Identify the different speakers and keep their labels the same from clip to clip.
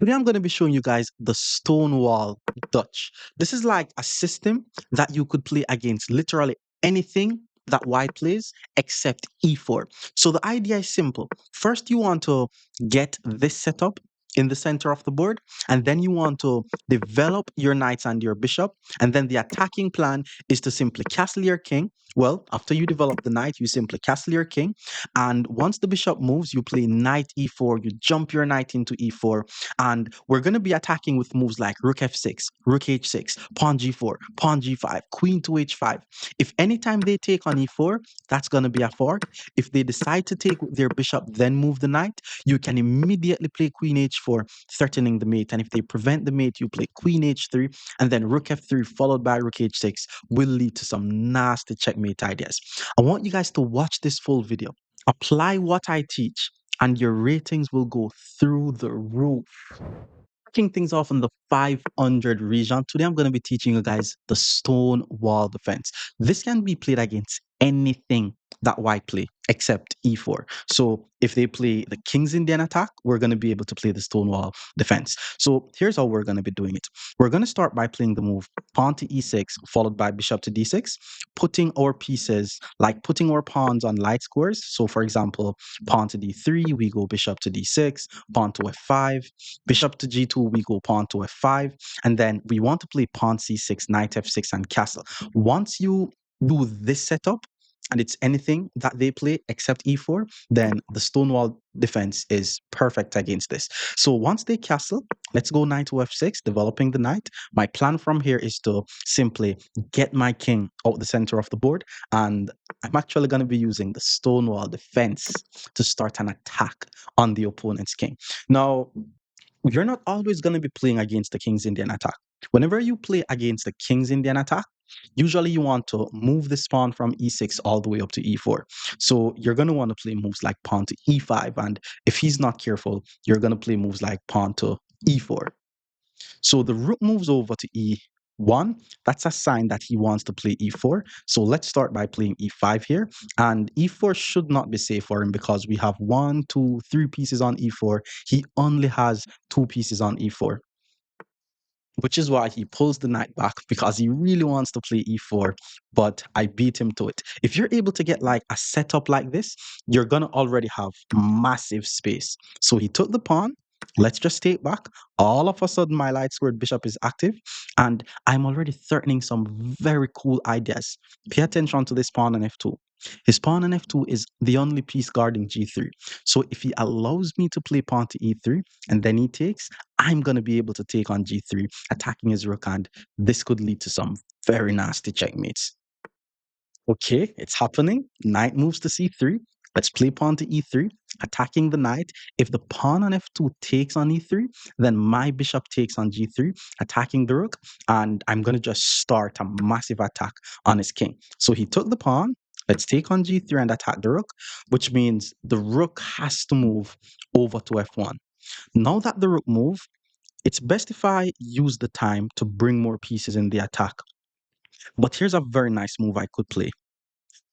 Speaker 1: Today I'm going to be showing you guys the Stonewall Dutch. This is like a system that you could play against literally anything that white plays except e4. So the idea is simple. First, you want to get this setup in the center of the board, and then you want to develop your knights and your bishop. And then the attacking plan is to simply castle your king. Well, after you develop the knight, you simply castle your king. And once the bishop moves, you play knight e4, you jump your knight into e4, and we're going to be attacking with moves like rook f6, rook h6, pawn g4, pawn g5, queen to h5. If anytime they take on e4, that's going to be a fork. If they decide to take their bishop, then move the knight, you can immediately play queen h4, threatening the mate. And if they prevent the mate, you play queen h3, and then rook f3 followed by rook h6 will lead to some nasty checkmate ideas. I want you guys to watch this full video. Apply what I teach, and your ratings will go through the roof. Kicking things off in the 500 region, today I'm going to be teaching you guys the Stonewall defense. This can be played against anything that white play except e4. So if they play the King's Indian attack, we're going to be able to play the Stonewall defense. So here's how we're going to be doing it. We're going to start by playing the move pawn to e6 followed by bishop to d6, putting our pieces, like putting our pawns on light squares. So for example, pawn to d3, we go bishop to d6, pawn to f5, bishop to g2, we go pawn to f5, and then we want to play pawn c6, knight f6, and castle. Once you do this setup, and it's anything that they play except e4, then the Stonewall defense is perfect against this. So once they castle, let's go knight to f6, developing the knight. My plan from here is to simply get my king out the center of the board, and I'm actually going to be using the Stonewall defense to start an attack on the opponent's king. Now, you're not always going to be playing against the King's Indian attack. Whenever you play against the King's Indian attack, usually you want to move this pawn from e6 all the way up to e4. So you're going to want to play moves like pawn to e5. And if he's not careful, you're going to play moves like pawn to e4. So the rook moves over to e1. That's a sign that he wants to play e4. So let's start by playing e5 here. And e4 should not be safe for him because we have 1, 2, 3 pieces on e4. He only has 2 pieces on e4, which is why he pulls the knight back because he really wants to play e4, but I beat him to it. If you're able to get like a setup like this, you're going to already have massive space. So he took the pawn. Let's just take back. All of a sudden, my light squared bishop is active, and I'm already threatening some very cool ideas. Pay attention to this pawn on f2. His pawn on f2 is the only piece guarding g3. So if he allows me to play pawn to e3 and then he takes, I'm going to be able to take on g3, attacking his rook, and this could lead to some very nasty checkmates. Okay, it's happening. Knight moves to c3. Let's play pawn to e3, attacking the knight. If the pawn on f2 takes on e3, then my bishop takes on g3, attacking the rook, and I'm going to just start a massive attack on his king. So he took the pawn. Let's take on g3 and attack the rook, which means the rook has to move over to f1. Now that the rook moved, it's best if I use the time to bring more pieces in the attack. But here's a very nice move I could play.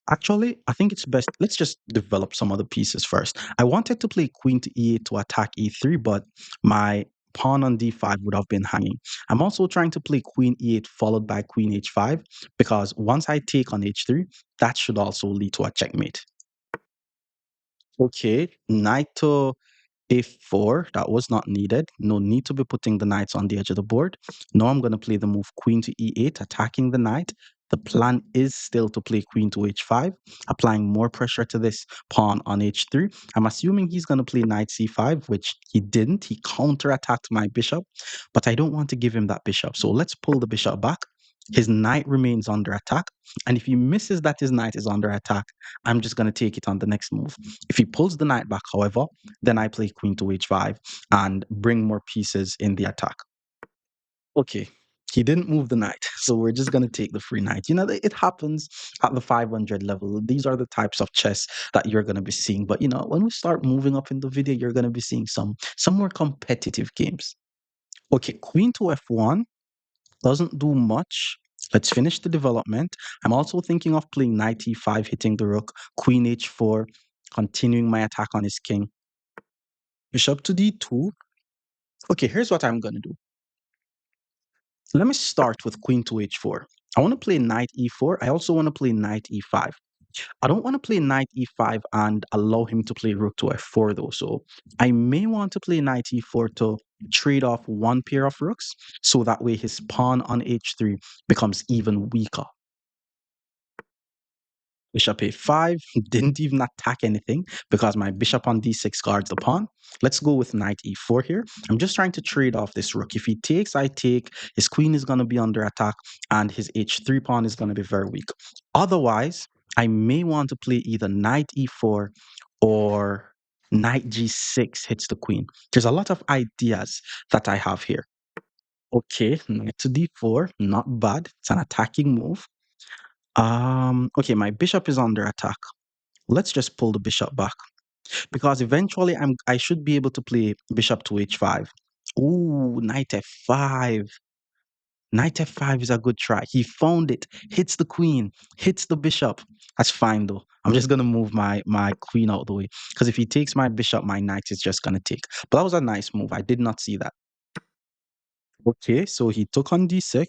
Speaker 1: Actually, I think it's best. Let's just develop some other pieces first. I wanted to play queen to e8 to attack e3, but my pawn on d5 would have been hanging. I'm also trying to play queen e8 followed by queen h5 because once I take on h3, that should also lead to a checkmate. Okay, knight to a4, that was not needed. No need to be putting the knights on the edge of the board. Now I'm going to play the move queen to e8, attacking the knight. The plan is still to play queen to h5, applying more pressure to this pawn on h3. I'm assuming he's going to play knight c5, which he didn't. He counterattacked my bishop, but I don't want to give him that bishop. So let's pull the bishop back. His knight remains under attack. And if he misses that his knight is under attack, I'm just going to take it on the next move. If he pulls the knight back, however, then I play queen to h5 and bring more pieces in the attack. Okay, he didn't move the knight, so we're just going to take the free knight. You know, it happens at the 500 level. These are the types of chess that you're going to be seeing. But, you know, when we start moving up in the video, you're going to be seeing some more competitive games. Okay, queen to f1 doesn't do much. Let's finish the development. I'm also thinking of playing knight e5, hitting the rook, queen h4, continuing my attack on his king. Bishop to d2. Okay, here's what I'm gonna do. Let me start with queen to h4. I want to play knight e4. I also want to play knight e5. I don't want to play knight e5 and allow him to play rook to f4 though. So I may want to play knight e4 to trade off one pair of rooks so that way his pawn on h3 becomes even weaker. Bishop a5 didn't even attack anything because my bishop on d6 guards the pawn. Let's go with knight e4 here. I'm just trying to trade off this rook. If he takes, I take. His queen is going to be under attack and his h3 pawn is going to be very weak. Otherwise, I may want to play either knight e4 or knight g6 hits the queen. There's a lot of ideas that I have here. Okay, knight to d4, not bad. It's an attacking move. Okay, my bishop is under attack. Let's just pull the bishop back because eventually I should be able to play bishop to h5. Ooh, knight f5. Knight f5 is a good try. He found it, hits the queen, hits the bishop. That's fine though. I'm just gonna move my queen out the way because if he takes my bishop, my knight is just gonna take. But that was a nice move. I did not see that. Okay, so he took on d6.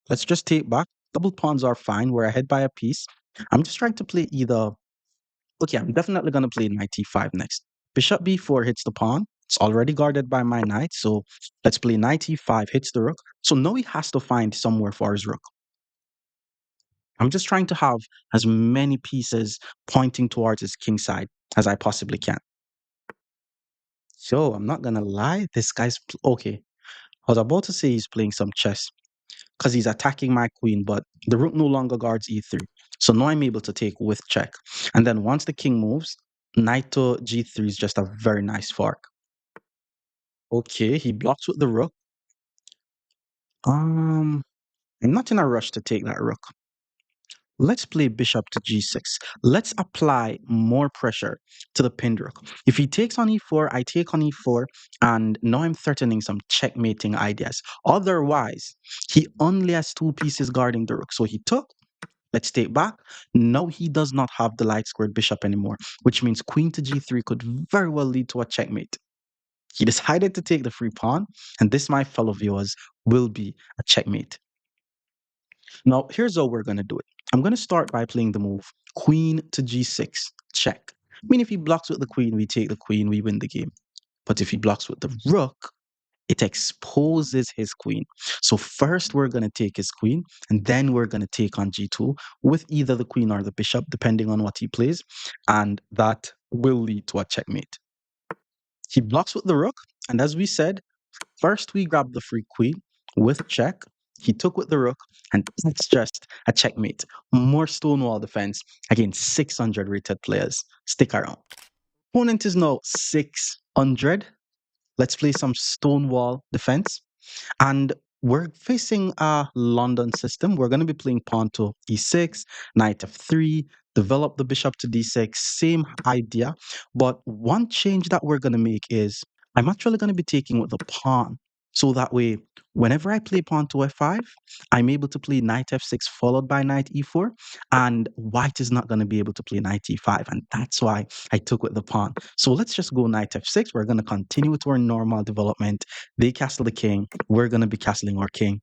Speaker 1: Let's just take back. Double pawns are fine. We're ahead by a piece. I'm just trying to play either. Okay, I'm definitely going to play knight e5 next. Bishop b4 hits the pawn. It's already guarded by my knight, so let's play knight e5 hits the rook. So now he has to find somewhere for his rook. I'm just trying to have as many pieces pointing towards his king side as I possibly can. So I'm not going to lie, this guy's okay. I was about to say he's playing some chess because he's attacking my queen, but the rook no longer guards e3. So now I'm able to take with check. And then once the king moves, knight to g3 is just a very nice fork. Okay, he blocks with the rook. I'm not in a rush to take that rook. Let's play bishop to g6. Let's apply more pressure to the pinned rook. If he takes on e4, I take on e4, and now I'm threatening some checkmating ideas. Otherwise, he only has two pieces guarding the rook. So he took. Let's take back. Now he does not have the light squared bishop anymore, which means queen to g3 could very well lead to a checkmate. He decided to take the free pawn, and this, my fellow viewers, will be a checkmate. Now, here's how we're going to do it. I'm going to start by playing the move queen to g6, check. I mean, if he blocks with the queen, we take the queen, we win the game. But if he blocks with the rook, it exposes his queen. So first we're going to take his queen, and then we're going to take on g2 with either the queen or the bishop, depending on what he plays, and that will lead to a checkmate. He blocks with the rook, and as we said, first we grab the free queen with check. He took with the rook, and it's just a checkmate. More Stonewall defense against 600 rated players. Stick around. Opponent is now 600. Let's play some Stonewall defense. And we're facing a London system. We're going to be playing pawn to e6, knight f3, develop the bishop to d6, same idea. But one change that we're going to make is I'm actually going to be taking with the pawn. So that way, whenever I play pawn to f5, I'm able to play knight f6 followed by knight e4, and white is not going to be able to play knight e5. And that's why I took with the pawn. So let's just go knight f6. We're going to continue with our normal development. They castle the king. We're going to be castling our king.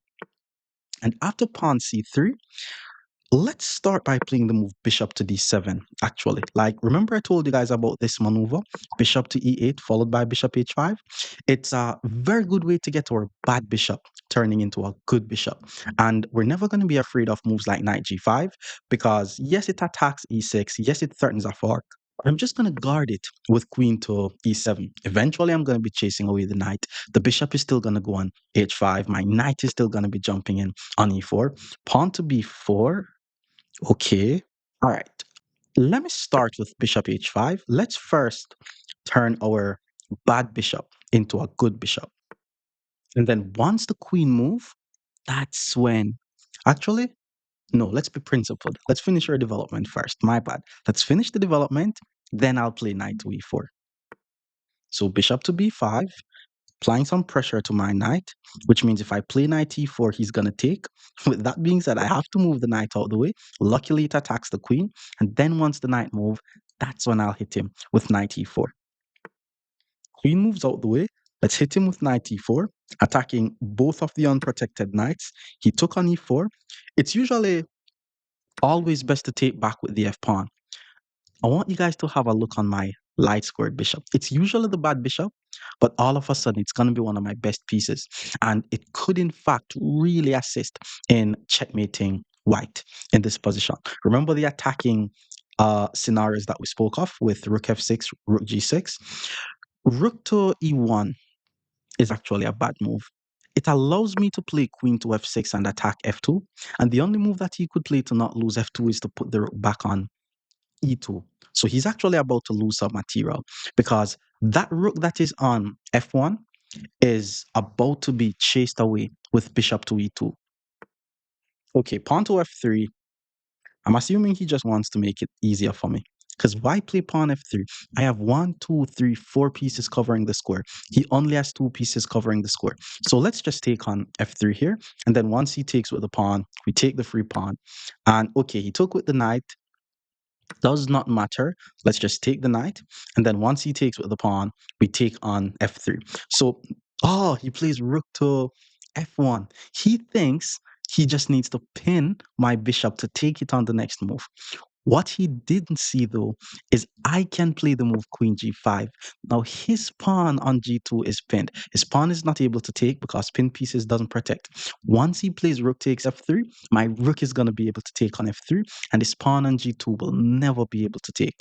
Speaker 1: And after pawn c3, let's start by playing the move bishop to d7, actually. Like, remember I told you guys about this maneuver? Bishop to e8 followed by bishop h5? It's a very good way to get our bad bishop turning into a good bishop. And we're never going to be afraid of moves like knight g5 because, yes, it attacks e6. Yes, it threatens a fork. I'm just going to guard it with queen to e7. Eventually, I'm going to be chasing away the knight. The bishop is still going to go on h5. My knight is still going to be jumping in on e4. Pawn to b4. Okay. All right. Let me start with bishop h5. Let's first turn our bad bishop into a good bishop. And then once the queen move, that's when actually no, let's be principled. Let's finish our development first. My bad. Let's finish the development, then I'll play knight to e4. So bishop to b5, applying some pressure to my knight, which means if I play knight e4, he's going to take. With that being said, I have to move the knight out the way. Luckily, it attacks the queen. And then once the knight moves, that's when I'll hit him with knight e4. Queen moves out the way. Let's hit him with knight e4, attacking both of the unprotected knights. He took on e4. It's usually always best to take back with the f pawn. I want you guys to have a look on my light squared bishop. It's usually the bad bishop, but all of a sudden it's going to be one of my best pieces. And it could, in fact, really assist in checkmating white in this position. Remember the attacking scenarios that we spoke of with rook f6, rook g6? Rook to e1 is actually a bad move. It allows me to play queen to f6 and attack f2. And the only move that he could play to not lose f2 is to put the rook back on e2. So he's actually about to lose some material because that rook that is on f1 is about to be chased away with bishop to e2. Okay, pawn to f3. I'm assuming he just wants to make it easier for me. Because why play pawn f3? I have one, two, three, four pieces covering the square. He only has two pieces covering the square. So let's just take on f3 here. And then once he takes with the pawn, we take the free pawn. And okay, he took with the knight. Does not matter. Let's just take the knight. And then once he takes with the pawn, we take on f3. So, oh, he plays rook to f1. He thinks he just needs to pin my bishop to take it on the next move. What he didn't see though is I can play the move queen g5. Now his pawn on g2 is pinned. His pawn is not able to take because pin pieces doesn't protect. Once he plays rook takes f3, my rook is going to be able to take on f3 and his pawn on g2 will never be able to take.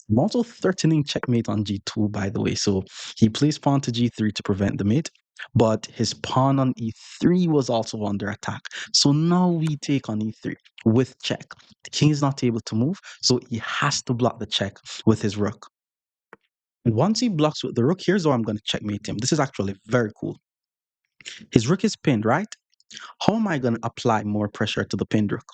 Speaker 1: I'm also threatening checkmate on g2, by the way. So he plays pawn to g3 to prevent the mate, but his pawn on e3 was also under attack. So now we take on e3 with check. The king is not able to move, so he has to block the check with his rook. And once he blocks with the rook, here's how I'm going to checkmate him. This is actually very cool. His rook is pinned, right? How am I going to apply more pressure to the pinned rook?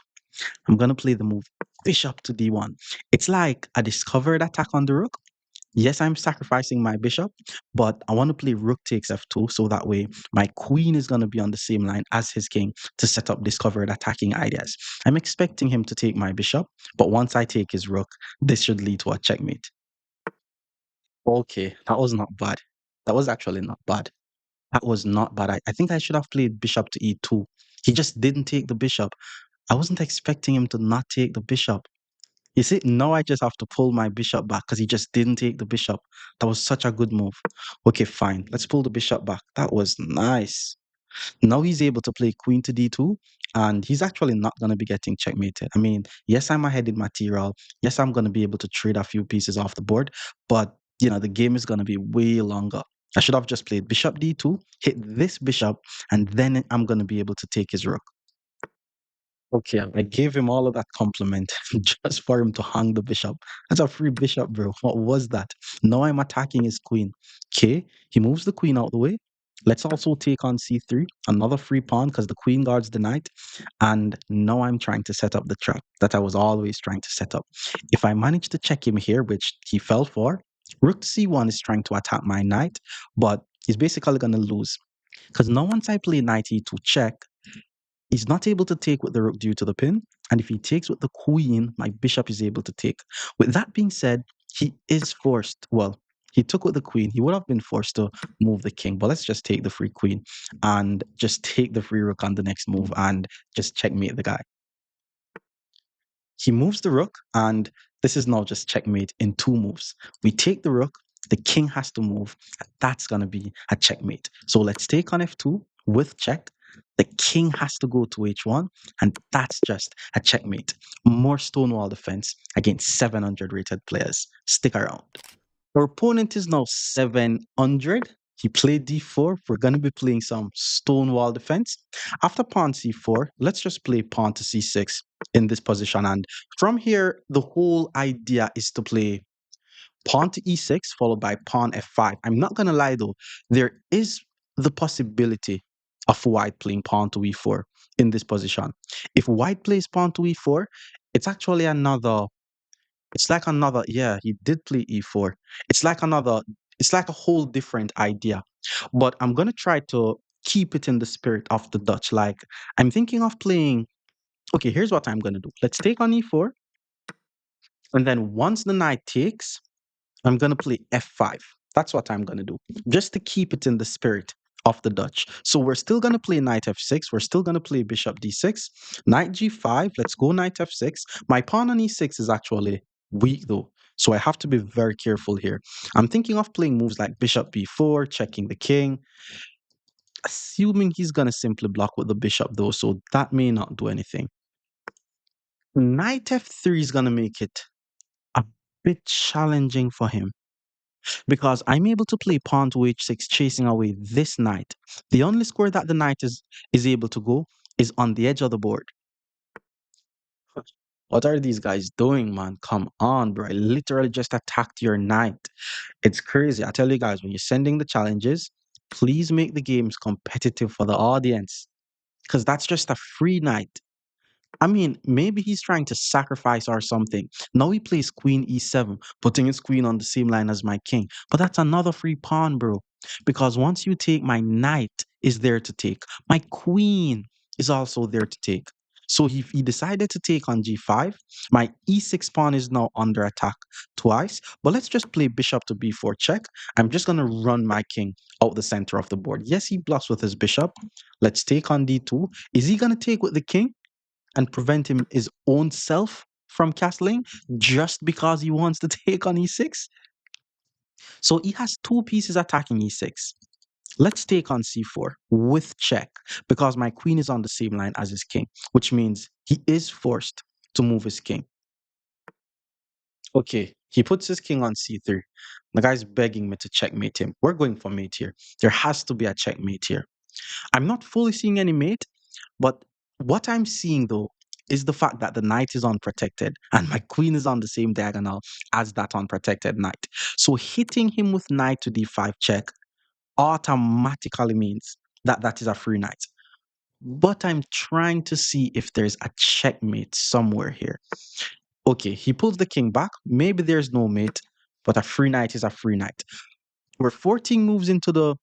Speaker 1: I'm going to play the move bishop to d1. It's like a discovered attack on the rook. Yes, I'm sacrificing my bishop, but I want to play rook takes f2 so that way my queen is going to be on the same line as his king to set up discovered attacking ideas. I'm expecting him to take my bishop, but once I take his rook, this should lead to a checkmate. Okay, that was not bad. That was actually not bad. That was not bad. I think I should have played bishop to e2. He just didn't take the bishop. I wasn't expecting him to not take the bishop. You see, now I just have to pull my bishop back because he just didn't take the bishop. That was such a good move. Okay, fine. Let's pull the bishop back. That was nice. Now he's able to play queen to d2, and he's actually not going to be getting checkmated. I mean, yes, I'm ahead in material. Yes, I'm going to be able to trade a few pieces off the board, but the game is going to be way longer. I should have just played bishop d2, hit this bishop, and then I'm going to be able to take his rook. Okay, I gave him all of that compliment just for him to hang the bishop. That's a free bishop, bro. What was that? Now I'm attacking his queen. Okay, he moves the queen out the way. Let's also take on c3, another free pawn because the queen guards the knight. And now I'm trying to set up the trap that I was always trying to set up. If I manage to check him here, which he fell for, rook to c1 is trying to attack my knight, but he's basically going to lose. Because now once I play knight e2 check, he's not able to take with the rook due to the pin. And if he takes with the queen, my bishop is able to take. With that being said, he is forced. Well, he took with the queen. He would have been forced to move the king. But let's just take the free queen and just take the free rook on the next move and just checkmate the guy. He moves the rook, and this is now just checkmate in two moves. We take the rook, the king has to move, and that's going to be a checkmate. So let's take on f2 with check. The king has to go to h1, and that's just a checkmate. More Stonewall defense against 700 rated players. Stick around. Our opponent is now 700. He played d4. We're going to be playing some Stonewall defense. After pawn c4, let's just play pawn to c6 in this position. And from here, the whole idea is to play pawn to e6 followed by pawn f5. I'm not going to lie though, there is the possibility of white playing pawn to e4 in this position. If white plays pawn to e4, it's actually yeah, he did play e4. It's like a whole different idea. But I'm going to try to keep it in the spirit of the Dutch. Like, I'm thinking of playing, okay, here's what I'm going to do. Let's take on e4. And then once the knight takes, I'm going to play f5. That's what I'm going to do, just to keep it in the spirit of the Dutch. So we're still going to play knight f6. We're still going to play bishop d6, knight g5. Let's go knight f6. My pawn on e6 is actually weak though, so I have to be very careful here. I'm thinking of playing moves like bishop b4, checking the king, assuming he's going to simply block with the bishop though, so that may not do anything. Knight f3 is going to make it a bit challenging for him because I'm able to play pawn to h6, chasing away this knight. The only square that the knight is able to go is on the edge of the board. What are these guys doing, man? Come on, bro. I literally just attacked your knight. It's crazy. I tell you guys, when you're sending the challenges, please make the games competitive for the audience because that's just a free knight. I mean, maybe he's trying to sacrifice or something. Now he plays queen e7, putting his queen on the same line as my king. But that's another free pawn, bro. Because once you take, my knight is there to take. My queen is also there to take. So if he decided to take on g5, my e6 pawn is now under attack twice. But let's just play bishop to b4 check. I'm just going to run my king out the center of the board. Yes, he blocks with his bishop. Let's take on d2. Is he going to take with the king and prevent him his own self from castling just because he wants to take on e6? So he has two pieces attacking e6. Let's take on c4 with check because my queen is on the same line as his king, which means he is forced to move his king. Okay, he puts his king on c3. The guy's begging me to checkmate him. We're going for mate here. There has to be a checkmate here. I'm not fully seeing any mate, but what I'm seeing though is the fact that the knight is unprotected and my queen is on the same diagonal as that unprotected knight. So hitting him with knight to d5 check automatically means that that is a free knight. But I'm trying to see if there's a checkmate somewhere here. Okay, he pulls the king back. Maybe there's no mate, but a free knight is a free knight. We're 14 moves into the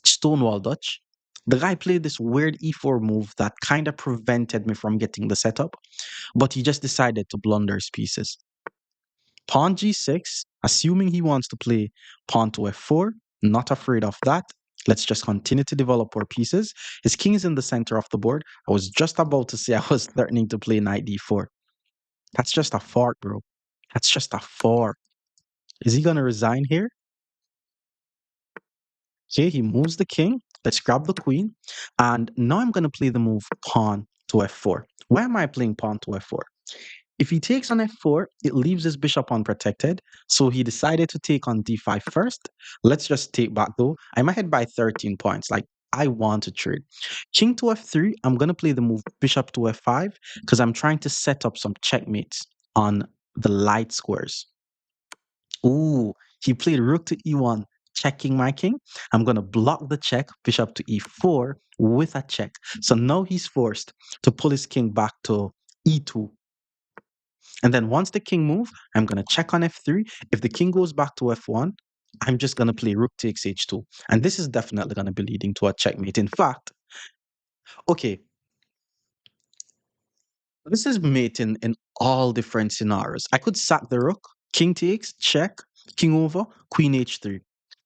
Speaker 1: Stonewall Dutch. The guy played this weird e4 move that kind of prevented me from getting the setup, but he just decided to blunder his pieces. Pawn g6, assuming he wants to play pawn to f4, not afraid of that. Let's just continue to develop our pieces. His king is in the center of the board. I was just about to say I was threatening to play knight d4. That's just a fork, bro. That's just a fork. Is he going to resign here? Okay, he moves the king. Let's grab the queen. And now I'm going to play the move pawn to f4. Why am I playing pawn to f4? If he takes on f4, it leaves his bishop unprotected. So he decided to take on d5 first. Let's just take back though. I'm ahead by 13 points. Like, I want to trade. King to f3, I'm going to play the move bishop to f5 because I'm trying to set up some checkmates on the light squares. Ooh, he played rook to e1, checking my king. I'm going to block the check, bishop to e4 with a check. So now he's forced to pull his king back to e2. And then once the king move, I'm going to check on f3. If the king goes back to f1, I'm just going to play rook takes h2. And this is definitely going to be leading to a checkmate. In fact, okay, this is mating in all different scenarios. I could sack the rook, king takes, check, king over, queen h3.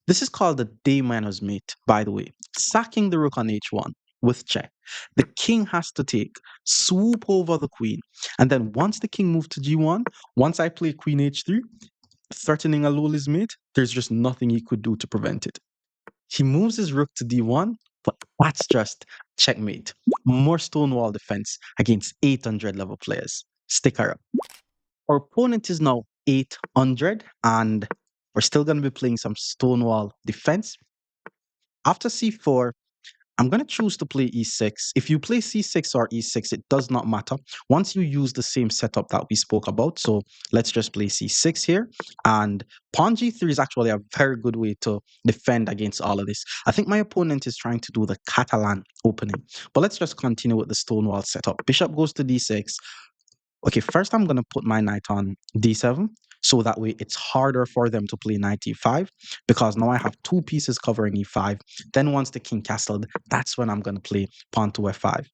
Speaker 1: This is called the day minus mate, by the way. Sacking the rook on h1 with check. The king has to take, swoop over the queen. And then once the king moves to g1, once I play queen h3, threatening a lowly's mate, there's just nothing he could do to prevent it. He moves his rook to d1, but that's just checkmate. More Stonewall defense against 800 level players. Stick around. Our opponent is now 800, and we're still going to be playing some Stonewall defense. After c4, I'm going to choose to play e6. If you play c6 or e6, it does not matter once you use the same setup that we spoke about. So let's just play c6 here. And pawn g3 is actually a very good way to defend against all of this. I think my opponent is trying to do the Catalan opening. But let's just continue with the Stonewall setup. Bishop goes to d6. Okay, first I'm going to put my knight on d7. So that way it's harder for them to play knight e5 because now I have two pieces covering e5. Then once the king castled, that's when I'm going to play pawn to f5.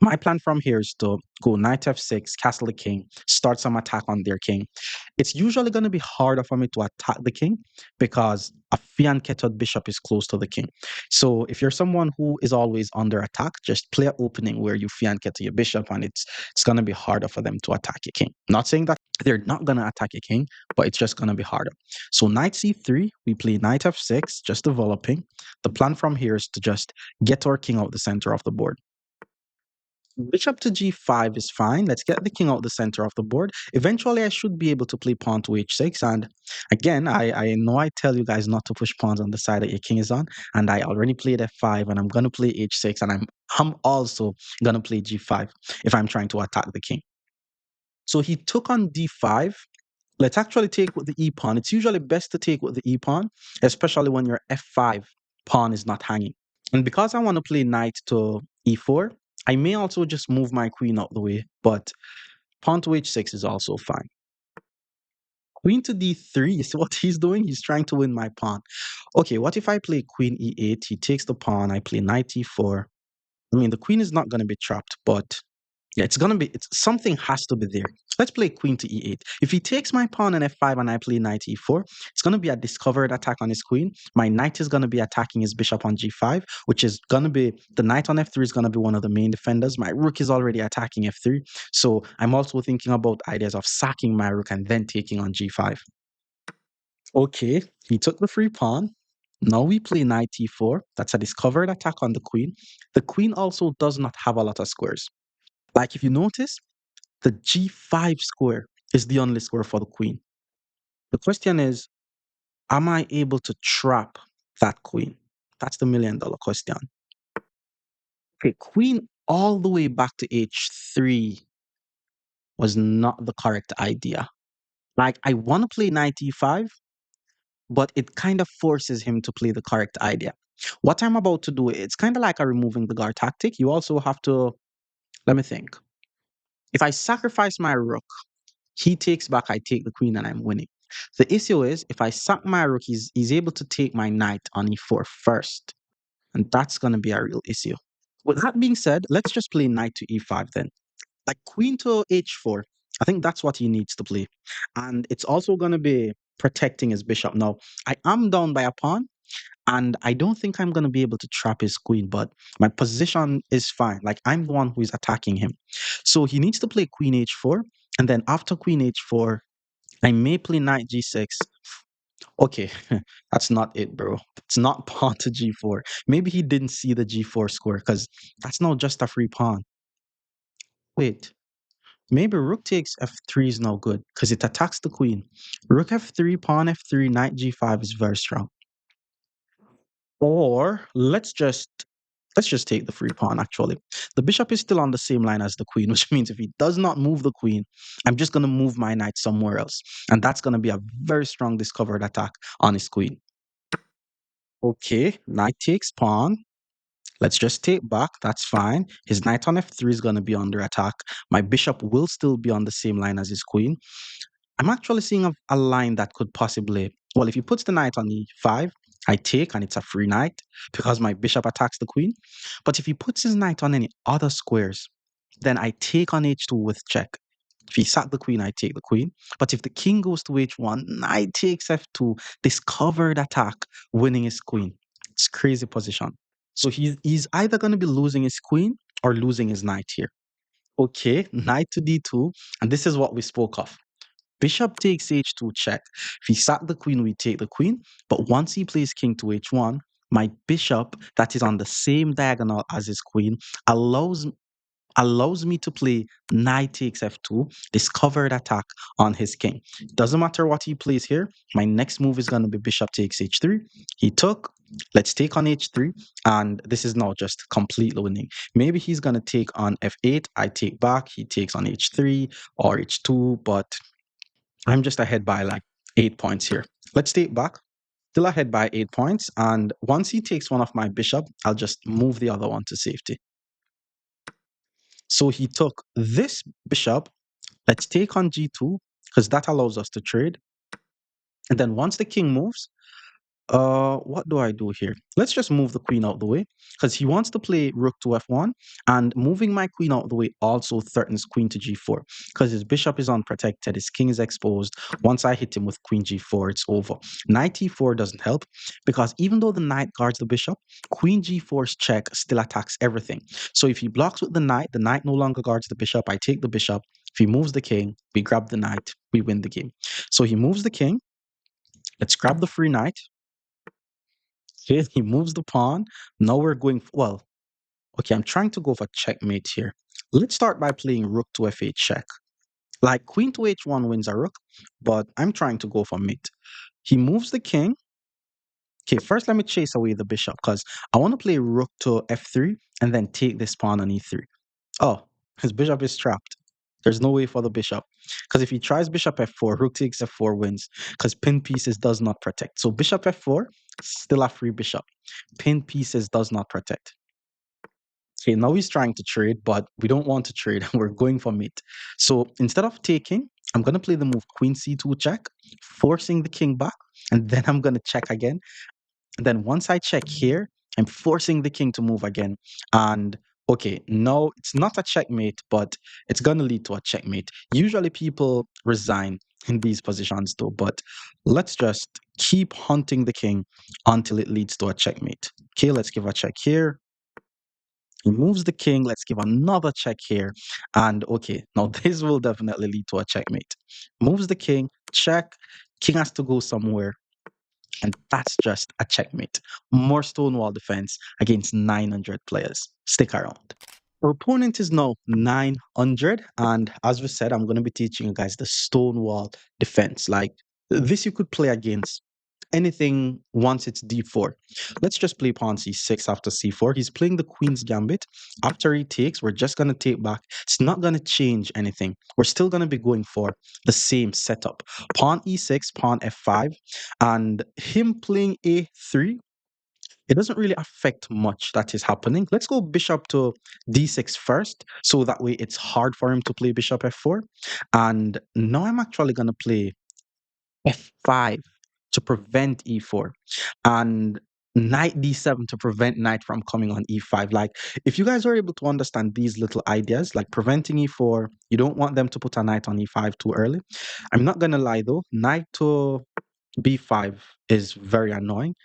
Speaker 1: My plan from here is to go knight f6, castle the king, start some attack on their king. It's usually going to be harder for me to attack the king because a fianchetted bishop is close to the king. So if you're someone who is always under attack, just play an opening where you fianchet your bishop, and it's going to be harder for them to attack your king. Not saying that they're not going to attack your king, but it's just going to be harder. So knight c3, we play knight f6, just developing. The plan from here is to just get our king out the center of the board. Bishop to g5 is fine. Let's get the king out the center of the board. Eventually, I should be able to play pawn to h6. And again, I know I tell you guys not to push pawns on the side that your king is on. And I already played f5, and I'm going to play h6. And I'm also going to play g5 if I'm trying to attack the king. So he took on d5. Let's actually take with the e pawn. It's usually best to take with the e pawn, especially when your f5 pawn is not hanging. And because I want to play knight to e4, I may also just move my queen out the way, but pawn to h6 is also fine. Queen to d3, you see what he's doing? He's trying to win my pawn. Okay, what if I play queen e8? He takes the pawn, I play knight e4. I mean, the queen is not going to be trapped, but yeah, it's something has to be there. Let's play queen to e8. If he takes my pawn on f5 and I play knight e4, it's going to be a discovered attack on his queen. My knight is going to be attacking his bishop on g5, which is going to be, the knight on f3 is going to be one of the main defenders. My rook is already attacking f3. So I'm also thinking about ideas of sacking my rook and then taking on g5. Okay, he took the free pawn. Now we play knight e4. That's a discovered attack on the queen. The queen also does not have a lot of squares. Like if you notice, the g5 square is the only square for the queen. The question is, am I able to trap that queen? That's the $1,000,000 question. Okay, queen all the way back to h3 was not the correct idea. Like I want to play knight e5, but it kind of forces him to play the correct idea. What I'm about to do, it's kind of like a removing the guard tactic. You also have to, let me think. If I sacrifice my rook, he takes back, I take the queen, and I'm winning. The issue is, if I sack my rook, he's able to take my knight on e4 first. And that's going to be a real issue. With that being said, let's just play knight to e5 then. Like queen to h4, I think that's what he needs to play. And it's also going to be protecting his bishop. Now, I am down by a pawn, and I don't think I'm going to be able to trap his queen, but my position is fine. Like I'm the one who is attacking him. So he needs to play queen h4. And then after queen h4, I may play knight g6. Okay, that's not it, bro. It's not pawn to g4. Maybe he didn't see the g4 square because that's not just a free pawn. Wait, maybe rook takes f3 is no good because it attacks the queen. Rook f3, pawn f3, knight g5 is very strong. Or let's just take the free pawn actually. The bishop is still on the same line as the queen, which means if he does not move the queen, I'm just going to move my knight somewhere else. And that's going to be a very strong discovered attack on his queen. Okay, knight takes pawn. Let's just take back. That's fine. His knight on f3 is going to be under attack. My bishop will still be on the same line as his queen. I'm actually seeing a line that could possibly, well, if he puts the knight on e5, I take and it's a free knight because my bishop attacks the queen. But if he puts his knight on any other squares, then I take on h2 with check. If he sack the queen, I take the queen. But if the king goes to h1, knight takes f2, discovered attack, winning his queen. It's crazy position. So he's either going to be losing his queen or losing his knight here. Okay, knight to d2, and this is what we spoke of. Bishop takes h2 check. If he sack the queen, we take the queen. But once he plays king to h1, my bishop that is on the same diagonal as his queen allows me to play knight takes f2, discovered attack on his king. Doesn't matter what he plays here. My next move is going to be bishop takes h3. He took. Let's take on h3. And this is now just completely winning. Maybe he's going to take on f8. I take back. He takes on h3 or h2. But I'm just ahead by like 8 points here. Let's take back. Still ahead by 8 points. And once he takes one of my bishop, I'll just move the other one to safety. So he took this bishop. Let's take on g2 because that allows us to trade. And then once the king moves, What do I do here? Let's just move the queen out the way because he wants to play rook to f1, and moving my queen out the way also threatens queen to g4 because his bishop is unprotected, his king is exposed. Once I hit him with queen g4, it's over. Knight e4 doesn't help because even though the knight guards the bishop, queen g4's check still attacks everything. So if he blocks with the knight no longer guards the bishop. I take the bishop. If he moves the king, we grab the knight, we win the game. So he moves the king. Let's grab the free knight. Okay, he moves the pawn. Now we're going, well, okay, I'm trying to go for checkmate here. Let's start by playing rook to f8 check. Like queen to h1 wins a rook, but I'm trying to go for mate. He moves the king. Okay, first let me chase away the bishop because I want to play rook to f3 and then take this pawn on e3. Oh, his bishop is trapped. There's no way for the bishop. Because if he tries bishop f4, rook takes f4 wins. Because pin pieces does not protect. So bishop f4, still a free bishop. Pin pieces does not protect. Okay, now he's trying to trade, but we don't want to trade. We're going for mate. So instead of taking, I'm going to play the move queen c2 check, forcing the king back. And then I'm going to check again. And then once I check here, I'm forcing the king to move again. And okay, no, it's not a checkmate, but it's going to lead to a checkmate. Usually people resign in these positions though, but let's just keep hunting the king until it leads to a checkmate. Okay, let's give a check here. He moves the king. Let's give another check here. And okay, now this will definitely lead to a checkmate. Moves the king, check. King has to go somewhere. And that's just a checkmate. More Stonewall defense against 900 players. Stick around. Our opponent is now 900. And as we said, I'm going to be teaching you guys the Stonewall defense. Like this, you could play against anything once it's d4. Let's just play pawn c6 after c4. He's playing the queen's gambit. After he takes, we're just going to take back. It's not going to change anything. We're still going to be going for the same setup. Pawn e6, pawn f5, and him playing a3. It doesn't really affect much that is happening. Let's go bishop to d6 first, so that way it's hard for him to play bishop f4. And now I'm actually going to play f5 to prevent e4 and knight d7 to prevent knight from coming on e5. Like if you guys are able to understand these little ideas, like preventing e4, you don't want them to put a knight on e5 too early. I'm not gonna lie though, knight to b5 is very annoying.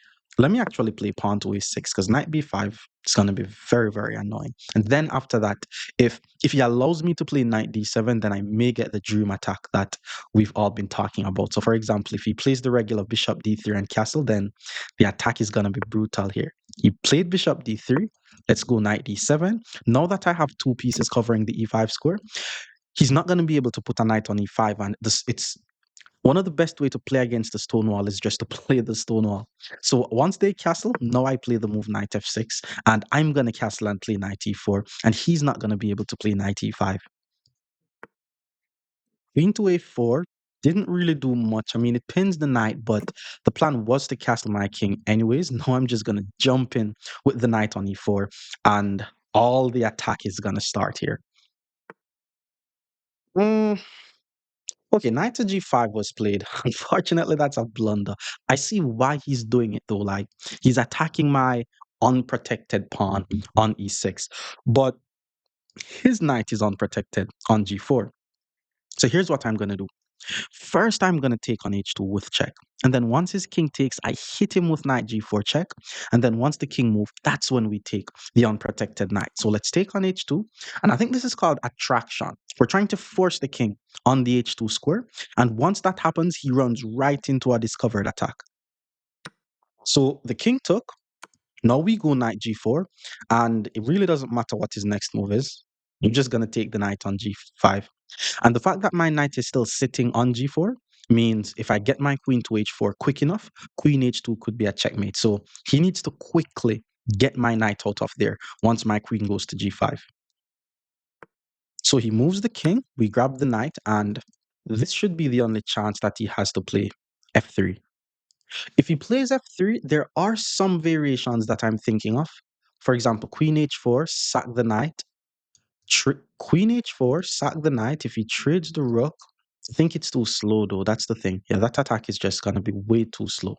Speaker 1: Let me actually play pawn to a6 because knight b5 is going to be very, very annoying. And then after that, if he allows me to play knight d7, then I may get the dream attack that we've all been talking about. So for example, if he plays the regular bishop d3 and castle, then the attack is going to be brutal here. He played bishop d3. Let's go knight d7. Now that I have two pieces covering the e5 square, he's not going to be able to put a knight on e5, and this it's one of the best way to play against the Stonewall is just to play the Stonewall. So once they castle, now I play the move knight f6, and I'm going to castle and play knight e4, and he's not going to be able to play knight e5. Queen to a4 didn't really do much. I mean, it pins the knight, but the plan was to castle my king anyways. Now I'm just going to jump in with the knight on e4, and all the attack is going to start here. Mm, Okay, knight to g5 was played. Unfortunately, that's a blunder. I see why he's doing it though. Like he's attacking my unprotected pawn on e6, but his knight is unprotected on g4. So here's what I'm going to do. First, I'm going to take on h2 with check. And then once his king takes, I hit him with knight g4 check. And then once the king moves, that's when we take the unprotected knight. So let's take on h2. And I think this is called attraction. We're trying to force the king on the h2 square. And once that happens, he runs right into a discovered attack. So the king took. Now we go knight g4. And it really doesn't matter what his next move is. I'm just going to take the knight on g5. And the fact that my knight is still sitting on g4 means if I get my queen to h4 quick enough, queen h2 could be a checkmate. So he needs to quickly get my knight out of there once my queen goes to g5. So he moves the king, we grab the knight, and this should be the only chance that he has to play f3. If he plays f3, there are some variations that I'm thinking of. For example, queen h4, sack the knight, queen h4, sack the knight. If he trades the rook, I think it's too slow though. That's the thing. Yeah, that attack is just gonna be way too slow.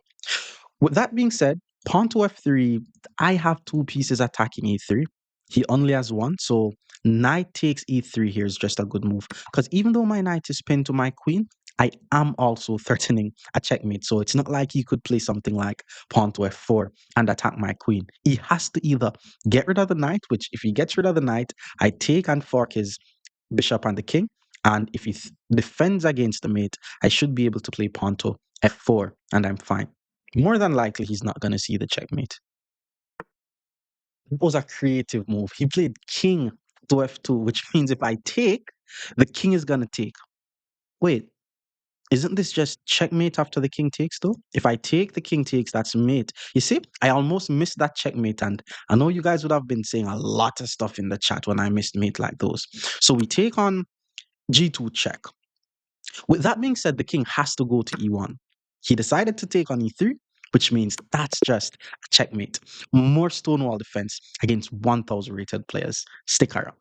Speaker 1: With that being said, pawn to f3, I have two pieces attacking e3. He only has one, so knight takes e3 here is just a good move. Because even though my knight is pinned to my queen, I am also threatening a checkmate. So it's not like he could play something like pawn to f4 and attack my queen. He has to either get rid of the knight, which if he gets rid of the knight, I take and fork his bishop and the king. And if he defends against the mate, I should be able to play pawn to f4 and I'm fine. More than likely, he's not going to see the checkmate. It was a creative move. He played king to f2, which means if I take, the king is going to take. Wait, isn't this just checkmate after the king takes, though? If I take, the king takes, that's mate. You see, I almost missed that checkmate. And I know you guys would have been saying a lot of stuff in the chat when I missed mate like those. So we take on g2 check. With that being said, the king has to go to e1. He decided to take on e3, which means that's just a checkmate. More Stonewall defense against 1,000 rated players. Stick around.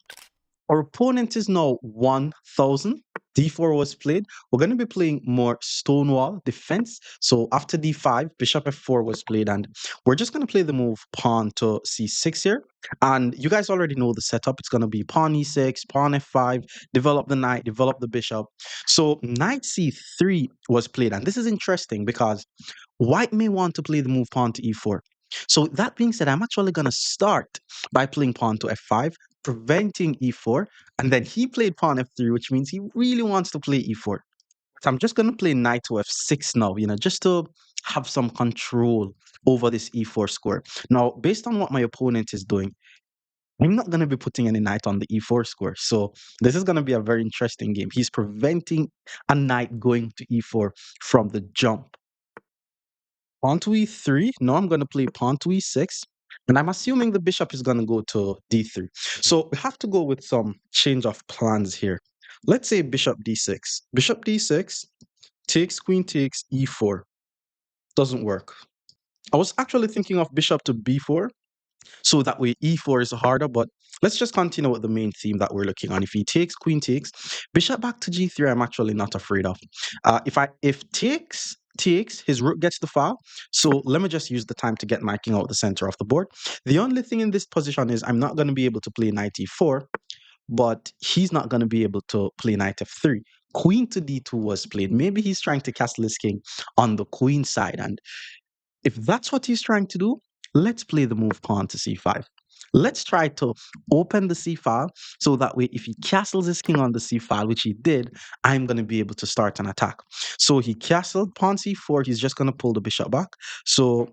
Speaker 1: Our opponent is now 1,000. D4 was played. We're going to be playing more Stonewall defense. So after D5, Bishop F4 was played, and we're just going to play the move pawn to C6 here. And you guys already know the setup. It's going to be pawn E6, pawn F5, develop the knight, develop the bishop. So knight C3 was played, and this is interesting because white may want to play the move pawn to E4. So that being said, I'm actually going to start by playing pawn to F5, preventing e4, and then he played pawn f3, which means he really wants to play e4. So I'm just going to play knight to f6 now, just to have some control over this e4 square. Now, based on what my opponent is doing, I'm not going to be putting any knight on the e4 square. So this is going to be a very interesting game. He's preventing a knight going to e4 from the jump. Pawn to e3. Now I'm going to play pawn to e6. And I'm assuming the bishop is going to go to d3. So we have to go with some change of plans here. Let's say bishop d6. Bishop d6 takes, queen takes, e4. Doesn't work. I was actually thinking of bishop to b4. So that way e4 is harder, but let's just continue with the main theme that we're looking on. If he takes, queen takes, bishop back to g3, I'm actually not afraid of. If takes, his rook gets the file. So let me just use the time to get my king out the center of the board. The only thing in this position is I'm not going to be able to play knight e4, but he's not going to be able to play knight f3. Queen to d2 was played. Maybe he's trying to castle his king on the queen side, and if that's what he's trying to do, let's play the move pawn to c5. Let's try to open the c file so that way if he castles his king on the c file, which he did, I'm going to be able to start an attack. So he castled pawn c4. He's just going to pull the bishop back. So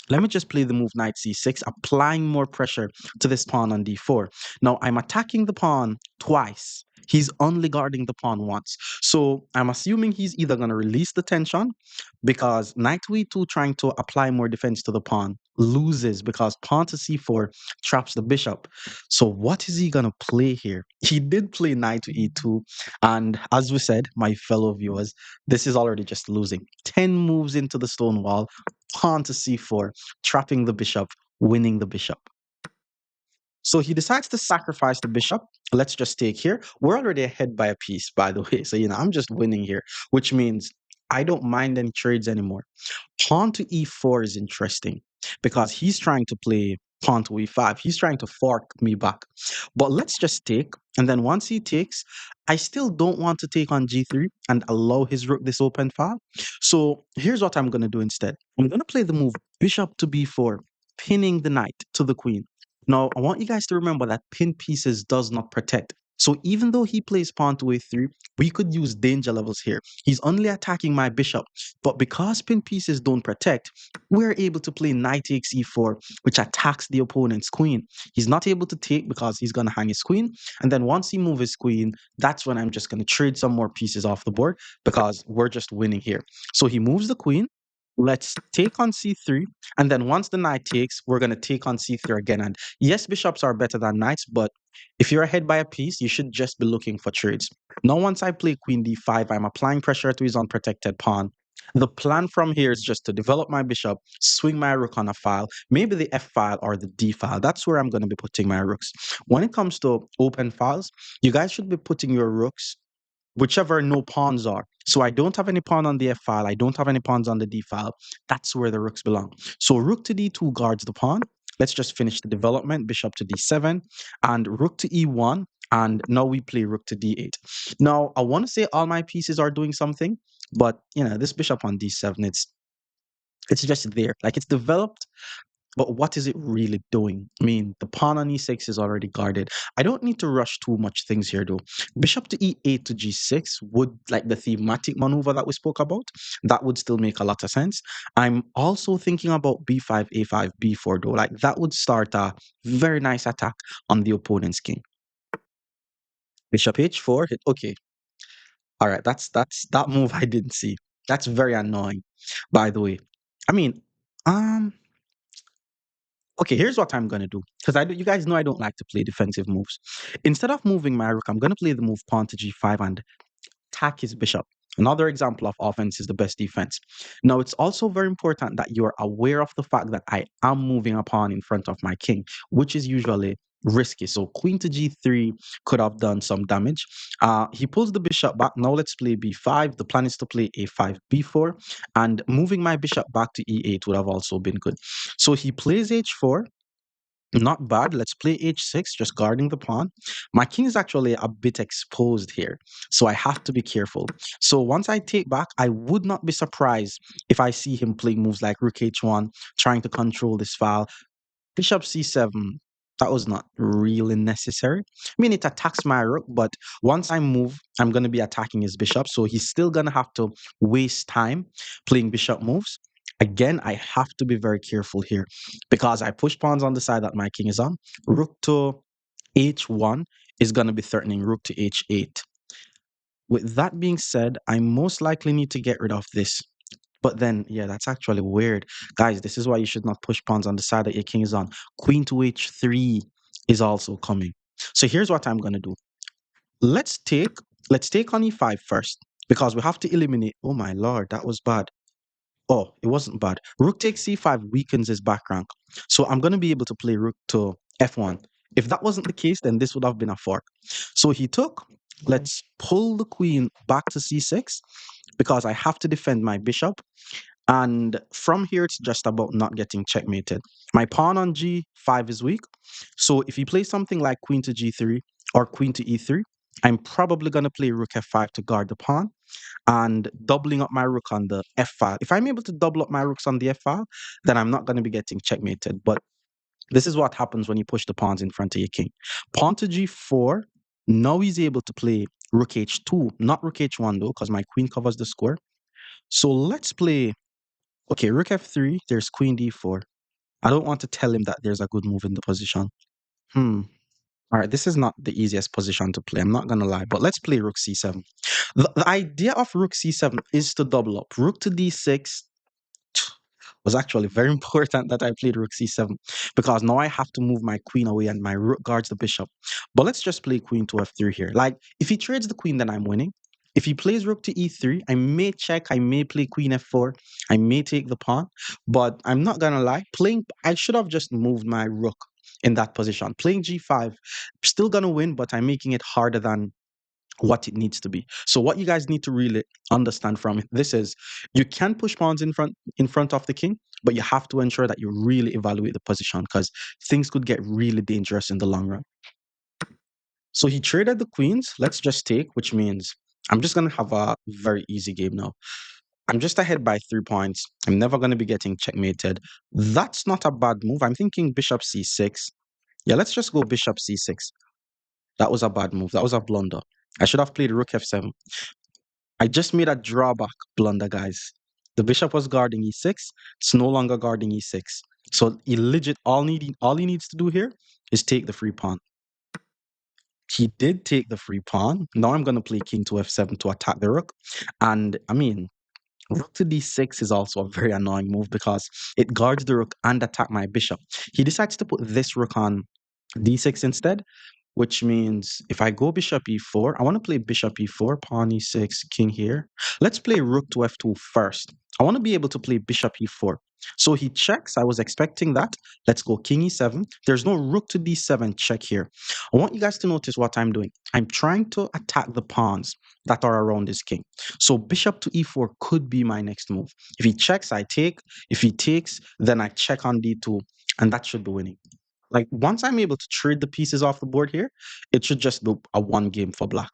Speaker 1: let me just play the move knight c6, applying more pressure to this pawn on d4. Now, I'm attacking the pawn twice. He's only guarding the pawn once. So I'm assuming he's either going to release the tension because knight to e2 trying to apply more defense to the pawn loses because pawn to c4 traps the bishop. So what is he going to play here? He did play knight to e2. And as we said, my fellow viewers, this is already just losing. 10 moves into the stone wall, pawn to c4, trapping the bishop, winning the bishop. So he decides to sacrifice the bishop. Let's just take here. We're already ahead by a piece, by the way. So, I'm just winning here, which means I don't mind any trades anymore. Pawn to e4 is interesting because he's trying to play pawn to e5. He's trying to fork me back. But let's just take. And then once he takes, I still don't want to take on g3 and allow his rook this open file. So here's what I'm going to do instead. I'm going to play the move bishop to b4, pinning the knight to the queen. Now, I want you guys to remember that pin pieces does not protect. So even though he plays pawn to a3, we could use danger levels here. He's only attacking my bishop, but because pin pieces don't protect, we're able to play knight takes e4, which attacks the opponent's queen. He's not able to take because he's going to hang his queen, and then once he moves his queen, that's when I'm just going to trade some more pieces off the board because we're just winning here. So he moves the queen. Let's take on c3, and then once the knight takes, we're going to take on c3 again. And yes, bishops are better than knights, but if you're ahead by a piece, you should just be looking for trades. Now, once I play queen d5, I'm applying pressure to his unprotected pawn. The plan from here is just to develop my bishop, swing my rook on a file, maybe the f file or the d file. That's where I'm going to be putting my rooks. When it comes to open files, you guys should be putting your rooks whichever no pawns are. So I don't have any pawn on the f file. I don't have any pawns on the d file. That's where the rooks belong. So rook to d2 guards the pawn. Let's just finish the development. Bishop to d7 and rook to e1. And now we play rook to d8. Now I want to say all my pieces are doing something, but this bishop on d7, it's just there. Like it's developed, but what is it really doing? I mean, the pawn on e6 is already guarded. I don't need to rush too much things here, though. Bishop to e8 to g6 would, like the thematic maneuver that we spoke about, that would still make a lot of sense. I'm also thinking about b5, a5, b4, though. Like that would start a very nice attack on the opponent's king. Bishop h4, hit. Okay, all right. That's that move I didn't see. That's very annoying, by the way. I mean, um. Okay, here's what I'm gonna do because you guys know I don't like to play defensive moves. Instead of moving my rook, I'm gonna play the move pawn to g5 and attack his bishop. Another example of offense is the best defense. Now, it's also very important that you're aware of the fact that I am moving a pawn in front of my king, which is usually risky. So queen to g3 could have done some damage. He pulls the bishop back. Now let's play b5. The plan is to play a5, b4, and moving my bishop back to e8 would have also been good. So he plays h4. Not bad. Let's play h6, just guarding the pawn. My king is actually a bit exposed here, so I have to be careful. So once I take back, I would not be surprised if I see him playing moves like rook h1, trying to control this file. Bishop c7, that was not really necessary. I mean, it attacks my rook, but once I move, I'm going to be attacking his bishop, so he's still going to have to waste time playing bishop moves. Again, I have to be very careful here because I push pawns on the side that my king is on. Rook to h1 is going to be threatening rook to h8. With that being said, I most likely need to get rid of this. But then, yeah, that's actually weird. Guys, this is why you should not push pawns on the side that your king is on. Queen to h3 is also coming. So here's what I'm going to do. Let's take let's take on e5 first because we have to eliminate. Oh my lord, that was bad. Oh, it wasn't bad. Rook takes c5 weakens his back rank. So I'm going to be able to play rook to f1. If that wasn't the case, then this would have been a fork. So he took, let's pull the queen back to c6 because I have to defend my bishop. And from here, it's just about not getting checkmated. My pawn on g5 is weak. So if he plays something like queen to g3 or queen to e3, I'm probably going to play rook f5 to guard the pawn and doubling up my rook on the f file. If I'm able to double up my rooks on the f file, then I'm not going to be getting checkmated. But this is what happens when you push the pawns in front of your king. Pawn to g4. Now he's able to play rook h2, not rook h1 though, because my queen covers the square. So let's play, okay, rook f3. There's queen d4. I don't want to tell him that there's a good move in the position. Hmm. All right, this is not the easiest position to play. I'm not gonna lie, but let's play rook c7. The idea of rook c7 is to double up. Rook to d6 was actually very important that I played rook c7 because now I have to move my queen away and my rook guards the bishop. But let's just play queen to f3 here. Like, if he trades the queen, then I'm winning. If he plays rook to e3, I may check, I may play queen f4, I may take the pawn, but I'm not gonna lie, I should have just moved my rook in that position. Playing g5, still gonna win, but I'm making it harder than what it needs to be. So what you guys need to really understand from this is you can push pawns in front of the king, but you have to ensure that you really evaluate the position because things could get really dangerous in the long run. So he traded the queens. Let's just take, which means I'm just gonna have a very easy game now. I'm just ahead by 3 points. I'm never gonna be getting checkmated. That's not a bad move. I'm thinking bishop c6. Yeah, let's just go bishop c6. That was a bad move. That was a blunder. I should have played rook f7. I just made a drawback blunder, guys. The bishop was guarding e6. It's no longer guarding e6. So he legit all he needs to do here is take the free pawn. He did take the free pawn. Now I'm gonna play king to f7 to attack the rook. And I mean, rook to d6 is also a very annoying move because it guards the rook and attack my bishop. He decides to put this rook on d6 instead, which means if I go bishop e4, I want to play bishop e4, pawn e6, king here. Let's play rook to f2 first. I want to be able to play bishop e4. So he checks. I was expecting that. Let's go king e7. There's no rook to d7 check here. I want you guys to notice what I'm doing. I'm trying to attack the pawns that are around this king. So bishop to e4 could be my next move. If he checks, I take. If he takes, then I check on d2, and that should be winning. Like once I'm able to trade the pieces off the board here, it should just be a one game for black.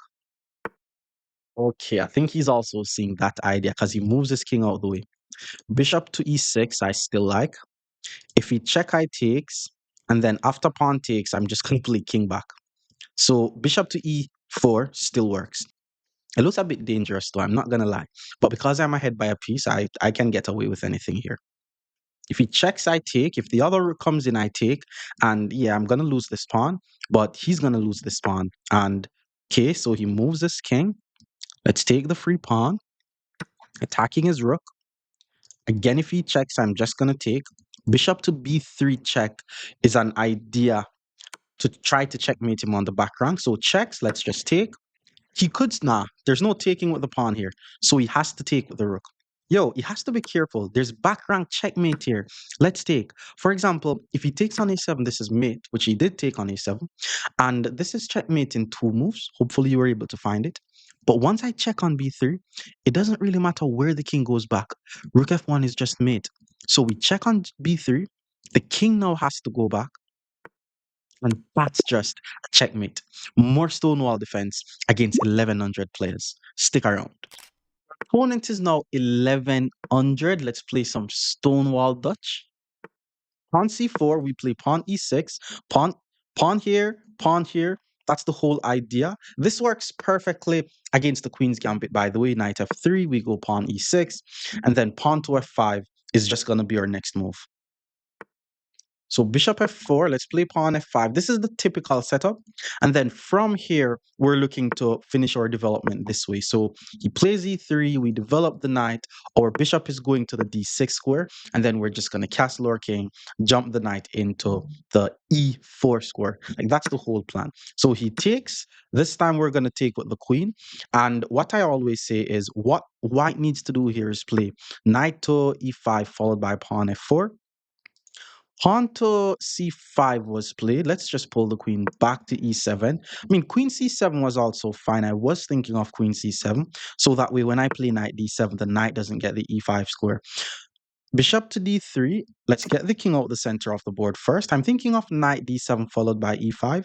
Speaker 1: Okay, I think he's also seeing that idea because he moves his king out the way. Bishop to e6, I still like. If he check, I takes, and then after pawn takes, I'm just going to play king back. So bishop to e4 still works. It looks a bit dangerous though, I'm not gonna lie. But because I'm ahead by a piece, I can get away with anything here. If he checks, I take. If the other rook comes in, I take. And yeah, I'm gonna lose this pawn, but he's gonna lose this pawn. And okay, so he moves this king. Let's take the free pawn, attacking his rook. Again, if he checks, I'm just gonna take. Bishop to b3 check is an idea to try to checkmate him on the back rank. So checks, let's just take. He could, nah, there's no taking with the pawn here. So he has to take with the rook. Yo, he has to be careful. There's back rank checkmate here. Let's take. For example, if he takes on a7, this is mate, which he did take on a7. And this is checkmate in two moves. Hopefully you were able to find it. But once I check on b3, it doesn't really matter where the king goes back. Rook f1 is just mate. So we check on b3. The king now has to go back. And that's just a checkmate. More Stonewall defense against 1100 players. Stick around. Opponent is now 1100. Let's play some Stonewall Dutch. Pawn c4, we play pawn e6. Pawn, pawn here, pawn here. That's the whole idea. This works perfectly against the Queen's Gambit, by the way. Knight f3, we go pawn e6. And then pawn to f5 is just going to be our next move. So bishop f4, let's play pawn f5. This is the typical setup. And then from here, we're looking to finish our development this way. So he plays e3, we develop the knight, our bishop is going to the d6 square, and then we're just going to castle our king, jump the knight into the e4 square. Like that's the whole plan. So he takes, this time we're going to take with the queen. And what I always say is what white needs to do here is play knight to e5 followed by pawn f4. Pawn to c5 was played. Let's just pull the queen back to e7. I mean, queen c7 was also fine. I was thinking of queen c7. So that way, when I play knight d7, the knight doesn't get the e5 square. Bishop to d3. Let's get the king out the center of the board first. I'm thinking of knight d7 followed by e5.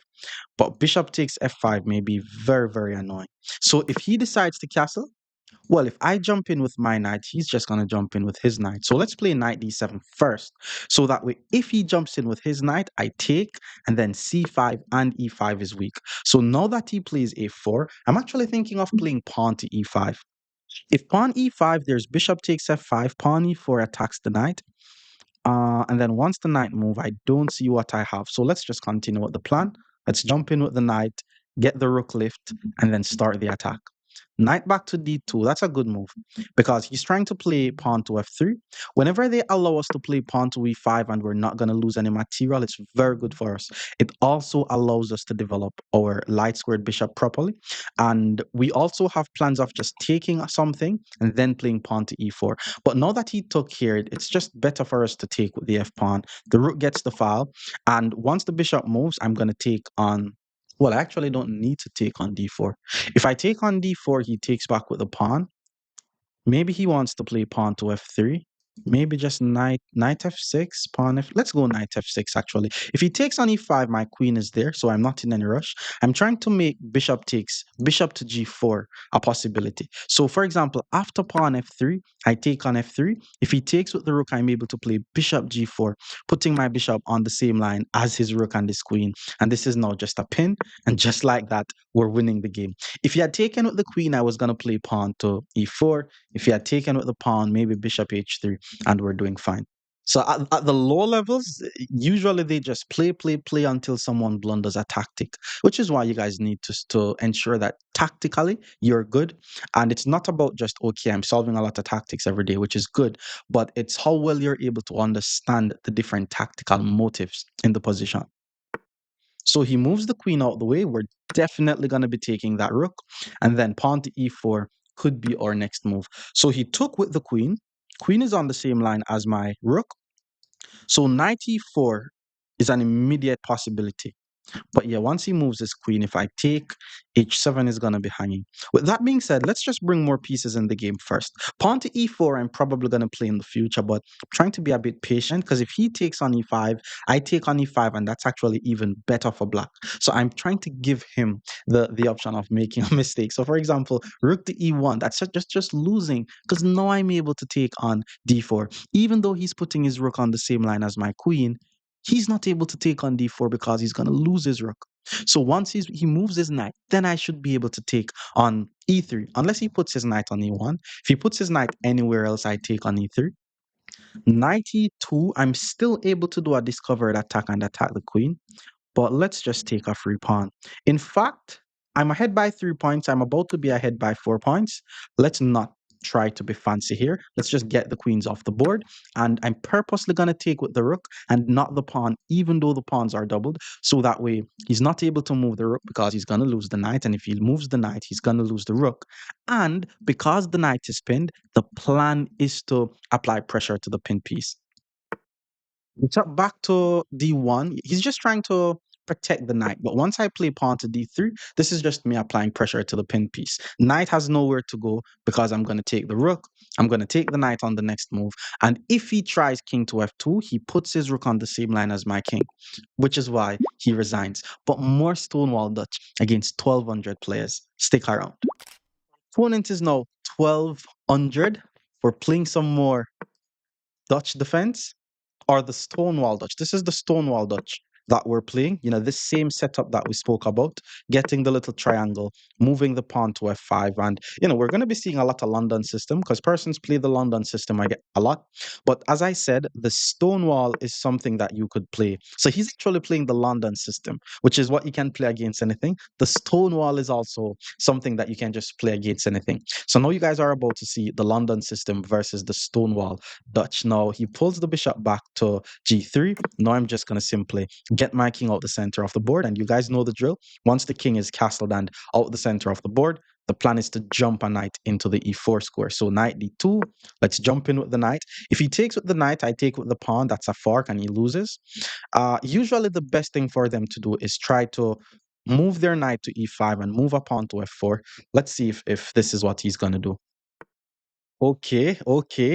Speaker 1: But bishop takes f5 may be very, very annoying. So if he decides to castle, well, if I jump in with my knight, he's just going to jump in with his knight. So let's play knight d7 first. So that way, if he jumps in with his knight, I take, and then c5 and e5 is weak. So now that he plays a4, I'm actually thinking of playing pawn to e5. If pawn e5, there's bishop takes f5, pawn e4 attacks the knight. And then once the knight move, I don't see what I have. So let's just continue with the plan. Let's jump in with the knight, get the rook lift, and then start the attack. Knight back to d2, that's a good move because he's trying to play pawn to f3. Whenever they allow us to play pawn to e5 and we're not going to lose any material, it's very good for us. It also allows us to develop our light squared bishop properly. And we also have plans of just taking something and then playing pawn to e4. But now that he took here, it's just better for us to take with the f pawn. The rook gets the file. And once the bishop moves, I'm going to take on, well, I actually don't need to take on d4. If I take on d4, he takes back with the pawn. Maybe he wants to play pawn to f3. Maybe just knight f6, pawn f. Let's go knight f6 actually. If he takes on e5, my queen is there, so I'm not in any rush. I'm trying to make bishop takes, bishop to g4 a possibility. So for example, after pawn f3, I take on f3. If he takes with the rook, I'm able to play bishop g4, putting my bishop on the same line as his rook and his queen. And this is now just a pin, and just like that, we're winning the game. If he had taken with the queen, I was going to play pawn to e4. If he had taken with the pawn, maybe bishop h3, and we're doing fine. So at the low levels, usually they just play until someone blunders a tactic, which is why you guys need to ensure that tactically you're good. And it's not about just, okay, I'm solving a lot of tactics every day, which is good, but it's how well you're able to understand the different tactical motives in the position. So he moves the queen out the way. We're definitely going to be taking that rook. And then pawn to e4 could be our next move. So he took with the queen. queen is on the same line as my rook. So knight e4 is an immediate possibility. But yeah, once he moves his queen, if I take, h7 is going to be hanging. With that being said, let's just bring more pieces in the game first. Pawn to e4, I'm probably going to play in the future, but I'm trying to be a bit patient because if he takes on e5, I take on e5, and that's actually even better for black. So I'm trying to give him the option of making a mistake. So for example, rook to e1, that's just losing because now I'm able to take on d4. Even though he's putting his rook on the same line as my queen, he's not able to take on d4 because he's going to lose his rook. So once he moves his knight, then I should be able to take on e3, unless he puts his knight on e1. If he puts his knight anywhere else, I take on e3. Knight e2, I'm still able to do a discovered attack and attack the queen. But let's just take a free pawn. In fact, I'm ahead by 3 points. I'm about to be ahead by 4 points. Let's not try to be fancy here. Let's just get the queens off the board. And I'm purposely going to take with the rook and not the pawn, even though the pawns are doubled. So that way, he's not able to move the rook because he's going to lose the knight. And if he moves the knight, he's going to lose the rook. And because the knight is pinned, the plan is to apply pressure to the pinned piece. It's up back to d1. He's just trying to protect the knight. But once I play pawn to d3, this is just me applying pressure to the pin piece. Knight has nowhere to go because I'm going to take the rook. I'm going to take the knight on the next move. And if he tries king to f2, he puts his rook on the same line as my king, which is why he resigns. But more Stonewall Dutch against 1200 players. Stick around. Opponent is now 1200. We're playing some more Dutch defense or the Stonewall Dutch. This is the Stonewall Dutch that we're playing. You know, this same setup that we spoke about, getting the little triangle, moving the pawn to f5. And, you know, we're going to be seeing a lot of London system because persons play the London system, I get a lot. But as I said, the Stonewall is something that you could play. So he's actually playing the London system, which is what you can play against anything. The Stonewall is also something that you can just play against anything. So now you guys are about to see the London system versus the Stonewall Dutch. Now he pulls the bishop back to g3. Now I'm just going to simply get my king out the center of the board. And you guys know the drill. Once the king is castled and out the center of the board, the plan is to jump a knight into the e4 square. So knight d2, let's jump in with the knight. If he takes with the knight, I take with the pawn. That's a fork and he loses. Usually the best thing for them to do is try to move their knight to e5 and move a pawn to f4. Let's see if this is what he's going to do. Okay.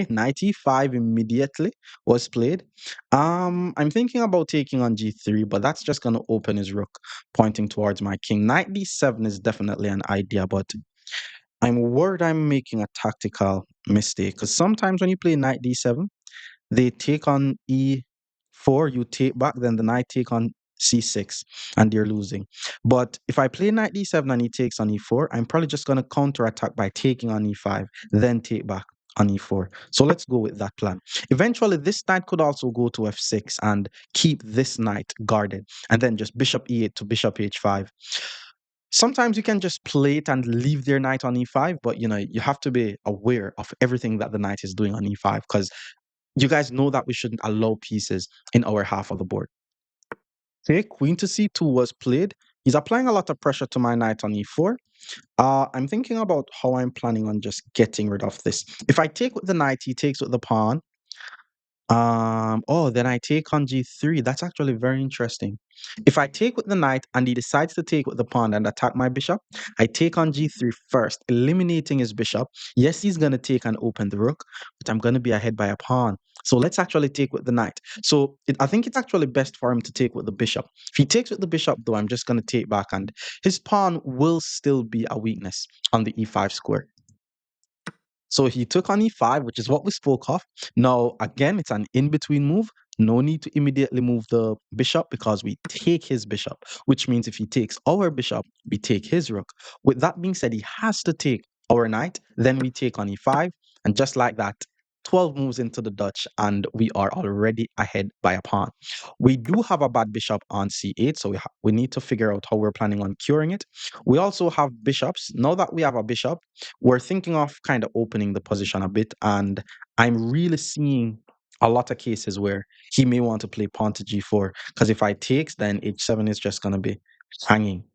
Speaker 1: 95 immediately was played. I'm thinking about taking on g3, but that's just gonna open his rook, pointing towards my king. Knight d7 is definitely an idea, but I'm worried I'm making a tactical mistake because sometimes when you play knight d7, they take on e4, you take back, then the knight take on c6, and you're losing. But if I play knight d7 and he takes on e4, I'm probably just going to counterattack by taking on e5, then take back on e4. So let's go with that plan. Eventually, this knight could also go to f6 and keep this knight guarded, and then just bishop e8 to bishop h5. Sometimes you can just play it and leave their knight on e5, but you know you have to be aware of everything that the knight is doing on e5 because you guys know that we shouldn't allow pieces in our half of the board. Okay, queen to c2 was played. He's applying a lot of pressure to my knight on e4. I'm thinking about how I'm planning on just getting rid of this. If I take with the knight, he takes with the pawn. Oh, then I take on g3. That's actually very interesting. If I take with the knight and he decides to take with the pawn and attack my bishop, I take on g3 first, eliminating his bishop. Yes, he's going to take and open the rook, but I'm going to be ahead by a pawn. So let's actually take with the knight. So I think it's actually best for him to take with the bishop. If he takes with the bishop, though, I'm just going to take back, and his pawn will still be a weakness on the e5 square. So he took on e5, which is what we spoke of. Now, again, it's an in-between move. No need to immediately move the bishop because we take his bishop, which means if he takes our bishop, we take his rook. With that being said, he has to take our knight, then we take on e5, and just like that, 12 moves into the Dutch, and we are already ahead by a pawn. We do have a bad bishop on c8, so we need to figure out how we're planning on curing it. We also have bishops. Now that we have a bishop, we're thinking of kind of opening the position a bit, and I'm really seeing a lot of cases where he may want to play pawn to g4 because if I takes, then h7 is just going to be hanging.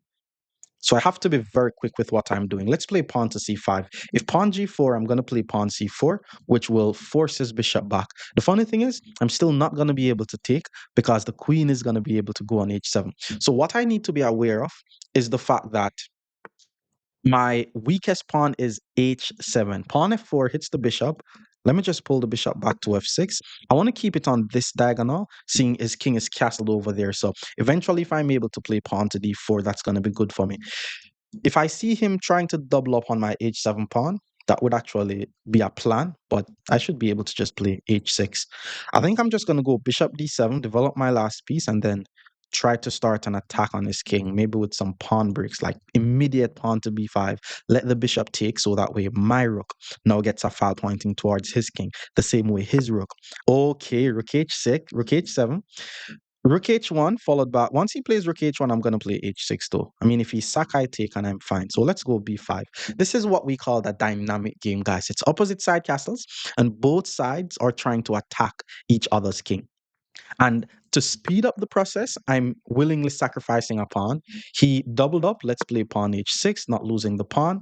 Speaker 1: So I have to be very quick with what I'm doing. Let's play pawn to c5. If pawn g4, I'm going to play pawn c4, which will force his bishop back. The funny thing is, I'm still not going to be able to take because the queen is going to be able to go on h7. So what I need to be aware of is the fact that my weakest pawn is h7. Pawn f4 hits the bishop. Let me just pull the bishop back to f6. I want to keep it on this diagonal, seeing his king is castled over there. So eventually, if I'm able to play pawn to d4, that's going to be good for me. If I see him trying to double up on my h7 pawn, that would actually be a plan, but I should be able to just play h6. I think I'm just going to go bishop d7, develop my last piece, and then try to start an attack on his king, maybe with some pawn breaks, like immediate pawn to b5. Let the bishop take, so that way my rook now gets a file pointing towards his king, the same way his rook. Okay, rook h6, rook h7. Rook h1 followed by, once he plays rook h1, I'm going to play h6 though. I mean, if he sack, I take and I'm fine. So let's go b5. This is what we call the dynamic game, guys. It's opposite side castles, and both sides are trying to attack each other's king. And to speed up the process, I'm willingly sacrificing a pawn. He doubled up. Let's play pawn h6, not losing the pawn.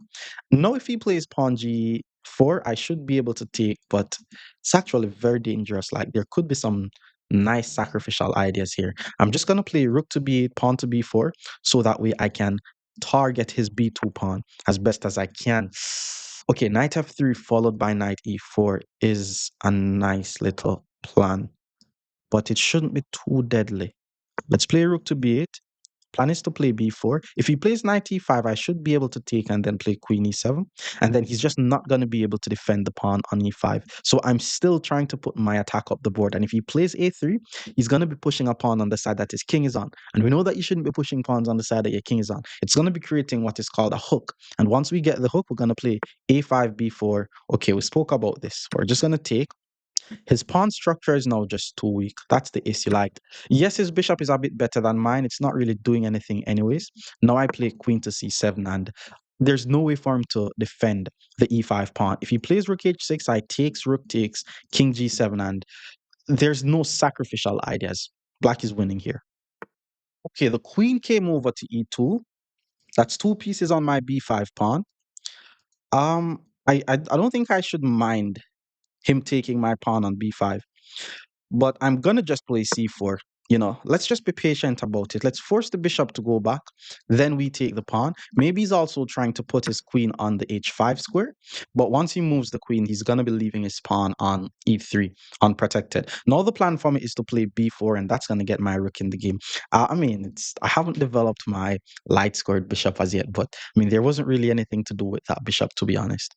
Speaker 1: Now, if he plays pawn g4, I should be able to take, but it's actually very dangerous. Like, there could be some nice sacrificial ideas here. I'm just going to play rook to b8, pawn to b4, so that way I can target his b2 pawn as best as I can. Okay, knight f3 followed by knight e4 is a nice little plan, but it shouldn't be too deadly. Let's play rook to b8. Plan is to play b4. If he plays knight e5, I should be able to take and then play queen e7. And then he's just not going to be able to defend the pawn on e5. So I'm still trying to put my attack up the board. And if he plays a3, he's going to be pushing a pawn on the side that his king is on. And we know that you shouldn't be pushing pawns on the side that your king is on. It's going to be creating what is called a hook. And once we get the hook, we're going to play a5, b4. Okay, we spoke about this. We're just going to take. His pawn structure is now just too weak. That's the issue. Like, yes, his bishop is a bit better than mine. It's not really doing anything anyways. Now I play queen to c7, and there's no way for him to defend the e5 pawn. If he plays rook h6, I takes, rook takes, king g7, and there's no sacrificial ideas. Black is winning here. Okay, the queen came over to e2. That's two pieces on my b5 pawn. I don't think I should mind him taking my pawn on b5. But I'm gonna just play c4. Let's just be patient about it. Let's force the bishop to go back. Then we take the pawn. Maybe he's also trying to put his queen on the h5 square. But once he moves the queen, he's gonna be leaving his pawn on e3 unprotected. Now the plan for me is to play b4, and that's gonna get my rook in the game. I mean, I haven't developed my light squared bishop as yet, but I mean, there wasn't really anything to do with that bishop, to be honest.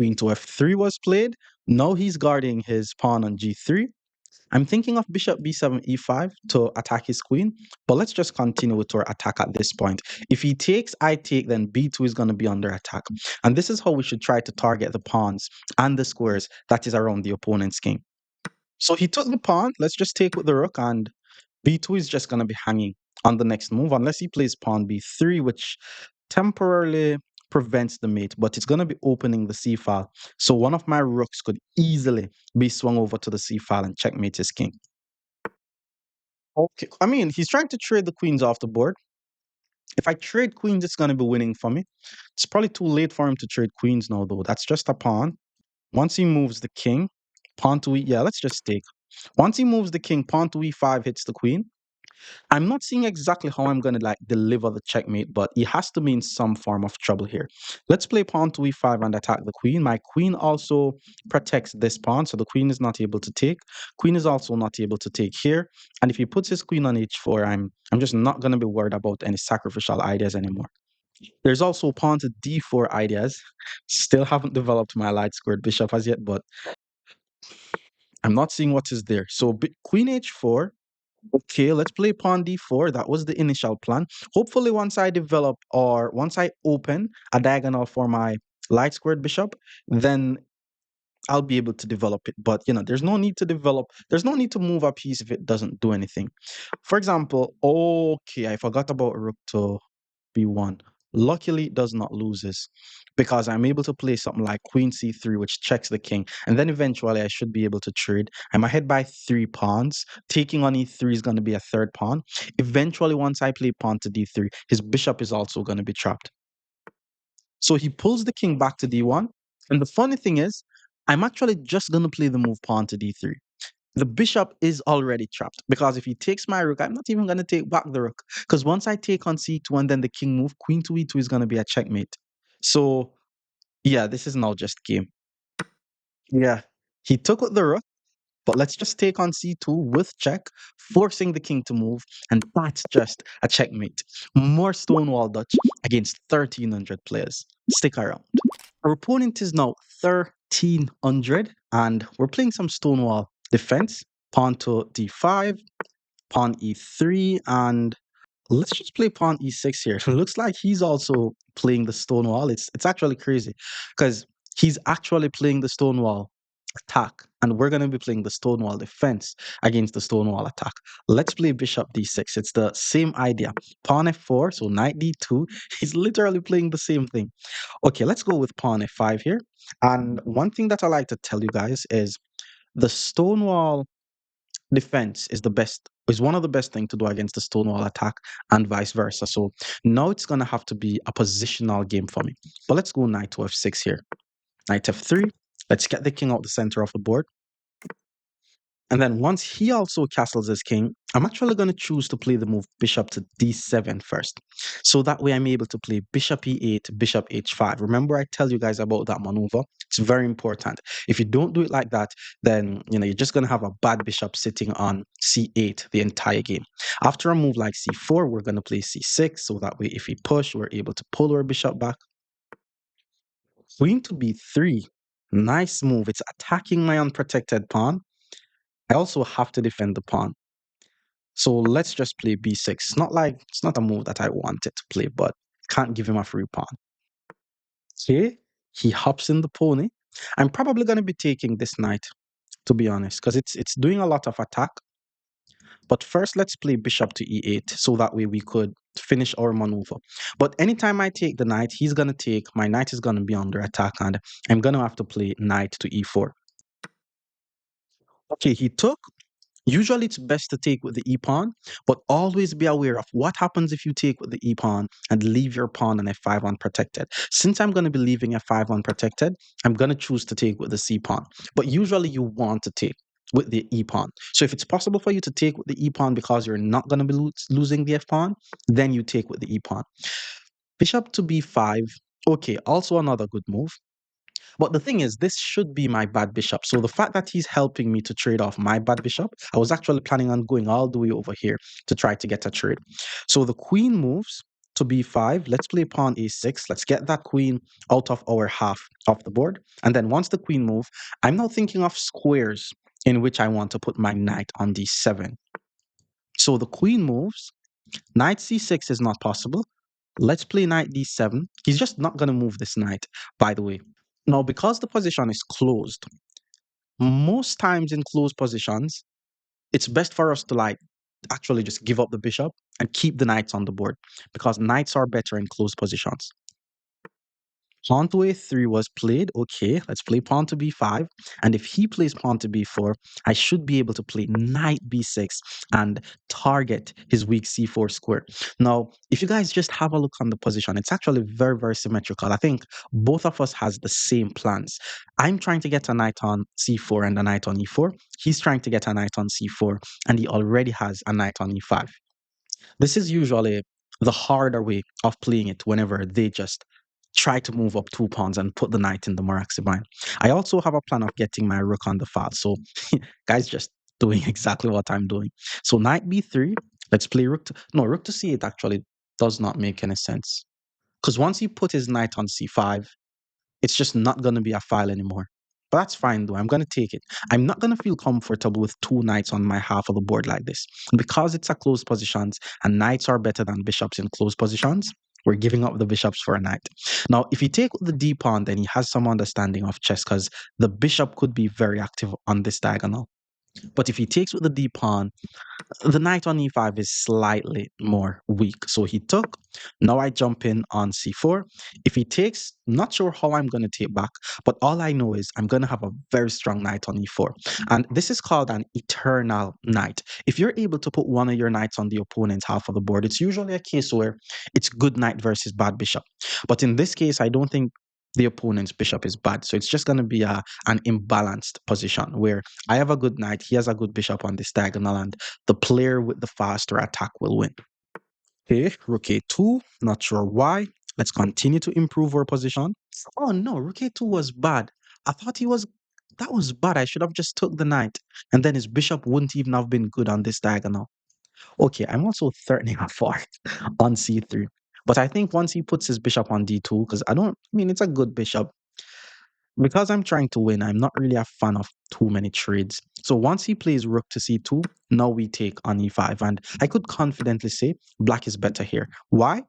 Speaker 1: Queen to f3 was played. Now he's guarding his pawn on g3. I'm thinking of bishop b7 e5 to attack his queen, but let's just continue with our attack at this point. If he takes, I take, then b2 is going to be under attack. And this is how we should try to target the pawns and the squares that is around the opponent's king. So he took the pawn. Let's just take with the rook, and b2 is just going to be hanging on the next move unless he plays pawn b3, which temporarily prevents the mate, but it's going to be opening the c file. So one of my rooks could easily be swung over to the c file and checkmate his king. Okay, I mean, he's trying to trade the queens off the board. If I trade queens, it's going to be winning for me. It's probably too late for him to trade queens now, though. That's just a pawn. Once he moves the king, pawn to e, yeah, let's just take. Once he moves the king, pawn to e5 hits the queen. I'm not seeing exactly how I'm going to like deliver the checkmate, but he has to be in some form of trouble here. Let's play pawn to e5 and attack the queen. My queen also protects this pawn, so the queen is not able to take. Queen is also not able to take here. And if he puts his queen on h4, I'm just not going to be worried about any sacrificial ideas anymore. There's also pawn to d4 ideas. Still haven't developed my light squared bishop as yet, but I'm not seeing what is there. So queen h4. Okay, let's play pawn d4. That was the initial plan. Hopefully, once I develop or once I open a diagonal for my light squared bishop, then I'll be able to develop it. But there's no need to develop. There's no need to move a piece if it doesn't do anything. For example, okay, I forgot about rook to b1. Luckily, it does not loses because I'm able to play something like Queen C3, which checks the king. And then eventually I should be able to trade. I'm ahead by 3 pawns. Taking on E3 is going to be a third pawn. Eventually, once I play pawn to D3, his bishop is also going to be trapped. So he pulls the king back to D1. And the funny thing is, I'm actually just going to play the move pawn to D3. The bishop is already trapped because if he takes my rook, I'm not even going to take back the rook because once I take on C2 and then the king move, queen to E2 is going to be a checkmate. So yeah, this is now just game. Yeah, he took with the rook, but let's just take on C2 with check, forcing the king to move, and that's just a checkmate. More Stonewall Dutch against 1,300 players. Stick around. Our opponent is now 1,300, and we're playing some Stonewall defense. Pawn to D5, pawn E3, and let's just play pawn E6 here. It looks like he's also playing the Stonewall. It's actually crazy because he's actually playing the Stonewall attack, and we're going to be playing the Stonewall defense against the Stonewall attack. Let's play bishop D6. It's the same idea. Pawn F4, so knight D2. He's literally playing the same thing. Okay, let's go with pawn F5 here. And one thing that I like to tell you guys is the Stonewall defense is one of the best things to do against the Stonewall attack and vice versa. So now it's gonna have to be a positional game for me. But let's go knight to F6 here. Knight F3. Let's get the king out the center of the board. And then once he also castles his king, I'm actually going to choose to play the move bishop to d7 first. So that way I'm able to play bishop e8, bishop h5. Remember I tell you guys about that maneuver? It's very important. If you don't do it like that, then you're just going to have a bad bishop sitting on c8 the entire game. After a move like c4, we're going to play c6. So that way if we push, we're able to pull our bishop back. Queen to b3. Nice move. It's attacking my unprotected pawn. I also have to defend the pawn. So let's just play b6. It's not a move that I wanted to play, but can't give him a free pawn. Okay, he hops in the pony. I'm probably going to be taking this knight, to be honest, because it's doing a lot of attack. But first, let's play bishop to e8, so that way we could finish our maneuver. But anytime I take the knight, my knight is going to be under attack, and I'm going to have to play knight to e4. Okay, he took. Usually it's best to take with the e-pawn, but always be aware of what happens if you take with the e-pawn and leave your pawn on f5 unprotected. Since I'm going to be leaving f5 unprotected, I'm going to choose to take with the c-pawn. But usually you want to take with the e-pawn. So if it's possible for you to take with the e-pawn because you're not going to be losing the f-pawn, then you take with the e-pawn. Bishop to b5. Okay, also another good move. But the thing is, this should be my bad bishop. So the fact that he's helping me to trade off my bad bishop, I was actually planning on going all the way over here to try to get a trade. So the queen moves to b5. Let's play pawn a6. Let's get that queen out of our half of the board. And then once the queen moves, I'm now thinking of squares in which I want to put my knight on d7. So the queen moves. Knight c6 is not possible. Let's play knight d7. He's just not going to move this knight, by the way. Now, because the position is closed, most times in closed positions, it's best for us to actually just give up the bishop and keep the knights on the board because knights are better in closed positions. Pawn to a3 was played. Okay, let's play pawn to b5. And if he plays pawn to b4, I should be able to play knight b6 and target his weak c4 square. Now, if you guys just have a look on the position, it's actually very, very symmetrical. I think both of us has the same plans. I'm trying to get a knight on c4 and a knight on e4. He's trying to get a knight on c4 and he already has a knight on e5. This is usually the harder way of playing it whenever they just try to move up 2 pawns and put the knight in the Marxibine. I also have a plan of getting my rook on the file. So guys just doing exactly what I'm doing. So knight b3, let's play rook to c8 actually does not make any sense. Because once he put his knight on c5, it's just not going to be a file anymore. But that's fine though. I'm going to take it. I'm not going to feel comfortable with 2 knights on my half of the board like this. Because it's a closed positions and knights are better than bishops in closed positions, we're giving up the bishops for a knight. Now, if you take the d pawn, then he has some understanding of chess because the bishop could be very active on this diagonal. But if he takes with the d pawn, the knight on e5 is slightly more weak. So he took. Now I jump in on c4. If he takes, not sure how I'm going to take back, but all I know is I'm going to have a very strong knight on e4. And this is called an eternal knight. If you're able to put one of your knights on the opponent's half of the board, it's usually a case where it's good knight versus bad bishop. But in this case, I don't think the opponent's bishop is bad. So it's just going to be an imbalanced position where I have a good knight, he has a good bishop on this diagonal, and the player with the faster attack will win. Okay, rook a2, not sure why. Let's continue to improve our position. Oh no, rook a2 was bad. I thought that was bad. I should have just took the knight, and then his bishop wouldn't even have been good on this diagonal. Okay, I'm also threatening a fork on c3. But I think once he puts his bishop on d2, because I mean, it's a good bishop. Because I'm trying to win, I'm not really a fan of too many trades. So once he plays rook to c2, now we take on e5. And I could confidently say black is better here. Why?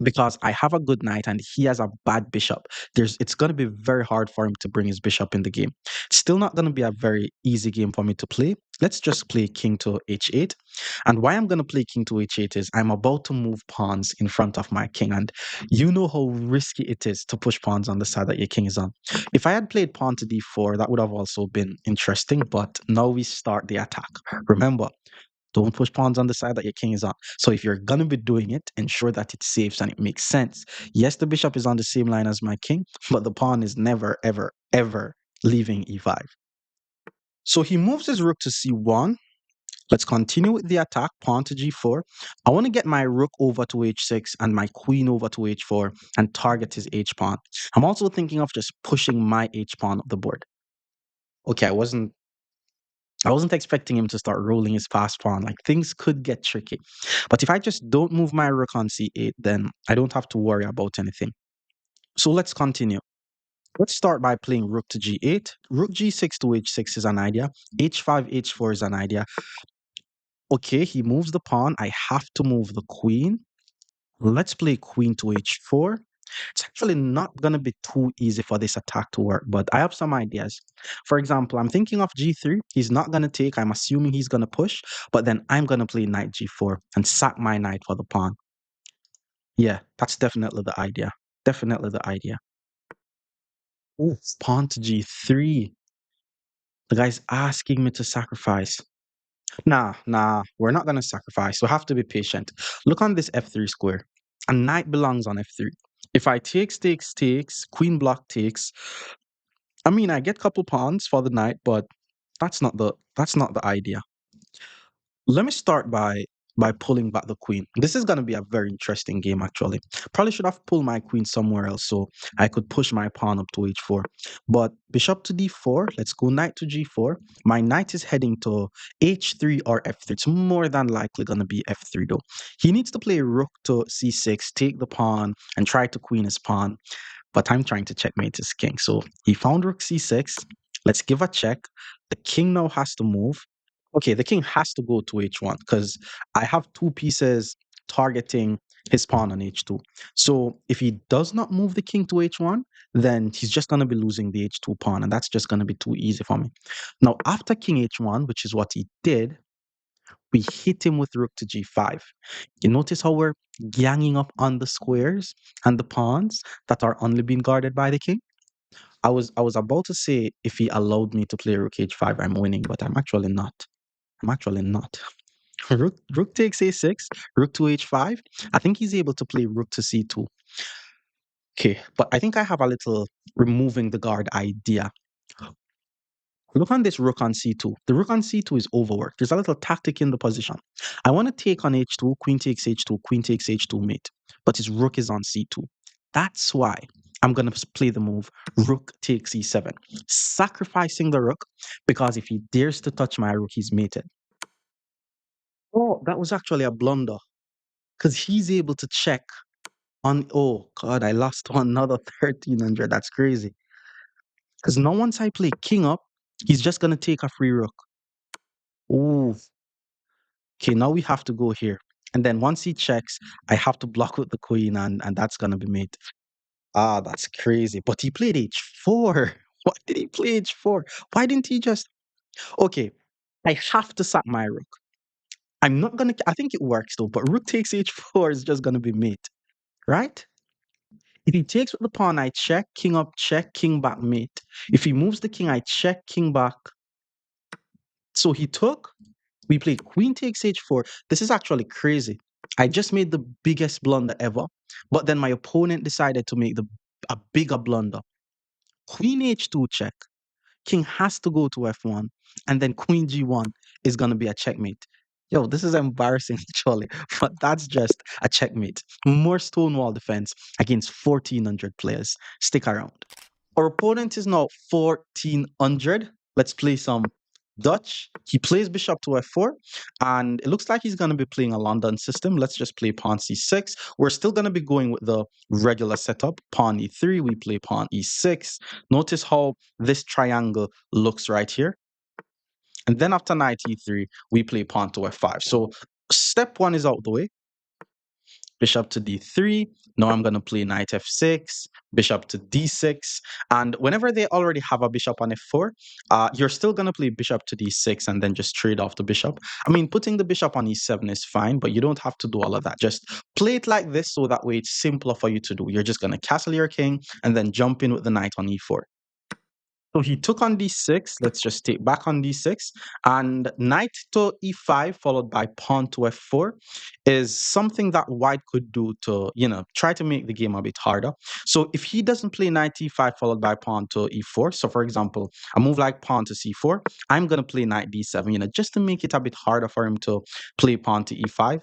Speaker 1: Because I have a good knight and he has a bad bishop. It's going to be very hard for him to bring his bishop in the game. It's still not going to be a very easy game for me to play. Let's just play king to h8. And why I'm going to play king to h8 is I'm about to move pawns in front of my king. And you know how risky it is to push pawns on the side that your king is on. If I had played pawn to d4, that would have also been interesting. But now we start the attack. Remember, don't push pawns on the side that your king is on. So if you're going to be doing it, ensure that it saves and it makes sense. Yes, the bishop is on the same line as my king, but the pawn is never, ever, ever leaving e5. So he moves his rook to c1. Let's continue with the attack, pawn to g4. I want to get my rook over to h6 and my queen over to h4 and target his h-pawn. I'm also thinking of just pushing my h-pawn up the board. Okay, I wasn't expecting him to start rolling his fast pawn. Like things could get tricky. But if I just don't move my rook on c8, then I don't have to worry about anything. So let's continue. Let's start by playing rook to g8. Rook g6 to h6 is an idea. h5, h4 is an idea. Okay, he moves the pawn. I have to move the queen. Let's play queen to h4. It's actually not going to be too easy for this attack to work, but I have some ideas. For example, I'm thinking of g3. He's not going to take. I'm assuming he's going to push, but then I'm going to play knight g4 and sack my knight for the pawn. Yeah, that's definitely the idea. Definitely the idea. Ooh, pawn to g3. The guy's asking me to sacrifice. Nah, we're not going to sacrifice. We have to be patient. Look on this f3 square. A knight belongs on f3. If I takes, queen block takes, I mean, I get couple pawns for the knight, but that's not the idea. Let me start by pulling back the queen. This is going to be a very interesting game, actually. Probably should have pulled my queen somewhere else so I could push my pawn up to h4. But bishop to d4, let's go knight to g4. My knight is heading to h3 or f3. It's more than likely going to be f3 though. He needs to play rook to c6, take the pawn, and try to queen his pawn. But I'm trying to checkmate his king. So he found rook c6. Let's give a check. The king now has to move. Okay, the king has to go to h1 because I have two pieces targeting his pawn on h2. So if he does not move the king to h1, then he's just going to be losing the h2 pawn, and that's just going to be too easy for me. Now, after king h1, which is what he did, we hit him with rook to g5. You notice how we're ganging up on the squares and the pawns that are only being guarded by the king? I was about to say if he allowed me to play rook h5, I'm winning, but I'm actually not. I'm actually not. Rook takes a6, rook to h5. I think he's able to play rook to c2. Okay, but I think I have a little removing the guard idea. Look on this rook on c2. The rook on c2 is overworked. There's a little tactic in the position. I want to take on h2, queen takes h2, queen takes h2 mate, but his rook is on c2. That's why I'm going to play the move rook takes e7, sacrificing the rook because if he dares to touch my rook, he's mated. Oh, that was actually a blunder because he's able to check on. Oh, God, I lost another 1300. That's crazy. Because now once I play king up, he's just going to take a free rook. Ooh, okay, now we have to go here. And then once he checks, I have to block with the queen, and that's going to be mate. Ah, that's crazy. But he played h4. Why did he play h4? Why didn't he just. Okay, I have to sack my rook. I'm not gonna. I think it works though. But rook takes h4 is just gonna be mate, right? If he takes with the pawn, I check, king up, check, king back, mate. If he moves the king, I check, king back. So he took. We play queen takes h4. This is actually crazy. I just made the biggest blunder ever, but then my opponent decided to make a bigger blunder. Queen h2 check. King has to go to f1, and then queen g1 is going to be a checkmate. Yo, this is embarrassing, actually, but that's just a checkmate. More Stonewall defense against 1,400 players. Stick around. Our opponent is now 1,400. Let's play some Dutch. He plays bishop to f4, and it looks like he's going to be playing a London system. Let's just play pawn c6. We're still going to be going with the regular setup. Pawn e3, we play pawn e6. Notice how this triangle looks right here. And then after knight e3, we play pawn to f5. So step one is out the way. Bishop to d3. Now I'm going to play knight f6, bishop to d6. And whenever they already have a bishop on f4, you're still going to play bishop to d6 and then just trade off the bishop. I mean, putting the bishop on e7 is fine, but you don't have to do all of that. Just play it like this so that way it's simpler for you to do. You're just going to castle your king and then jump in with the knight on e4. So he took on d6. Let's just take back on d6. And knight to e5 followed by pawn to f4 is something that white could do to, try to make the game a bit harder. So if he doesn't play knight e5 followed by pawn to e4, so for example, a move like pawn to c4, I'm going to play knight d7, just to make it a bit harder for him to play pawn to e5.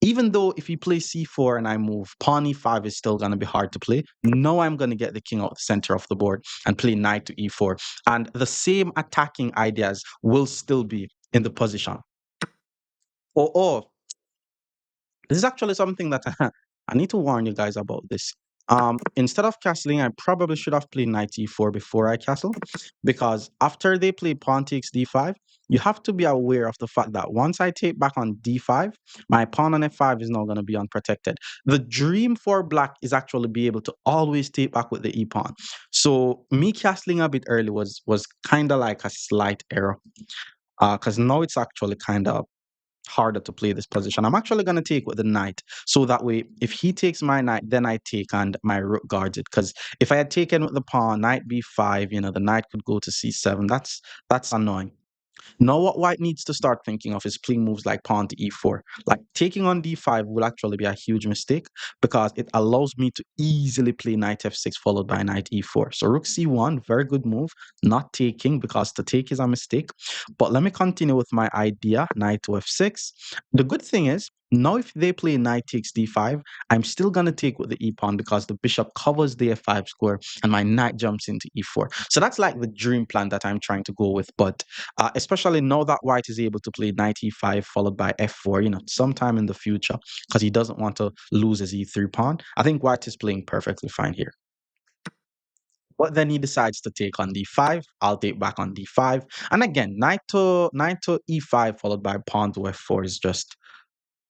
Speaker 1: Even though if he plays c4 and I move, pawn e5 is still going to be hard to play. No, I'm going to get the king out the center of the board and play knight to e4. And the same attacking ideas will still be in the position. Or this is actually something that I need to warn you guys about this. Instead of castling, I probably should have played knight e4 before I castle, because after they play pawn takes d5, you have to be aware of the fact that once I take back on d5, my pawn on f5 is now going to be unprotected. The dream for black is actually be able to always take back with the e pawn. So me castling a bit early was kind of like a slight error, because now it's actually kind of harder to play this position. I'm actually going to take with the knight. So that way, if he takes my knight, then I take and my rook guards it. Because if I had taken with the pawn, knight b5, the knight could go to c7. That's annoying. Now, what white needs to start thinking of is playing moves like pawn to e4. Like taking on d5 will actually be a huge mistake because it allows me to easily play knight f6 followed by knight e4. So rook c1, very good move. Not taking, because to take is a mistake. But let me continue with my idea, knight to f6. The good thing is, now if they play knight takes d5, I'm still going to take with the e pawn because the bishop covers the f5 square and my knight jumps into e4. So that's like the dream plan that I'm trying to go with. But especially now that white is able to play knight e5 followed by f4, sometime in the future, because he doesn't want to lose his e3 pawn. I think white is playing perfectly fine here. But then he decides to take on d5. I'll take back on d5. And again, knight to e5 followed by pawn to f4 is just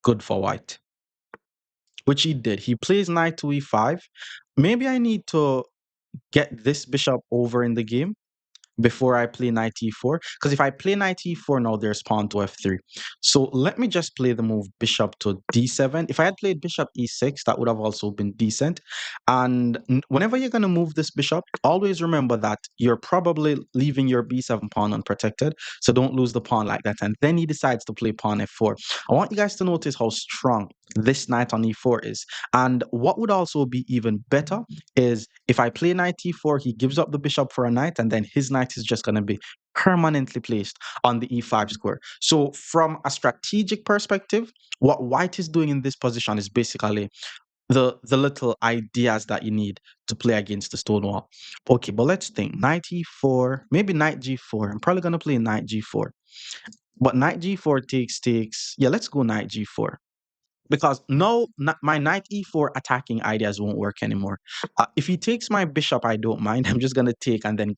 Speaker 1: good for white, which he did. He plays knight to e5. Maybe I need to get this bishop over in the game before I play knight e4. Because if I play knight e4 now, there's pawn to f3. So let me just play the move bishop to d7. If I had played bishop e6, that would have also been decent. And whenever you're going to move this bishop, always remember that you're probably leaving your b7 pawn unprotected. So don't lose the pawn like that. And then he decides to play pawn f4. I want you guys to notice how strong this knight on e4 is. And what would also be even better is if I play knight e4, he gives up the bishop for a knight, and then his knight is just going to be permanently placed on the e5 square. So from a strategic perspective, what white is doing in this position is basically the little ideas that you need to play against the Stonewall. Okay, but let's think. Knight e4, maybe knight g4. I'm probably going to play knight g4. But knight g4 takes. Yeah, let's go knight g4. Because no, my knight e4 attacking ideas won't work anymore. If he takes my bishop, I don't mind. I'm just going to take and then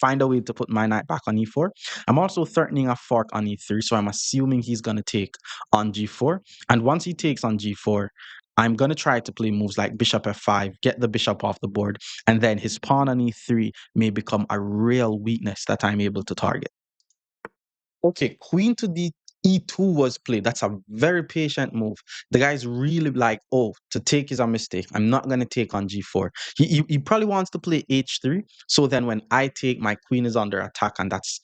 Speaker 1: find a way to put my knight back on e4. I'm also threatening a fork on e3, so I'm assuming he's going to take on g4. And once he takes on g4, I'm going to try to play moves like bishop f5, get the bishop off the board, and then his pawn on e3 may become a real weakness that I'm able to target. Okay, queen to d e2 was played. That's a very patient move. The guy's really like, oh, to take is a mistake. I'm not gonna take on g4. He probably wants to play h3. So then when I take, my queen is under attack, and that's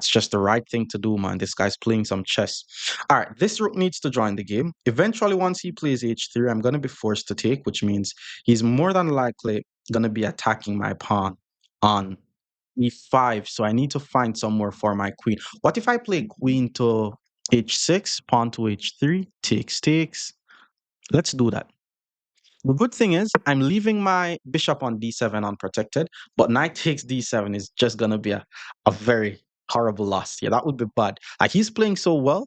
Speaker 1: just the right thing to do, man. This guy's playing some chess. All right, this rook needs to join the game. Eventually, once he plays h3, I'm going to be forced to take, which means he's more than likely going to be attacking my pawn on e5. So I need to find somewhere for my queen. What if I play queen to h6, pawn to h3, takes, takes? Let's do that. The good thing is I'm leaving my bishop on d7 unprotected, but knight takes d7 is just gonna be a very horrible loss. Yeah, that would be bad. Like he's playing so well,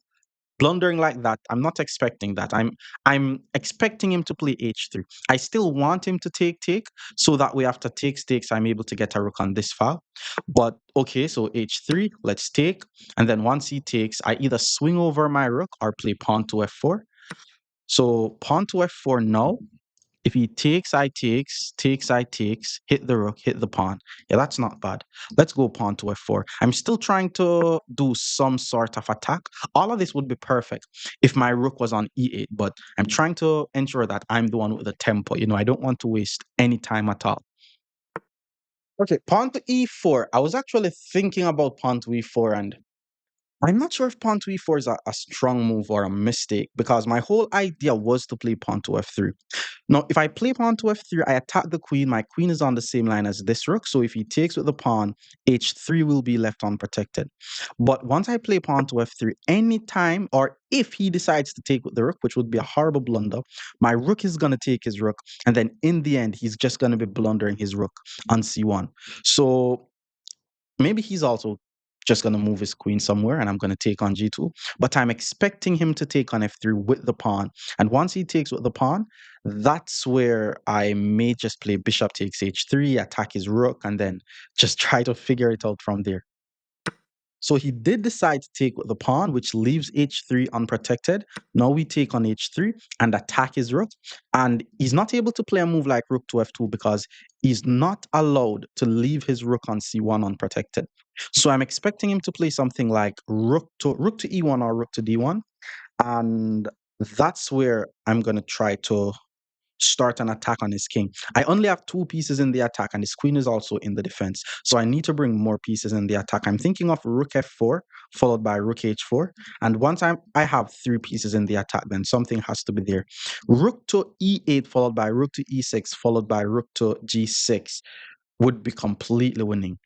Speaker 1: blundering like that. I'm not expecting that. I'm expecting him to play h3. I still want him to take, so that way after takes, I'm able to get a rook on this file. But okay, so h3, let's take, and then once he takes, I either swing over my rook or play pawn to f4. So pawn to f4 now. If he takes, I takes, I takes, hit the rook, hit the pawn. Yeah, that's not bad. Let's go pawn to f4. I'm still trying to do some sort of attack. All of this would be perfect if my rook was on e8, but I'm trying to ensure that I'm the one with the tempo. You know, I don't want to waste any time at all. Okay, pawn to e4. I was actually thinking about pawn to e4, and I'm not sure if pawn to e4 is a strong move or a mistake, because my whole idea was to play pawn to f3. Now, if I play pawn to f3, I attack the queen. My queen is on the same line as this rook. So if he takes with the pawn, h3 will be left unprotected. But once I play pawn to f3, anytime or if he decides to take with the rook, which would be a horrible blunder, my rook is going to take his rook. And then in the end, he's just going to be blundering his rook on c1. So maybe he's also just going to move his queen somewhere and I'm going to take on g2. But I'm expecting him to take on f3 with the pawn. And once he takes with the pawn, that's where I may just play bishop takes h3, attack his rook, and then just try to figure it out from there. So he did decide to take with the pawn, which leaves h3 unprotected. Now we take on h3 and attack his rook. And he's not able to play a move like rook to f2 because he's not allowed to leave his rook on c1 unprotected. So I'm expecting him to play something like rook to e1 or rook to d1. And that's where I'm going to try to start an attack on his king. I only have two pieces in the attack, and his queen is also in the defense. So I need to bring more pieces in the attack. I'm thinking of rook f4 followed by rook h4. And once I have three pieces in the attack, then something has to be there. Rook to e8 followed by rook to e6 followed by rook to g6 would be completely winning.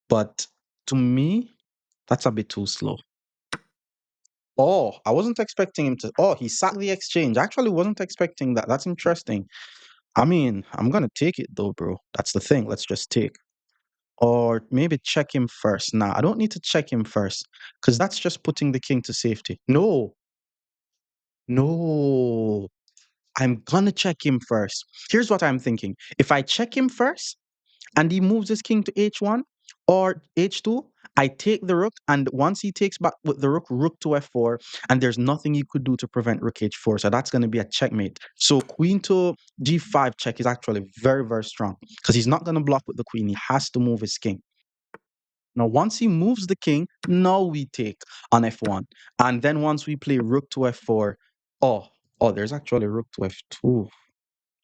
Speaker 1: But to me, that's a bit too slow. Oh, I wasn't expecting him to. Oh, he sacked the exchange. I actually wasn't expecting that. That's interesting. I mean, I'm gonna take it though, bro. That's the thing. Let's just take. Or maybe check him first. Nah, I don't need to check him first, because that's just putting the king to safety. No, no. I'm gonna check him first. Here's what I'm thinking. If I check him first, and he moves his king to h1 or h2, I take the rook, and once he takes back with the rook, rook to f4, and there's nothing you could do to prevent rook h4, so that's going to be a checkmate. So queen to g5 check is actually very, very strong, because he's not going to block with the queen. He has to move his king. Now, once he moves the king, now we take on f1, and then once we play rook to f4, oh, there's actually rook to f2.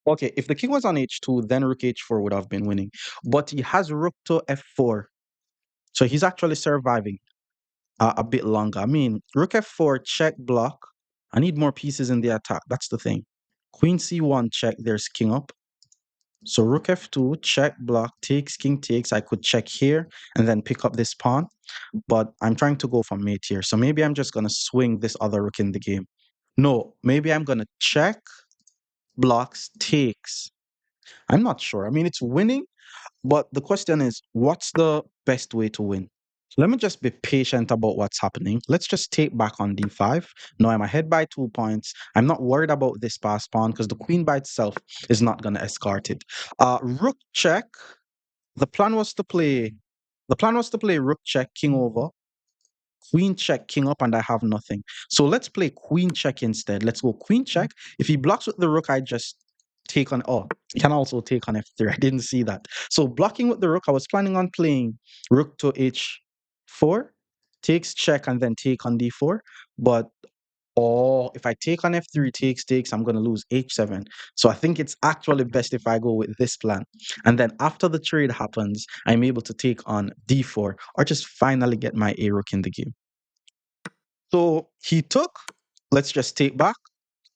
Speaker 1: Okay, if the king was on h2, then rook h4 would have been winning. But he has rook to f4. So he's actually surviving a bit longer. I mean, rook f4, check, block. I need more pieces in the attack. That's the thing. Queen c1, check. There's king up. So rook f2, check, block, takes, king takes. I could check here and then pick up this pawn. But I'm trying to go for mate here. So maybe I'm just going to swing this other rook in the game. No, maybe I'm going to check, blocks, takes. I'm not sure. I mean, it's winning, but the question is, what's the best way to win? Let me just be patient about what's happening. Let's just take back on d5. Now I'm ahead by 2 points. I'm not worried about this pass pawn because the queen by itself is not going to escort it. Rook check. The plan was to play. The plan was to play rook check, king over, queen check, king up, and I have nothing. So let's play queen check instead. Let's go queen check. If he blocks with the rook, I just take on. Oh, he can also take on f3. I didn't see that. So blocking with the rook, I was planning on playing rook to h4. takes check and then take on d4. But or if I take on f3, takes, I'm going to lose h7. So I think it's actually best if I go with this plan. And then after the trade happens, I'm able to take on d4 or just finally get my a rook in the game. So he took, let's just take back.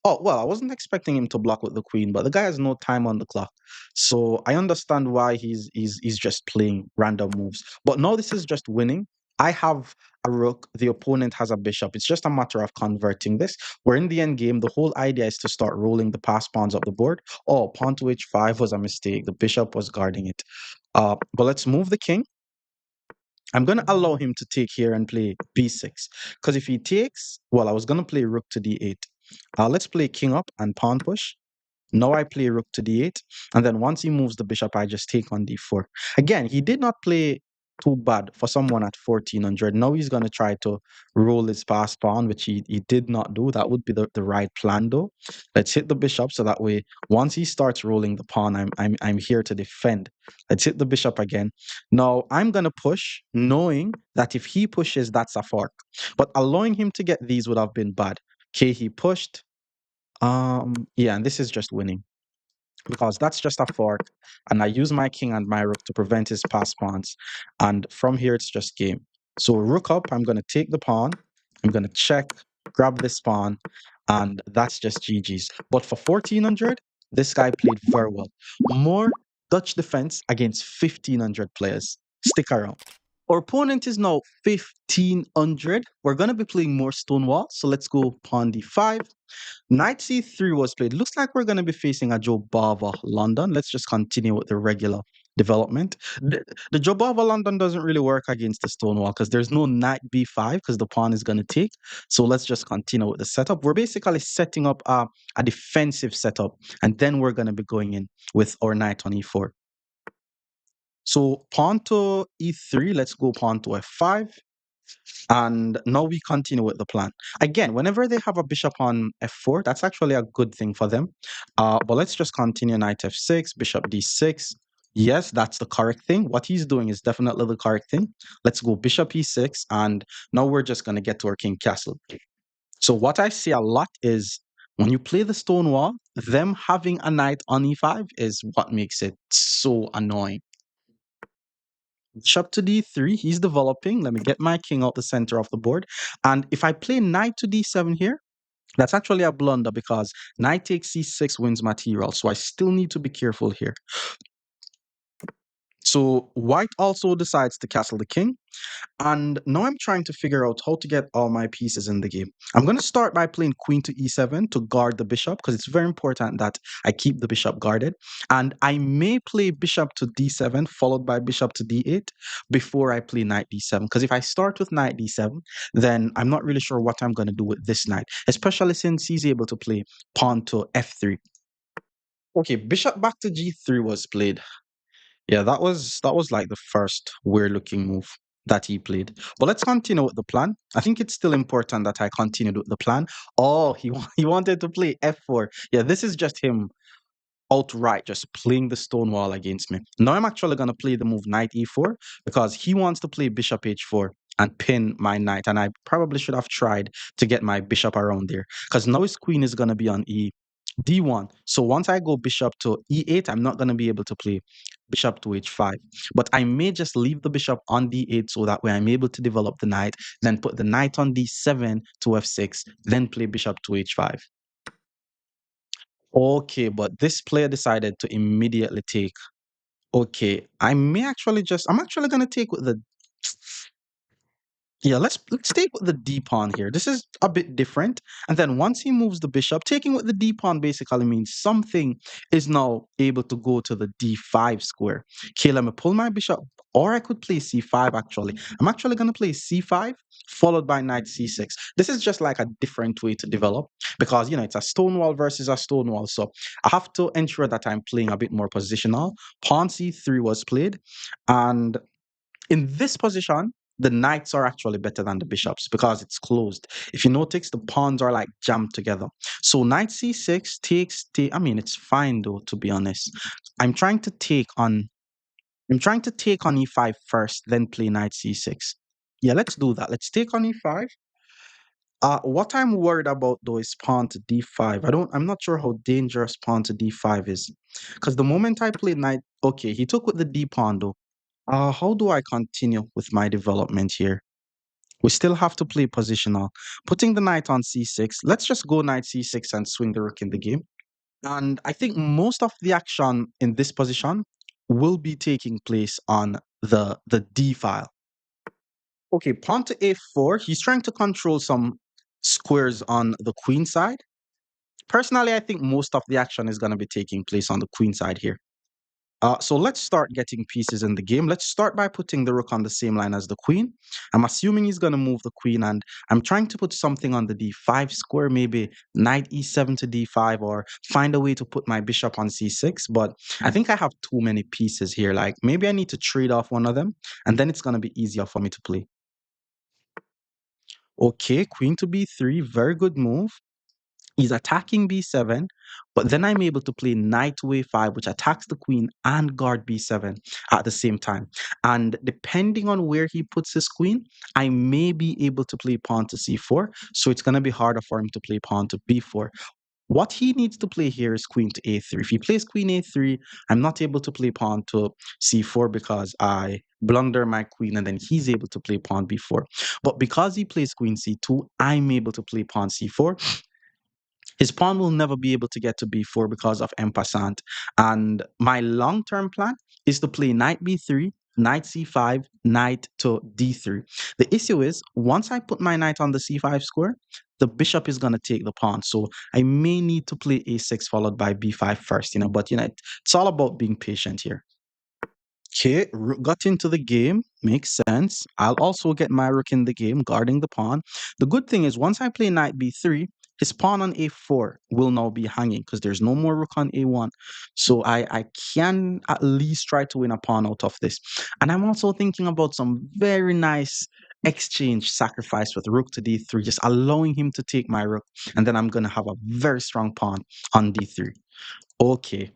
Speaker 1: Oh, well, I wasn't expecting him to block with the queen, but the guy has no time on the clock. So I understand why he's just playing random moves. But now this is just winning. I have a rook, the opponent has a bishop. It's just a matter of converting this. We're in the end game. The whole idea is to start rolling the pass pawns up the board. Oh, pawn to h5 was a mistake. The bishop was guarding it. But let's move the king. I'm going to allow him to take here and play b6. Because if he takes, well, I was going to play rook to d8. Let's play king up and pawn push. Now I play rook to d8. And then once he moves the bishop, I just take on d4. Again, he did not play too bad for someone at 1400. Now he's going to try to roll his pass pawn, which he did not do. That would be the right plan, though. Let's hit the bishop so that way, once he starts rolling the pawn, I'm here to defend. Let's hit the bishop again. Now I'm going to push, knowing that if he pushes, that's a fork. But allowing him to get these would have been bad. Okay, he pushed. Yeah, and this is just winning because that's just a fork, and I use my king and my rook to prevent his pass pawns. And from here, it's just game. So rook up, I'm going to take the pawn. I'm going to check, grab this pawn, and that's just GG's. But for 1400, this guy played very well. More Dutch defense against 1500 players. Stick around. Our opponent is now 1500. We're going to be playing more Stonewall. So let's go pawn d5. Knight c3 was played. Looks like we're going to be facing a Jobava London. Let's just continue with the regular development. The Jobava London doesn't really work against the Stonewall because there's no knight b5 because the pawn is going to take. So let's just continue with the setup. We're basically setting up a defensive setup, and then we're going to be going in with our knight on e4. So pawn to e3, let's go pawn to f5. And now we continue with the plan. Again, whenever they have a bishop on f4, that's actually a good thing for them. But let's just continue knight f6, bishop d6. Yes, that's the correct thing. What he's doing is definitely the correct thing. Let's go bishop e6, and now we're just going to get to our king castle. So what I see a lot is when you play the Stonewall, them having a knight on e5 is what makes it so annoying. Bishop to d3, he's developing. Let me get my king out the center of the board. And if I play knight to d7 here, that's actually a blunder because knight takes c6 wins material. So I still need to be careful here. So white also decides to castle the king. And now I'm trying to figure out how to get all my pieces in the game. I'm going to start by playing queen to e7 to guard the bishop because it's very important that I keep the bishop guarded. And I may play bishop to d7 followed by bishop to d8 before I play knight d7. Because if I start with knight d7, then I'm not really sure what I'm going to do with this knight, especially since he's able to play pawn to f3. Okay, bishop back to g3 was played. Yeah, that was like the first weird looking move that he played. But let's continue with the plan. I think it's still important that I continued with the plan. Oh, he wanted to play f4. Yeah, this is just him outright just playing the Stonewall against me. Now I'm actually going to play the move knight e4 because he wants to play bishop h4 and pin my knight. And I probably should have tried to get my bishop around there because now his queen is going to be on d1. So once I go bishop to e8, I'm not going to be able to play bishop to h5. But I may just leave the bishop on d8 so that way I'm able to develop the knight, then put the knight on d7 to f6, then play bishop to h5. Okay, but this player decided to immediately take. Okay, I'm actually gonna take with the yeah, let's take with the d pawn here. This is a bit different. And then once he moves the bishop, taking with the d pawn basically means something is now able to go to the d5 square. Okay, let me pull my bishop, or I could play c5 actually. I'm actually going to play c5 followed by knight c6. This is just like a different way to develop because it's a Stonewall versus a Stonewall. So I have to ensure that I'm playing a bit more positional. Pawn c3 was played, and in this position, the knights are actually better than the bishops because it's closed. If you notice, the pawns are like jammed together. So knight c6 I mean, it's fine though, to be honest. I'm trying to take on I'm trying to take on e5 first, then play knight c6. Yeah, let's do that. Let's take on e5. What I'm worried about though is pawn to d5. I'm not sure how dangerous pawn to d5 is. Because the moment I play knight, okay, he took with the d pawn though. How do I continue with my development here? We still have to play positional. Putting the knight on c6. Let's just go knight c6 and swing the rook in the game. And I think most of the action in this position will be taking place on the d file. Okay, pawn to a4. He's trying to control some squares on the queen side. Personally, I think most of the action is going to be taking place on the queen side here. So let's start getting pieces in the game. Let's start by putting the rook on the same line as the queen. I'm assuming he's going to move the queen, and I'm trying to put something on the d5 square, maybe knight e7 to d5, or find a way to put my bishop on c6. But I think I have too many pieces here. Like maybe I need to trade off one of them, and then it's going to be easier for me to play. Okay, queen to b3, very good move. He's attacking b7, but then I'm able to play knight to a5, which attacks the queen and guard b7 at the same time. And depending on where he puts his queen, I may be able to play pawn to c4, so it's going to be harder for him to play pawn to b4. What he needs to play here is queen to a3. If he plays queen a3, I'm not able to play pawn to c4 because I blunder my queen and then he's able to play pawn b4. But because he plays queen c2, I'm able to play pawn c4. His pawn will never be able to get to b4 because of en passant. And my long-term plan is to play knight b3, knight c5, knight to d3. The issue is, once I put my knight on the c5 square, the bishop is going to take the pawn. So I may need to play a6 followed by b5 first, but it's all about being patient here. Okay, rook got into the game. Makes sense. I'll also get my rook in the game, guarding the pawn. The good thing is once I play knight b3, his pawn on a4 will now be hanging because there's no more rook on a1. So I can at least try to win a pawn out of this. And I'm also thinking about some very nice exchange sacrifice with rook to d3, just allowing him to take my rook. And then I'm going to have a very strong pawn on d3. Okay.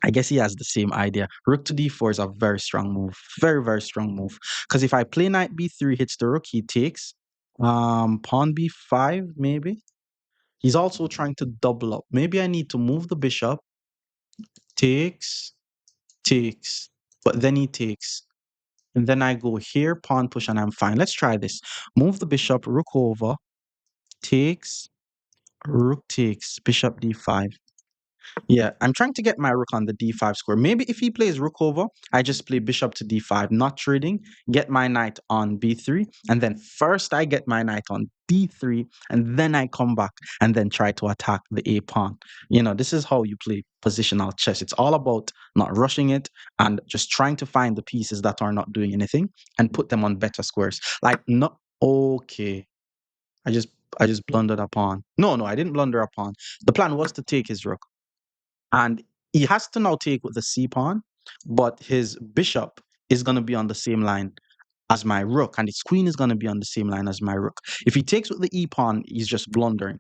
Speaker 1: I guess he has the same idea. Rook to d4 is a very strong move. Very, very strong move. Because if I play knight b3 hits the rook, he takes. Pawn b5, maybe. He's also trying to double up. Maybe I need to move the bishop. Takes, takes. But then he takes. And then I go here, pawn push, and I'm fine. Let's try this. Move the bishop, rook over. Takes, rook takes, bishop d5. Yeah, I'm trying to get my rook on the d5 square. Maybe if he plays rook over, I just play bishop to d5, not trading, get my knight on b3, and then first I get my knight on d3, and then I come back and then try to attack the a pawn. This is how you play positional chess. It's all about not rushing it and just trying to find the pieces that are not doing anything and put them on better squares. Like, no, okay. I just I just blundered a pawn. No, no, I didn't blunder a pawn. The plan was to take his rook. And he has to now take with the c pawn, but his bishop is going to be on the same line as my rook, and his queen is going to be on the same line as my rook. If he takes with the e pawn, he's just blundering.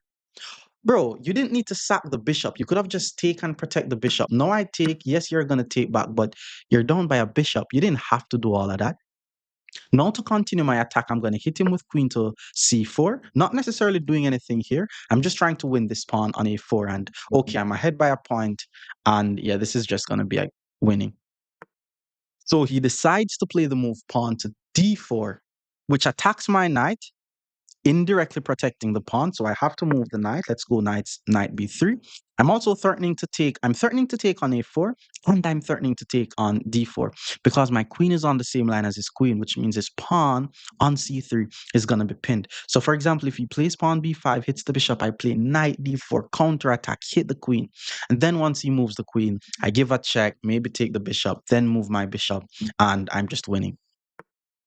Speaker 1: Bro, you didn't need to sack the bishop. You could have just take and protect the bishop. No, I take. Yes, you're going to take back, but you're down by a bishop. You didn't have to do all of that. Now to continue my attack, I'm going to hit him with queen to c4. Not necessarily doing anything here. I'm just trying to win this pawn on a4. And okay, I'm ahead by a point. And yeah, this is just going to be like winning. So he decides to play the move pawn to d4, which attacks my knight, indirectly protecting the pawn. So I have to move the knight. Let's go knight b3. I'm threatening to take on a4, and I'm threatening to take on d4 because my queen is on the same line as his queen, which means his pawn on c3 is going to be pinned. So for example, if he plays pawn b5, hits the bishop, I play knight d4, counterattack, hit the queen. And then once he moves the queen, I give a check, maybe take the bishop, then move my bishop, and I'm just winning.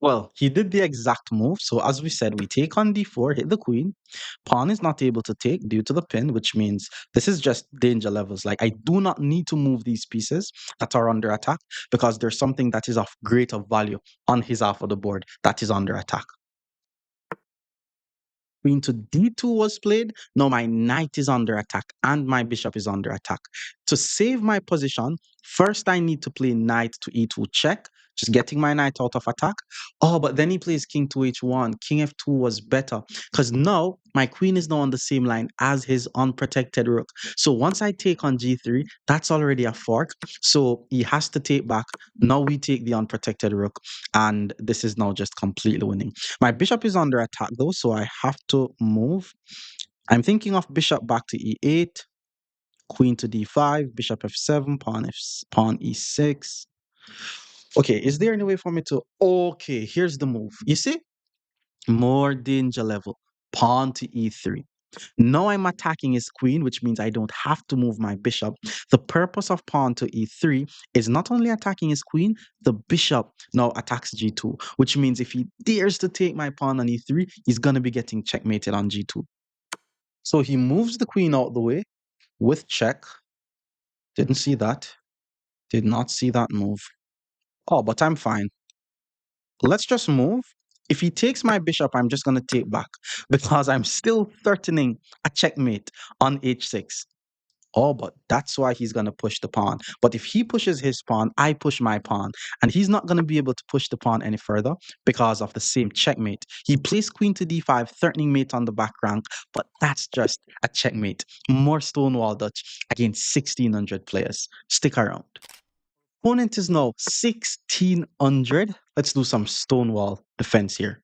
Speaker 1: Well, he did the exact move. So as we said, we take on d4, hit the queen. Pawn is not able to take due to the pin, which means this is just danger levels. Like I do not need to move these pieces that are under attack because there's something that is of greater value on his half of the board that is under attack. Queen to d2 was played. Now my knight is under attack and my bishop is under attack. To save my position, first I need to play knight to e2 check. just getting my knight out of attack. Oh, but then he plays king to h1. King f2 was better because now my queen is now on the same line as his unprotected rook. So once I take on g3, that's already a fork. So he has to take back. Now we take the unprotected rook, and this is now just completely winning. My bishop is under attack though, so I have to move. I'm thinking of bishop back to e8, queen to d5, bishop f7, pawn e6. Okay, is there any way for me to? Okay, here's the move. You see, more danger level. Pawn to e3. Now I'm attacking his queen, which means I don't have to move my bishop. The purpose of pawn to e3 is not only attacking his queen, the bishop now attacks g2, which means if he dares to take my pawn on e3, he's going to be getting checkmated on g2. So he moves the queen out the way with check. Didn't see that. Did not see that move. Oh, but I'm fine. Let's just move. If he takes my bishop, I'm just going to take back because I'm still threatening a checkmate on h6. Oh, but that's why he's going to push the pawn. But if he pushes his pawn, I push my pawn. And he's not going to be able to push the pawn any further because of the same checkmate. He plays queen to d5, threatening mate on the back rank, but that's just a checkmate. More Stonewall Dutch against 1,600 players. Stick around. Opponent is now 1,600. Let's do some Stonewall defense here.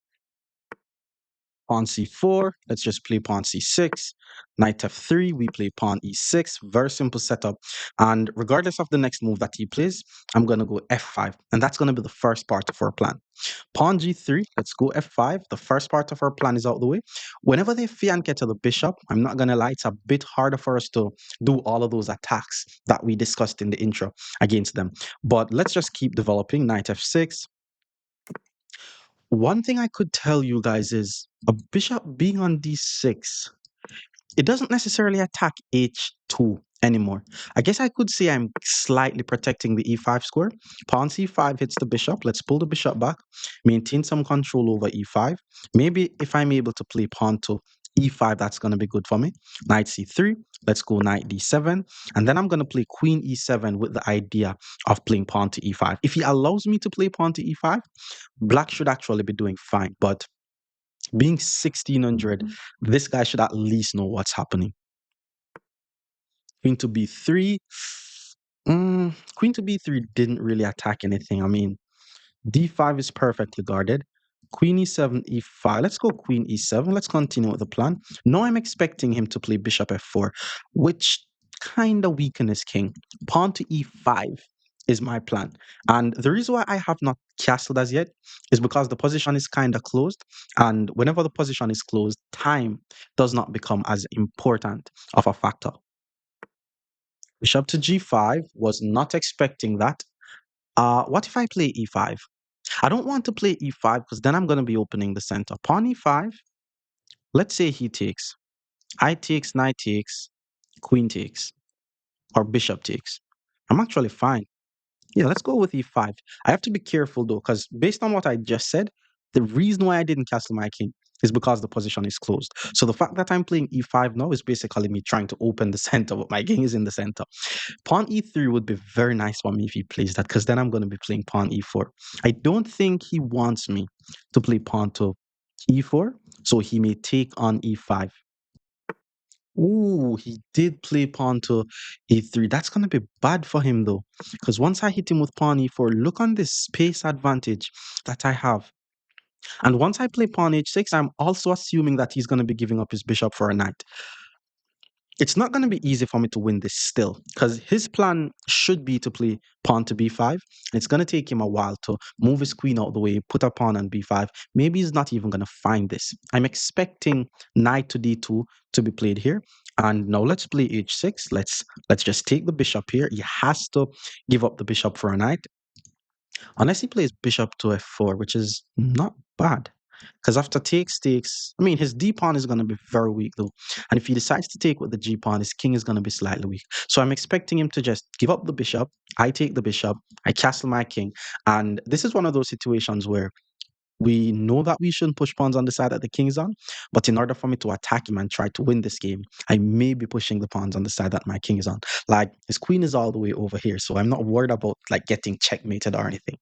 Speaker 1: Pawn c4, let's just play pawn c6. Knight f3, we play pawn e6. Very simple setup. And regardless of the next move that he plays, I'm going to go f5. And that's going to be the first part of our plan. Pawn g3, let's go f5. The first part of our plan is out the way. Whenever they fianchet to the bishop, I'm not going to lie, it's a bit harder for us to do all of those attacks that we discussed in the intro against them. But let's just keep developing. Knight f6. One thing I could tell you guys is a bishop being on d6, it doesn't necessarily attack h2 anymore. I guess I could say I'm slightly protecting the e5 square. Pawn c5 hits the bishop. Let's pull the bishop back, maintain some control over e5. Maybe if I'm able to play pawn to e5, that's going to be good for me. Knight c3, let's go knight d7, and then I'm going to play queen e7 with the idea of playing pawn to e5. If he allows me to play pawn to e5, black should actually be doing fine, but being 1,600, this guy should at least know what's happening. Queen to b3. Queen to b3 didn't really attack anything. I mean, d5 is perfectly guarded. Queen e7, e5. Let's go queen e7. Let's continue with the plan. Now I'm expecting him to play bishop f4, which kind of weaken his king. Pawn to e5 is my plan. And the reason why I have not castled as yet is because the position is kind of closed. And whenever the position is closed, time does not become as important of a factor. Bishop to g5, was not expecting that. What if I play e5? I don't want to play e5 because then I'm going to be opening the center. Pawn e5. Let's say he takes. I takes, knight takes, queen takes, or bishop takes. I'm actually fine. Yeah, let's go with e5. I have to be careful though, because based on what I just said, the reason why I didn't castle my king is because the position is closed. So the fact that I'm playing e5 now is basically me trying to open the center, but my king is in the center. Pawn e3 would be very nice for me if he plays that, because then I'm going to be playing pawn e4. I don't think he wants me to play pawn to e4, so he may take on e5. Ooh, he did play pawn to e3. That's going to be bad for him though, because once I hit him with pawn e4, look on this space advantage that I have. And once I play pawn h6, I'm also assuming that he's going to be giving up his bishop for a knight. It's not going to be easy for me to win this still, because his plan should be to play pawn to b5. It's going to take him a while to move his queen out the way, put a pawn on b5. Maybe he's not even going to find this. I'm expecting knight to d2 to be played here. And now let's play h6. Let's just take the bishop here. He has to give up the bishop for a knight. Unless he plays bishop to f4, which is not bad. Because after takes, I mean, his d pawn is going to be very weak though. And if he decides to take with the g pawn, his king is going to be slightly weak. So I'm expecting him to just give up the bishop. I take the bishop. I castle my king. And this is one of those situations where we know that we shouldn't push pawns on the side that the king is on. But in order for me to attack him and try to win this game, I may be pushing the pawns on the side that my king is on. Like his queen is all the way over here. So I'm not worried about like getting checkmated or anything.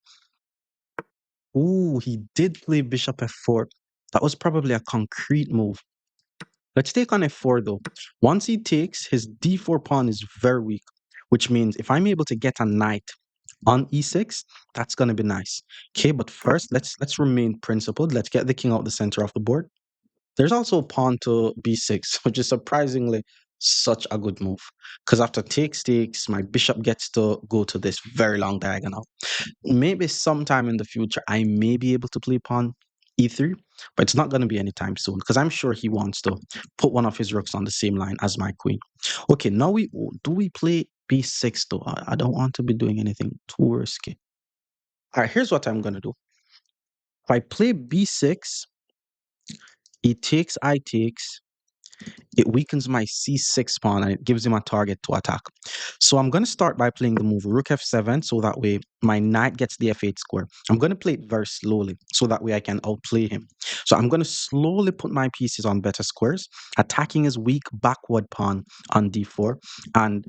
Speaker 1: Ooh, he did play bishop f4. That was probably a concrete move. Let's take on f4 though. Once he takes, his d4 pawn is very weak, which means if I'm able to get a knight on e6, that's gonna be nice. Okay, but first let's remain principled. Let's get the king out the center of the board. There's also pawn to b6, which is surprisingly such a good move. Because after takes, my bishop gets to go to this very long diagonal. Maybe sometime in the future, I may be able to play pawn e3, but it's not going to be anytime soon because I'm sure he wants to put one of his rooks on the same line as my queen. Okay, now we play b6 though? I don't want to be doing anything too risky. All right, here's what I'm going to do. If I play b6, he takes, I takes, it weakens my c6 pawn and it gives him a target to attack. So I'm going to start by playing the move rook f7 so that way my knight gets the f8 square. I'm going to play it very slowly so that way I can outplay him. So I'm going to slowly put my pieces on better squares, attacking his weak backward pawn on d4, and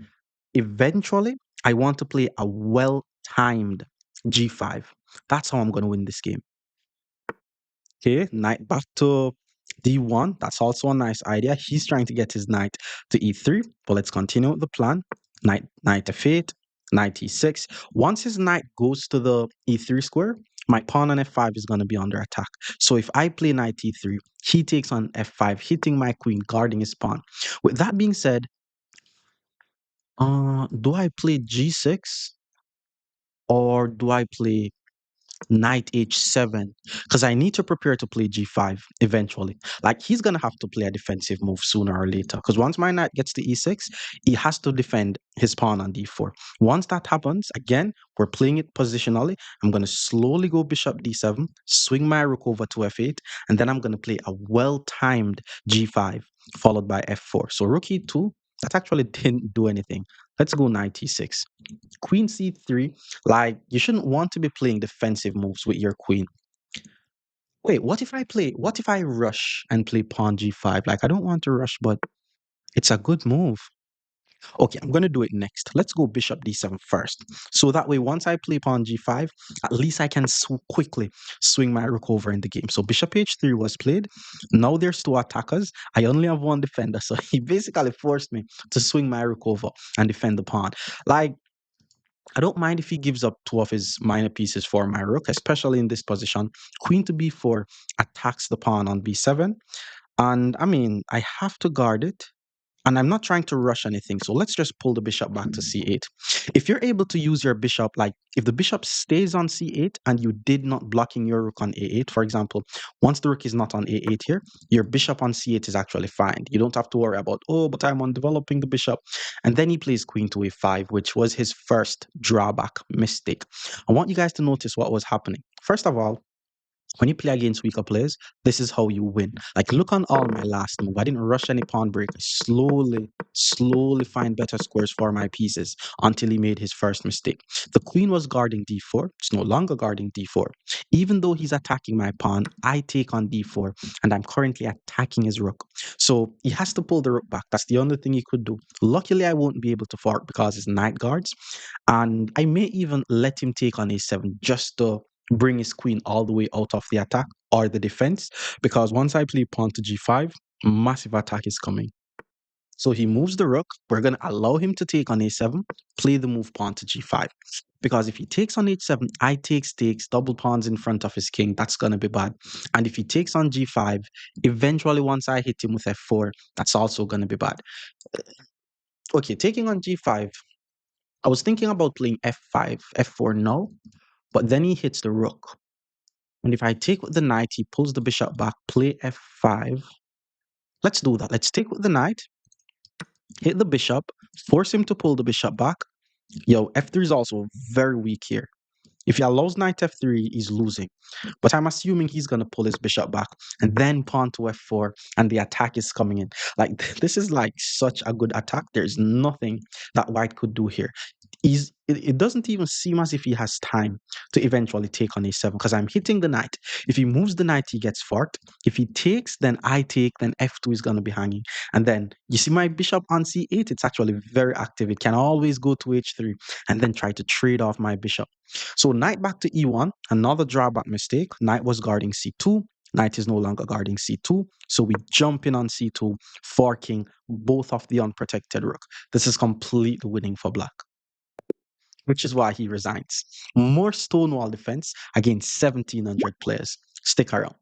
Speaker 1: eventually I want to play a well-timed g5. That's how I'm going to win this game. Okay, knight back to d1. That's also a nice idea. He's trying to get his knight to e3, but let's continue with the plan. Knight f8, knight e6. Once his knight goes to the e3 square, my pawn on f5 is going to be under attack. So if I play knight e3, he takes on f5, hitting my queen, guarding his pawn. With that being said, do I play g6 or do I play knight h7 because I need to prepare to play g5 eventually. Like he's gonna have to play a defensive move sooner or later because once my knight gets to e6, he has to defend his pawn on d4. Once that happens, again, we're playing it positionally. I'm gonna slowly go bishop d7, swing my rook over to f8, and then I'm gonna play a well-timed g5 followed by f4. So rook e2, that actually didn't do anything. Let's go knight e6. Queen c3, like you shouldn't want to be playing defensive moves with your queen. Wait, what if I rush and play pawn g5? Like I don't want to rush, but it's a good move. Okay, I'm going to do it next. Let's go bishop d7 first. So that way, once I play pawn g5, at least I can quickly swing my rook over in the game. So bishop h3 was played. Now there's two attackers. I only have one defender. So he basically forced me to swing my rook over and defend the pawn. Like, I don't mind if he gives up two of his minor pieces for my rook, especially in this position. Queen to b4 attacks the pawn on b7. And I mean, I have to guard it. And I'm not trying to rush anything. So let's just pull the bishop back to c8. If you're able to use your bishop, like if the bishop stays on c8 and you did not blocking your rook on a8, for example, once the rook is not on a8 here, your bishop on c8 is actually fine. You don't have to worry about, oh, but I'm on developing the bishop. And then he plays queen to a5, which was his first drawback mistake. I want you guys to notice what was happening. First of all, when you play against weaker players, this is how you win. Like, look on all my last move. I didn't rush any pawn break. I slowly find better squares for my pieces until he made his first mistake. The queen was guarding d4. It's no longer guarding d4. Even though he's attacking my pawn, I take on d4, and I'm currently attacking his rook. So he has to pull the rook back. That's the only thing he could do. Luckily, I won't be able to fork because his knight guards, and I may even let him take on a7 just to bring his queen all the way out of the attack or the defense, because once I play pawn to g5, massive attack is coming. So he moves the rook. We're going to allow him to take on a7, play the move pawn to g5. Because if he takes on h7, I takes, double pawns in front of his king. That's going to be bad. And if he takes on g5, eventually once I hit him with f4, that's also going to be bad. Okay, taking on g5, I was thinking about playing f5, f4 now, but then he hits the rook. And if I take with the knight, he pulls the bishop back, play f5. Let's do that. Let's take with the knight, hit the bishop, force him to pull the bishop back. Yo, f3 is also very weak here. If he allows knight f3, he's losing. But I'm assuming he's going to pull his bishop back and then pawn to f4 and the attack is coming in. Like, this is like such a good attack. There's nothing that white could do here. it doesn't even seem as if he has time to eventually take on a7 because I'm hitting the knight. If he moves the knight, he gets forked. If he takes, then I take, then f2 is going to be hanging. And then you see my bishop on c8, it's actually very active. It can always go to h3 and then try to trade off my bishop. So knight back to e1, another drawback mistake. Knight was guarding c2. Knight is no longer guarding c2. So we jump in on c2, forking both of the unprotected rook. This is completely winning for black, which is why he resigns. More Stonewall defense against 1,700 players. Stick around.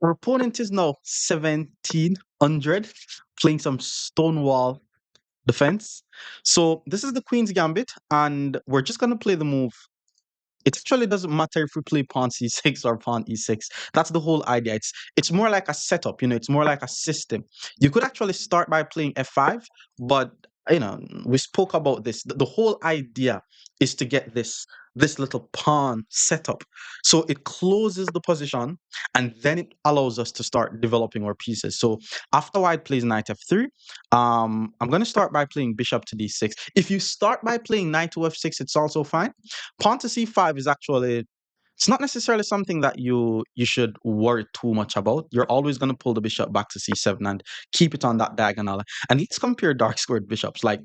Speaker 1: Our opponent is now 1,700, playing some Stonewall defense. So this is the Queen's Gambit, and we're just going to play the move. It actually doesn't matter if we play pawn c6 or pawn e6. That's the whole idea. It's more like a setup, it's more like a system. You could actually start by playing f5, but we spoke about this. The whole idea is to get this little pawn set up. So it closes the position and then it allows us to start developing our pieces. So after white plays knight f3, I'm going to start by playing bishop to d6. If you start by playing knight to f6, it's also fine. Pawn to c5 is actually, it's not necessarily something that you should worry too much about. You're always going to pull the bishop back to c7 and keep it on that diagonal. And let's compare dark squared bishops. Like,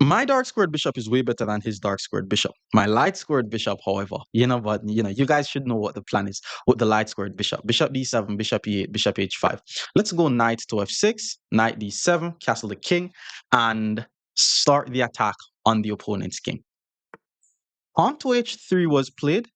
Speaker 1: my dark squared bishop is way better than his dark squared bishop. My light squared bishop, however, but you guys should know what the plan is with the light squared bishop. Bishop d7, bishop e8, bishop h5. Let's go knight to f6, knight d7, castle the king, and start the attack on the opponent's king. Pawn to h3 was played.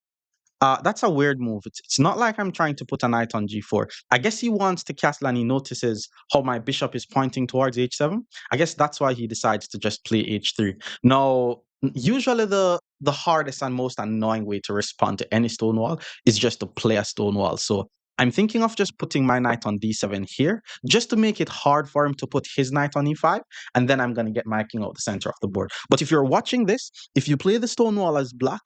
Speaker 1: That's a weird move. It's not like I'm trying to put a knight on g4. I guess he wants to castle and he notices how my bishop is pointing towards h7. I guess that's why he decides to just play h3. Now, usually the hardest and most annoying way to respond to any stonewall is just to play a stonewall. So I'm thinking of just putting my knight on d7 here, just to make it hard for him to put his knight on e5, and then I'm going to get my king out the center of the board. But if you're watching this, if you play the stonewall as black,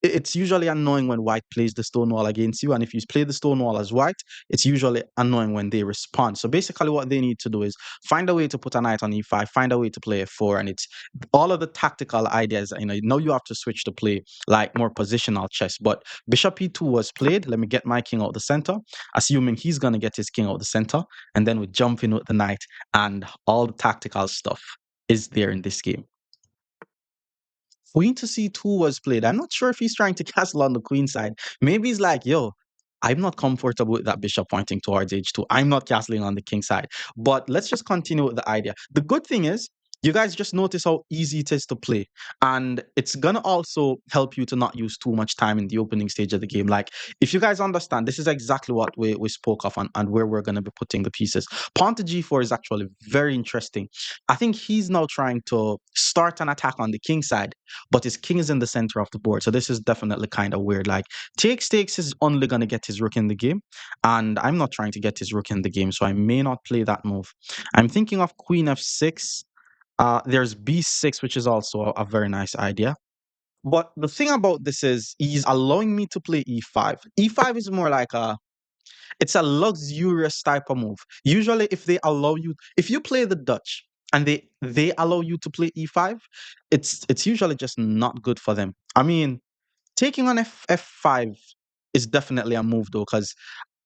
Speaker 1: it's usually annoying when white plays the stonewall against you, and if you play the stonewall as white, it's usually annoying when they respond. So basically what they need to do is find a way to put a knight on e5, find a way to play f4, and it's all of the tactical ideas. Now you have to switch to play like more positional chess. But bishop e2 was played. Let me get my king out the center, assuming he's going to get his king out the center, and then we jump in with the knight, and all the tactical stuff is there in this game. Queen to c2 was played. I'm not sure if he's trying to castle on the queen side. Maybe he's like, yo, I'm not comfortable with that bishop pointing towards h2. I'm not castling on the king side. But let's just continue with the idea. The good thing is, you guys just notice how easy it is to play. And it's going to also help you to not use too much time in the opening stage of the game. Like, if you guys understand, this is exactly what we spoke of and where we're going to be putting the pieces. Pawn to g4 is actually very interesting. I think he's now trying to start an attack on the king side, but his king is in the center of the board. So this is definitely kind of weird. Like, takes is only going to get his rook in the game, and I'm not trying to get his rook in the game, so I may not play that move. I'm thinking of queen f6. There's b6, which is also a very nice idea. But the thing about this is he's allowing me to play e5. E5 is more like it's a luxurious type of move. Usually if you play the Dutch and they allow you to play e5, it's usually just not good for them. I mean, taking on f5 is definitely a move though, because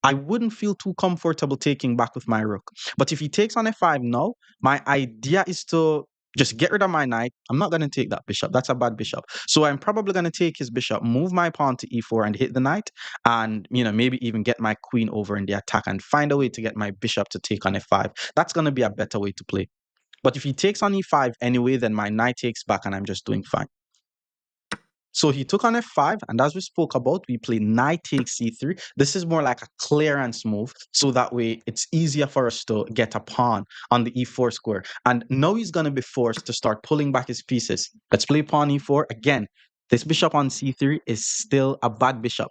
Speaker 1: I wouldn't feel too comfortable taking back with my rook. But if he takes on f5 now, my idea is to just get rid of my knight. I'm not going to take that bishop. That's a bad bishop. So I'm probably going to take his bishop, move my pawn to e4 and hit the knight, and maybe even get my queen over in the attack and find a way to get my bishop to take on f5. That's going to be a better way to play. But if he takes on e5 anyway, then my knight takes back and I'm just doing fine. So he took on f5, and as we spoke about, we play knight takes c3. This is more like a clearance move, so that way it's easier for us to get a pawn on the e4 square. And now he's going to be forced to start pulling back his pieces. Let's play pawn e4. Again, this bishop on c3 is still a bad bishop.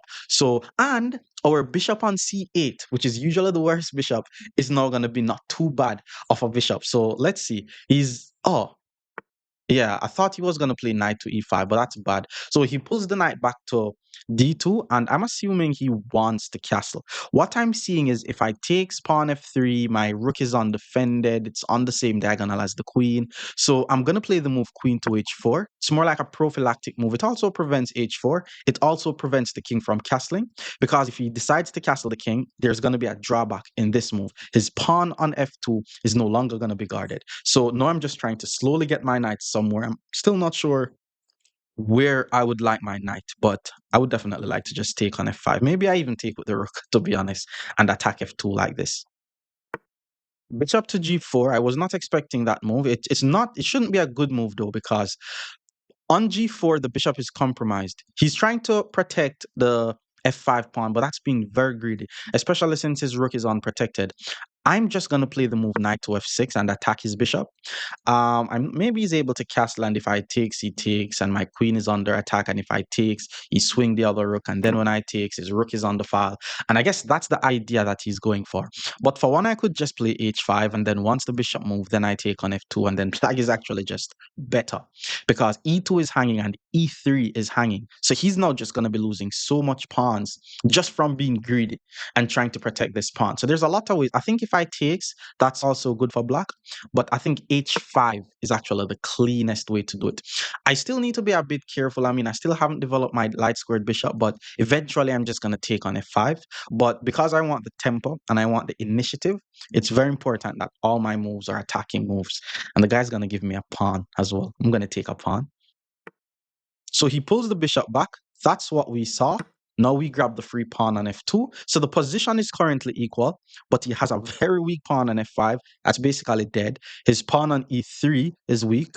Speaker 1: And our bishop on c8, which is usually the worst bishop, is now going to be not too bad of a bishop. So let's see. Yeah, I thought he was gonna play knight to e5, but that's bad. So he pulls the knight back to d2, and I'm assuming he wants the castle. What I'm seeing is if I takes pawn f3, my rook is undefended. It's on the same diagonal as the queen. So I'm gonna play the move queen to h4. It's more like a prophylactic move. It also prevents h4. It also prevents the king from castling, because if he decides to castle the king, there's gonna be a drawback in this move. His pawn on f2 is no longer gonna be guarded. So now I'm just trying to slowly get my knight somewhere. I'm still not sure where I would like my knight, but I would definitely like to just take on f5. Maybe I even take with the rook, to be honest, and attack f2 like this. Bishop to g4. I was not expecting that move. It's not. It shouldn't be a good move though, because on g4 the bishop is compromised. He's trying to protect the f5 pawn, but that's being very greedy, especially since his rook is unprotected. I'm just gonna play the move knight to f6 and attack his bishop. Maybe he's able to castle, and if I takes, he takes, and my queen is under attack. And if I takes, he swing the other rook, and then when I takes, his rook is on the file. And I guess that's the idea that he's going for. But for one, I could just play h5, and then once the bishop moves, then I take on f2, and then that is actually just better, because e2 is hanging and e3 is hanging. So he's now just going to be losing so much pawns just from being greedy and trying to protect this pawn. So there's a lot of ways. I think if I takes, that's also good for black. But I think h5 is actually the cleanest way to do it. I still need to be a bit careful. I mean, I still haven't developed my light squared bishop, but eventually I'm just going to take on f5. But because I want the tempo and I want the initiative, it's very important that all my moves are attacking moves. And the guy's going to give me a pawn as well. I'm going to take a pawn. So he pulls the bishop back. That's what we saw. Now we grab the free pawn on f2. So the position is currently equal, but he has a very weak pawn on f5. That's basically dead. His pawn on e3 is weak.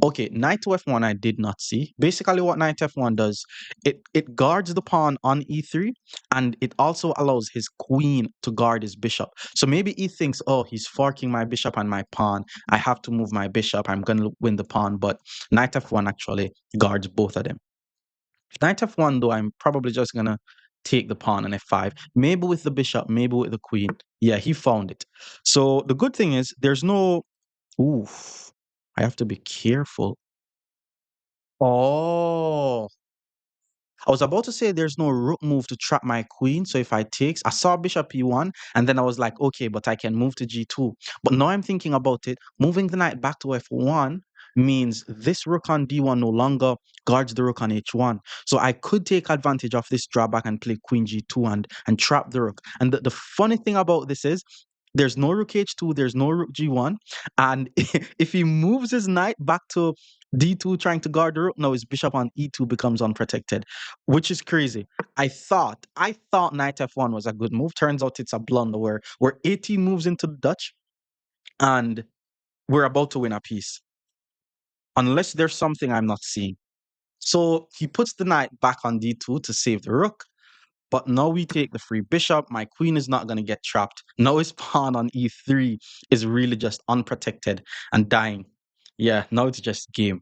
Speaker 1: Okay, knight to f1 I did not see. Basically what knight f1 does, it guards the pawn on e3, and it also allows his queen to guard his bishop. So maybe he thinks, oh, he's forking my bishop and my pawn. I have to move my bishop. I'm going to win the pawn, but knight f1 actually guards both of them. Knight f1 though, I'm probably just going to take the pawn on f5. Maybe with the bishop, maybe with the queen. Yeah, he found it. So the good thing is there's no... Oof. I have to be careful. Oh, I was about to say there's no rook move to trap my queen. So if I takes, I saw bishop e1, and then I was like, okay, but I can move to g2. But now I'm thinking about it. Moving the knight back to f1 means this rook on d1 no longer guards the rook on h1. So I could take advantage of this drawback and play queen g2 and trap the rook. And the funny thing about this is there's no rook h2, there's no rook g1. And if he moves his knight back to d2 trying to guard the rook, now his bishop on e2 becomes unprotected, which is crazy. I thought knight f1 was a good move. Turns out it's a blunder where we're 18 moves into the Dutch and we're about to win a piece. Unless there's something I'm not seeing. So he puts the knight back on d2 to save the rook. But now we take the free bishop. My queen is not going to get trapped. Now his pawn on e3 is really just unprotected and dying. Yeah, now it's just game.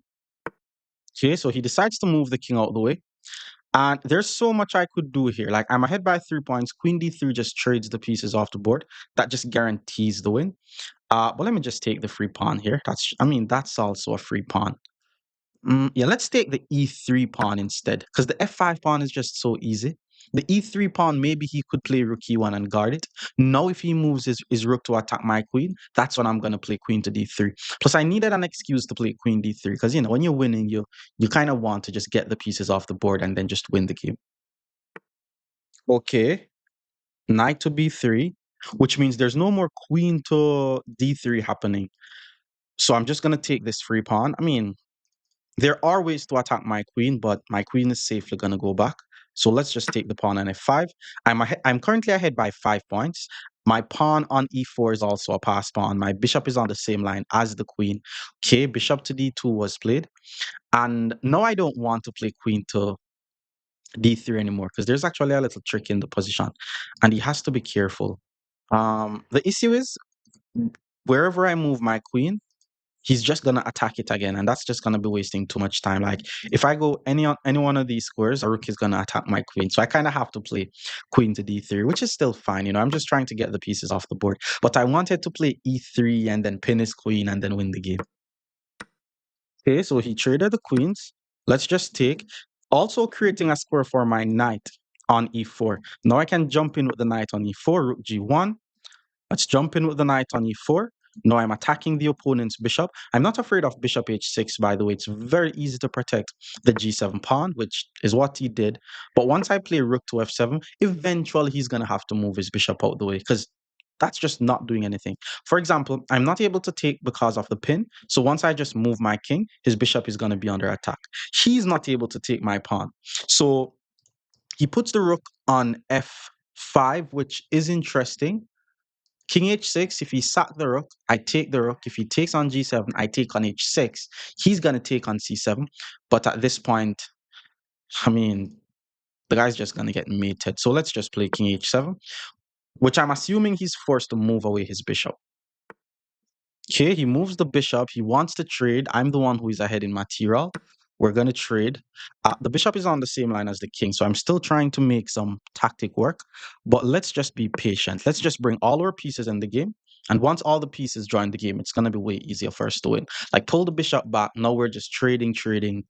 Speaker 1: Okay, so he decides to move the king out of the way. And there's so much I could do here. Like, I'm ahead by 3 points. Queen d3 just trades the pieces off the board. That just guarantees the win. But let me just take the free pawn here. That's also a free pawn. Yeah, let's take the e3 pawn instead, because the f5 pawn is just so easy. The e3 pawn, maybe he could play rook e1 and guard it. Now, if he moves his rook to attack my queen, that's when I'm going to play queen to d3. Plus, I needed an excuse to play queen d3, because, when you're winning, you kind of want to just get the pieces off the board and then just win the game. Okay, knight to b3, which means there's no more queen to d3 happening. So I'm just going to take this free pawn. There are ways to attack my queen, but my queen is safely going to go back. So let's just take the pawn on f5. I'm currently ahead by 5 points. My pawn on e4 is also a pass pawn. My bishop is on the same line as the queen. Okay, bishop to d2 was played. And now I don't want to play queen to d3 anymore, because there's actually a little trick in the position. And he has to be careful. The issue is, wherever I move my queen, he's just gonna attack it again, and that's just gonna be wasting too much time. Like, if I go any one of these squares, a rook is gonna attack my queen. So I kind of have to play queen to d3, which is still fine. I'm just trying to get the pieces off the board. But I wanted to play e3 and then pin his queen and then win the game. Okay, so he traded the queens. Let's just take, also creating a square for my knight on e4. Now I can jump in with the knight on e4, rook g1. Let's jump in with the knight on e4. Now I'm attacking the opponent's bishop. I'm not afraid of bishop h6, by the way. It's very easy to protect the g7 pawn, which is what he did. But once I play rook to f7, eventually he's going to have to move his bishop out the way because that's just not doing anything. For example, I'm not able to take because of the pin. So once I just move my king, his bishop is going to be under attack. He's not able to take my pawn. So he puts the rook on f5, which is interesting. King h6, if he sack the rook, I take the rook. If he takes on g7, I take on h6. He's going to take on c7. But at this point, I mean, the guy's just going to get mated. So let's just play king h7, which I'm assuming he's forced to move away his bishop. Okay, he moves the bishop. He wants to trade. I'm the one who is ahead in material. We're going to trade. The bishop is on the same line as the king, so I'm still trying to make some tactic work. But let's just be patient. Let's just bring all our pieces in the game. And once all the pieces join the game, it's going to be way easier for us to win. Like, pull the bishop back. Now we're just trading, trading.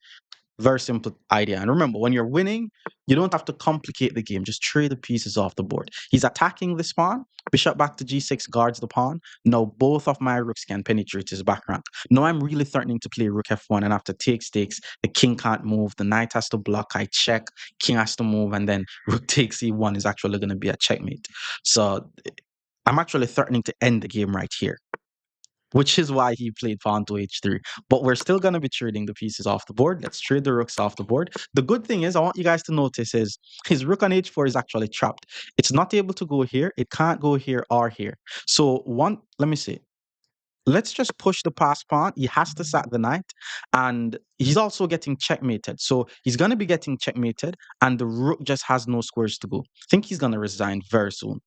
Speaker 1: Very simple idea. And remember, when you're winning, you don't have to complicate the game. Just trade the pieces off the board. He's attacking this pawn. Bishop back to g6 guards the pawn. Now both of my rooks can penetrate his back rank. Now I'm really threatening to play rook f1 and have to take stakes. The king can't move. The knight has to block. I check. King has to move. And then rook takes e1 is actually going to be a checkmate. So I'm actually threatening to end the game right here, which is why he played pawn to h3. But we're still going to be trading the pieces off the board. Let's trade the rooks off the board. The good thing is, I want you guys to notice is his rook on h4 is actually trapped. It's not able to go here. It can't go here or here. So let me see. Let's just push the pass pawn. He has to sack the knight, and he's also getting checkmated. So he's going to be getting checkmated, and the rook just has no squares to go. I think he's going to resign very soon.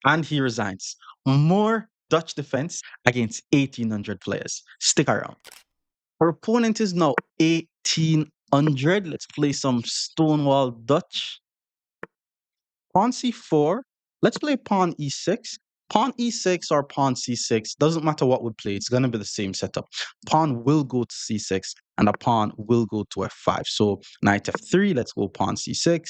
Speaker 1: And he resigns. More Dutch defense against 1,800 players. Stick around. Our opponent is now 1,800. Let's play some Stonewall Dutch. Pawn c4. Let's play pawn e6. Pawn e6 or pawn c6. Doesn't matter what we play. It's going to be the same setup. Pawn will go to c6 and a pawn will go to f5. So knight f3. Let's go pawn c6.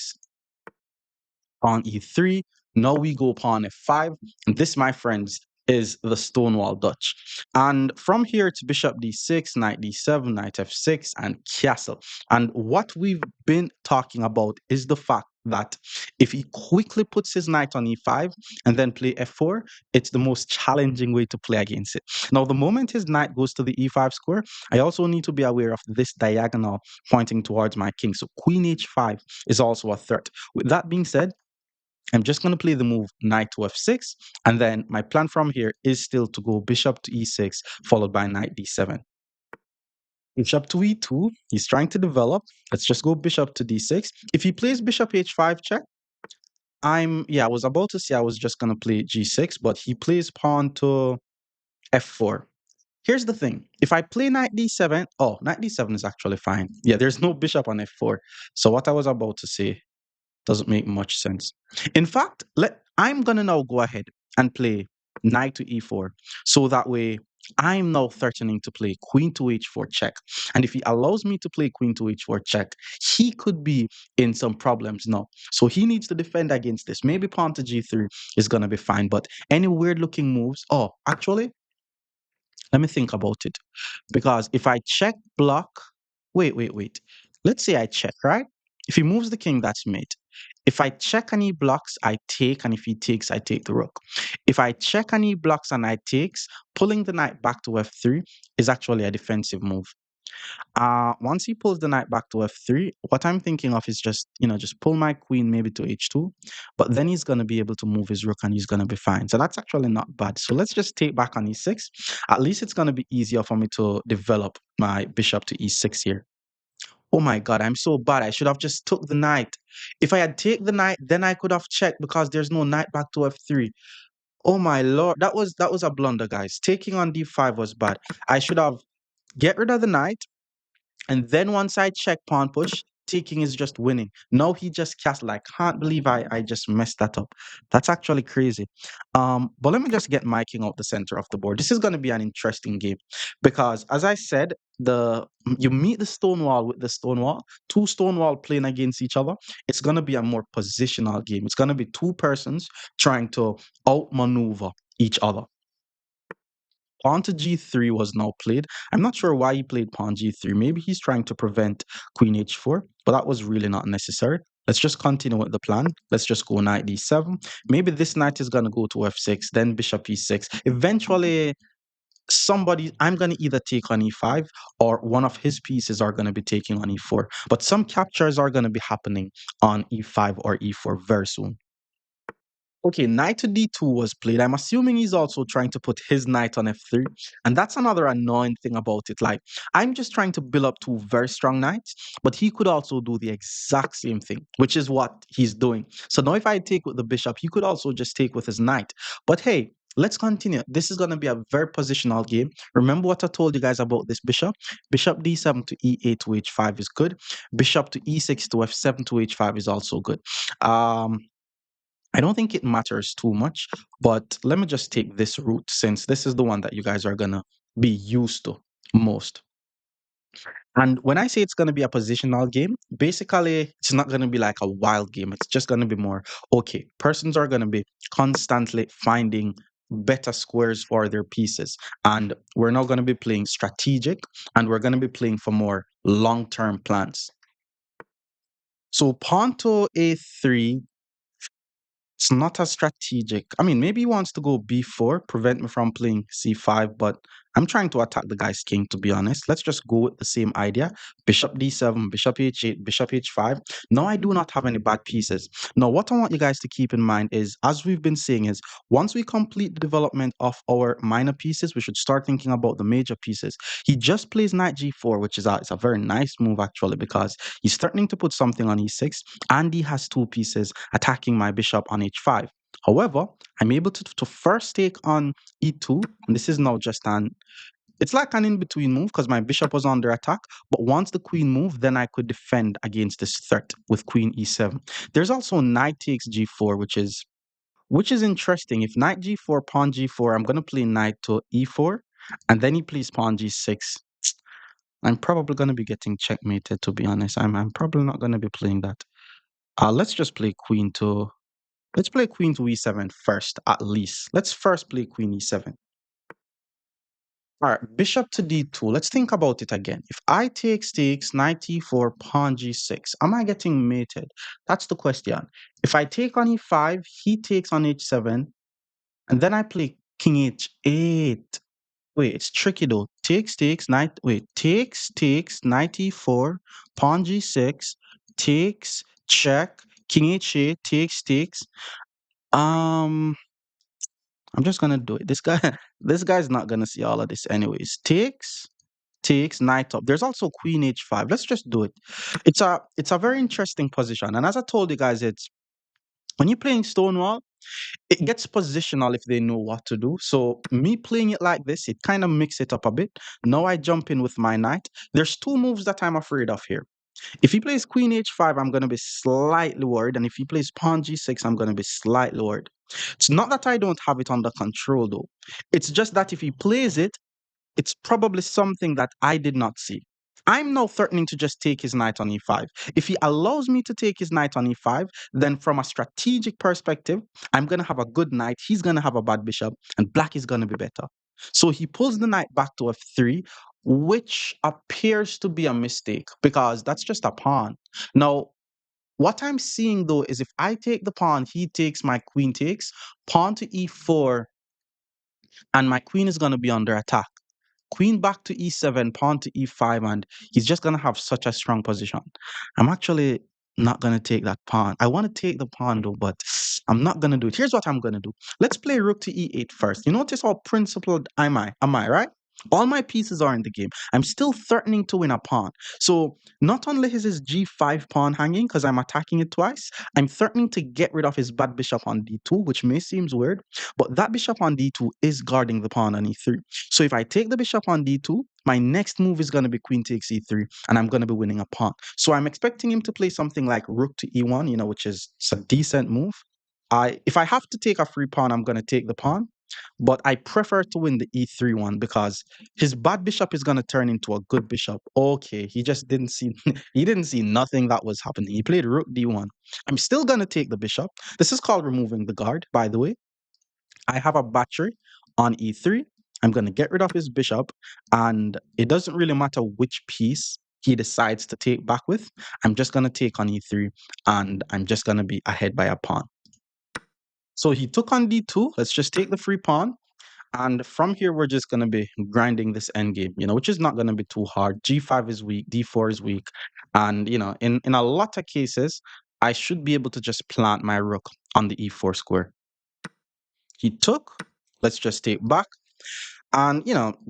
Speaker 1: Pawn e3. Now we go pawn f5. And this, my friends, is the Stonewall Dutch. And from here, it's bishop d6, knight d7, knight f6, and castle. And what we've been talking about is the fact that if he quickly puts his knight on e5 and then play f4, it's the most challenging way to play against it. Now, the moment his knight goes to the e5 square, I also need to be aware of this diagonal pointing towards my king. So queen h5 is also a threat. With that being said, I'm just going to play the move knight to f6, and then my plan from here is still to go bishop to e6, followed by knight d7. Bishop to e2, he's trying to develop. Let's just go bishop to d6. If he plays bishop h5 check, I was about to say I was just going to play g6, but he plays pawn to f4. Here's the thing. If I play knight d7, oh, knight d7 is actually fine. Yeah, there's no bishop on f4. So what I was about to say doesn't make much sense. In fact, I'm gonna now go ahead and play knight to e4, so that way I'm now threatening to play queen to h4 check. And if he allows me to play queen to h4 check, he could be in some problems now. So he needs to defend against this. Maybe pawn to g3 is gonna be fine, but any weird looking moves. Oh, actually, let me think about it. Because if I check block, wait. Let's say I check, right? If he moves the king, that's mate. If I check and he blocks, I take, and if he takes, I take the rook. If I check and he blocks and I takes, pulling the knight back to f3 is actually a defensive move. Once he pulls the knight back to f3, what I'm thinking of is just pull my queen maybe to h2, but then he's going to be able to move his rook and he's going to be fine. So that's actually not bad. So let's just take back on e6. At least it's going to be easier for me to develop my bishop to e6 here. Oh my god, I'm so bad. I should have just took the knight. If I had taken the knight, then I could have checked because there's no knight back to f3. Oh my lord, that was a blunder, guys. Taking on d5 was bad. I should have get rid of the knight, and then once I check pawn push, taking is just winning. No, he just cast like can't believe I just messed that up. That's actually crazy. But let me just get my king out the center of the board. This is gonna be an interesting game because as I said, the you meet the Stonewall with the Stonewall, two Stonewall playing against each other. It's gonna be a more positional game. It's gonna be two persons trying to outmaneuver each other. Pawn to g3 was now played. I'm not sure why he played pawn g3. Maybe he's trying to prevent queen h4, but that was really not necessary. Let's just continue with the plan. Let's just go knight d7. Maybe this knight is going to go to f6, then bishop e6. Eventually, I'm going to either take on e5 or one of his pieces are going to be taking on e4. But some captures are going to be happening on e5 or e4 very soon. Okay, knight to d2 was played. I'm assuming he's also trying to put his knight on f3. And that's another annoying thing about it. Like, I'm just trying to build up two very strong knights, but he could also do the exact same thing, which is what he's doing. So now if I take with the bishop, he could also just take with his knight. But hey, let's continue. This is going to be a very positional game. Remember what I told you guys about this bishop? Bishop d7 to e8 to h5 is good. Bishop to e6 to f7 to h5 is also good. I don't think it matters too much, but let me just take this route since this is the one that you guys are gonna be used to most. And when I say it's gonna be a positional game, basically it's not gonna be like a wild game. It's just gonna be more okay. Persons are gonna be constantly finding better squares for their pieces. And we're not gonna be playing strategic and we're gonna be playing for more long-term plans. So pawn to a3, it's not as strategic. I mean, maybe he wants to go b4, prevent me from playing c5, but I'm trying to attack the guy's king, to be honest. Let's just go with the same idea. Bishop d7, bishop h8, bishop h5. Now I do not have any bad pieces. Now, what I want you guys to keep in mind is, as we've been saying, is once we complete the development of our minor pieces, we should start thinking about the major pieces. He just plays knight g4, which is it's a very nice move, actually, because he's threatening to put something on e6, and he has two pieces attacking my bishop on h5. However, I'm able to first take on e2, and this is now just it's like an in-between move because my bishop was under attack, but once the queen moved, then I could defend against this threat with queen e7. There's also knight takes g4, which is interesting. If knight g4, pawn g4, I'm going to play knight to e4, and then he plays pawn g6. I'm probably going to be getting checkmated, to be honest. I'm probably not going to be playing that. Let's just play let's play queen to e7 first, at least. Let's first play queen e7. All right, bishop to d2. Let's think about it again. If I takes, knight e4, pawn g6, am I getting mated? That's the question. If I take on e5, he takes on h7, and then I play king h8. Wait, it's tricky though. Takes, knight e4, pawn g6, takes, check, king h8, takes. I'm just gonna do it. This guy's not gonna see all of this anyways. Takes, knight up. There's also queen h5. Let's just do it. It's a very interesting position. And as I told you guys, it's when you're playing Stonewall, it gets positional if they know what to do. So me playing it like this, it kind of mix it up a bit. Now I jump in with my knight. There's two moves that I'm afraid of here. If he plays queen h5, I'm going to be slightly worried. And if he plays pawn g6, I'm going to be slightly worried. It's not that I don't have it under control, though. It's just that if he plays it, it's probably something that I did not see. I'm now threatening to just take his knight on e5. If he allows me to take his knight on e5, then from a strategic perspective, I'm going to have a good knight, he's going to have a bad bishop, and black is going to be better. So he pulls the knight back to f3, which appears to be a mistake because that's just a pawn. Now, what I'm seeing though is if I take the pawn, he takes, my queen takes, pawn to e4, and my queen is going to be under attack. Queen back to e7, pawn to e5, and he's just going to have such a strong position. I'm actually not going to take that pawn. I want to take the pawn though, but I'm not going to do it. Here's what I'm going to do. Let's play rook to e8 first. You notice how principled am I, right? All my pieces are in the game. I'm still threatening to win a pawn. So not only is his g5 pawn hanging because I'm attacking it twice, I'm threatening to get rid of his bad bishop on d2, which may seem weird, but that bishop on d2 is guarding the pawn on e3. So if I take the bishop on d2, my next move is going to be queen takes e3, and I'm going to be winning a pawn. So I'm expecting him to play something like rook to e1, which is it's a decent move. If I have to take a free pawn, I'm going to take the pawn, but I prefer to win the e3 one because his bad bishop is going to turn into a good bishop. Okay, he just didn't see he didn't see nothing that was happening. He played rook d1. I'm still going to take the bishop. This is called removing the guard, by the way. I have a battery on e3. I'm going to get rid of his bishop, and it doesn't really matter which piece he decides to take back with. I'm just going to take on e3, and I'm just going to be ahead by a pawn. So he took on d2. Let's just take the free pawn. And from here, we're just going to be grinding this endgame, which is not going to be too hard. G5 is weak, D4 is weak. And, in a lot of cases, I should be able to just plant my rook on the E4 square. He took, let's just take back. And,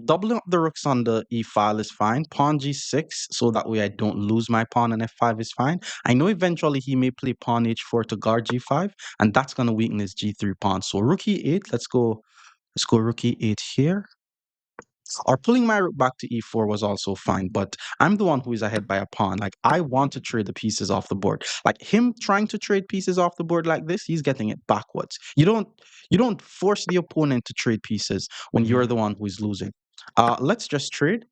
Speaker 1: doubling up the rooks on the E file is fine. Pawn G6, so that way I don't lose my pawn, and F5 is fine. I know eventually he may play pawn H4 to guard G5, and that's going to weaken his G3 pawn. So rook E8, let's go rook E8 here. Or pulling my rook back to e4 was also fine, but I'm the one who is ahead by a pawn. Like, I want to trade the pieces off the board. Like, him trying to trade pieces off the board like this, he's getting it backwards. You don't force the opponent to trade pieces when you're the one who is losing. Let's just trade.